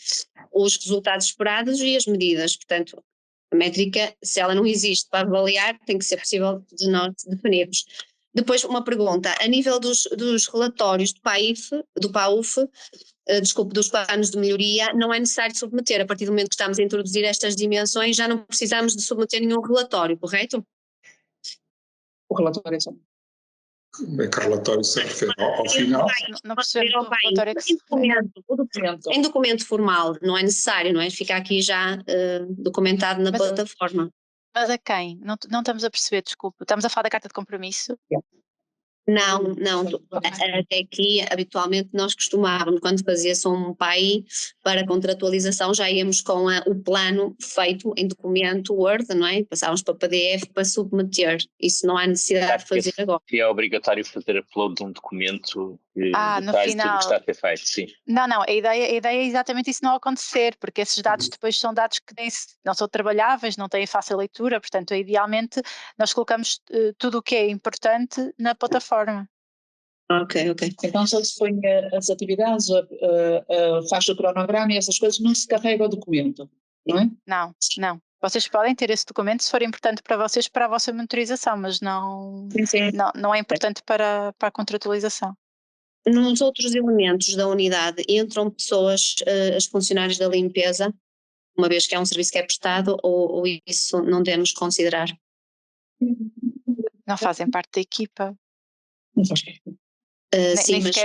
Speaker 9: os resultados esperados e as medidas. Portanto, a métrica, se ela não existe para avaliar, tem que ser possível de nós definirmos. Depois, uma pergunta, a nível dos relatórios do PAUF, dos planos de melhoria, não é necessário submeter, a partir do momento que estamos a introduzir estas dimensões, já não precisamos de submeter nenhum relatório, correto?
Speaker 21: O relatório é só.
Speaker 1: Como é que o relatório se refere ao final?
Speaker 3: Não percebemos o relatório que se
Speaker 9: em documento formal, não é necessário, não é? Fica aqui já documentado na plataforma.
Speaker 3: Mas a quem? Não estamos a perceber, desculpa. Estamos a falar da carta de compromisso?
Speaker 9: Não, até aqui habitualmente nós costumávamos, quando fazia-se um PAI para contratualização, já íamos com o plano feito em documento Word, não é? Passávamos para PDF para submeter, isso não há necessidade de fazer agora.
Speaker 5: É obrigatório fazer upload de um documento
Speaker 3: no final.
Speaker 5: tudo que está a ser feito, sim.
Speaker 3: Não, a ideia é exatamente isso não acontecer, porque esses dados depois são dados que não são trabalháveis, não têm fácil leitura, portanto, idealmente nós colocamos tudo o que é importante na plataforma.
Speaker 9: Ok.
Speaker 21: Então, se se põe as atividades, faz o cronograma e essas coisas, não se carrega o documento, não é?
Speaker 3: Não. Vocês podem ter esse documento se for importante para vocês, para a vossa monitorização, mas não é importante para a contratualização.
Speaker 9: Nos outros elementos da unidade entram pessoas, as funcionários da limpeza, uma vez que é um serviço que é prestado, ou isso não devemos considerar?
Speaker 3: Não fazem parte da equipa.
Speaker 21: Não faz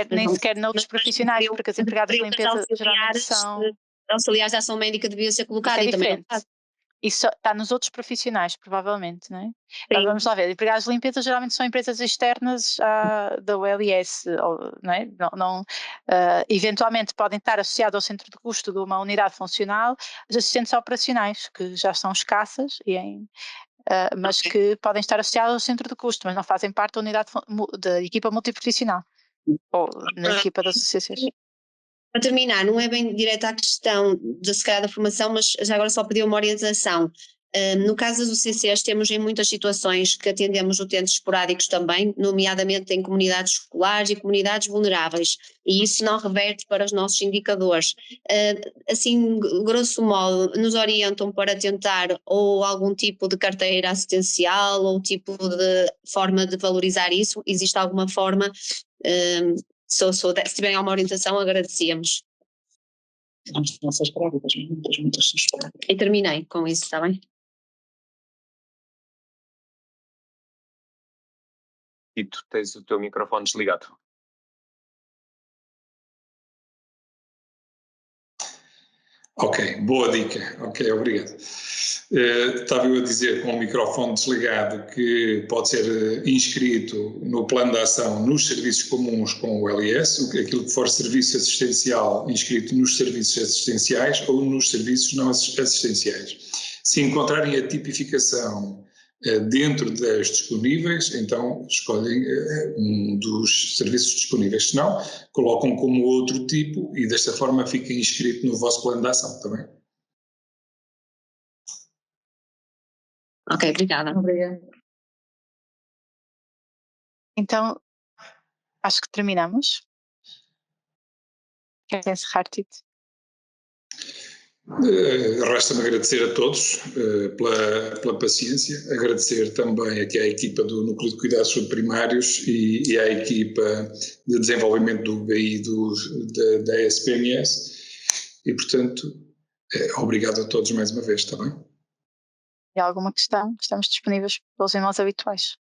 Speaker 3: nem sequer noutros profissionais, porque as empregadas de limpeza geralmente são...
Speaker 9: Auxiliares de ação médica devia ser colocado
Speaker 3: e
Speaker 9: também.
Speaker 3: Isso está nos outros profissionais, provavelmente, não é? Então, vamos lá ver, empregados de limpeza geralmente são empresas externas da ULS, não é? Eventualmente podem estar associados ao centro de custo de uma unidade funcional, as assistentes operacionais, que já são escassas, mas que podem estar associados ao centro de custo, mas não fazem parte da unidade da equipa multiprofissional, ou na equipa das associações.
Speaker 9: Para terminar, não é bem direto à questão da formação, mas já agora só pediu uma orientação. No caso das UCCs, temos em muitas situações que atendemos utentes esporádicos também, nomeadamente em comunidades escolares e comunidades vulneráveis, e isso não reverte para os nossos indicadores. Assim, grosso modo, nos orientam para tentar ou algum tipo de carteira assistencial ou tipo de forma de valorizar isso. Existe alguma forma? Se tiverem alguma orientação, agradecemos.
Speaker 21: As nossas grávidas, muitas
Speaker 9: E terminei com isso, está bem?
Speaker 10: E tu tens o teu microfone desligado.
Speaker 1: Ok, boa dica. Ok, obrigado. Estava eu a dizer com o microfone desligado que pode ser inscrito no plano de ação nos serviços comuns com o LIS, aquilo que for serviço assistencial inscrito nos serviços assistenciais ou nos serviços não assistenciais. Se encontrarem a tipificação dentro das disponíveis, então escolhem um dos serviços disponíveis. Se não, colocam como outro tipo e desta forma fica inscrito no vosso plano de ação também.
Speaker 9: Ok, obrigada.
Speaker 3: Obrigada. Então, acho que terminamos. Quer encerrar, Tito?
Speaker 1: Resta-me agradecer a todos pela paciência, agradecer também aqui à equipa do Núcleo de Cuidados Subprimários e à equipa de desenvolvimento do BI da SPMS e, portanto, obrigado a todos mais uma vez, está bem?
Speaker 3: E alguma questão? Estamos disponíveis pelos e-mails habituais.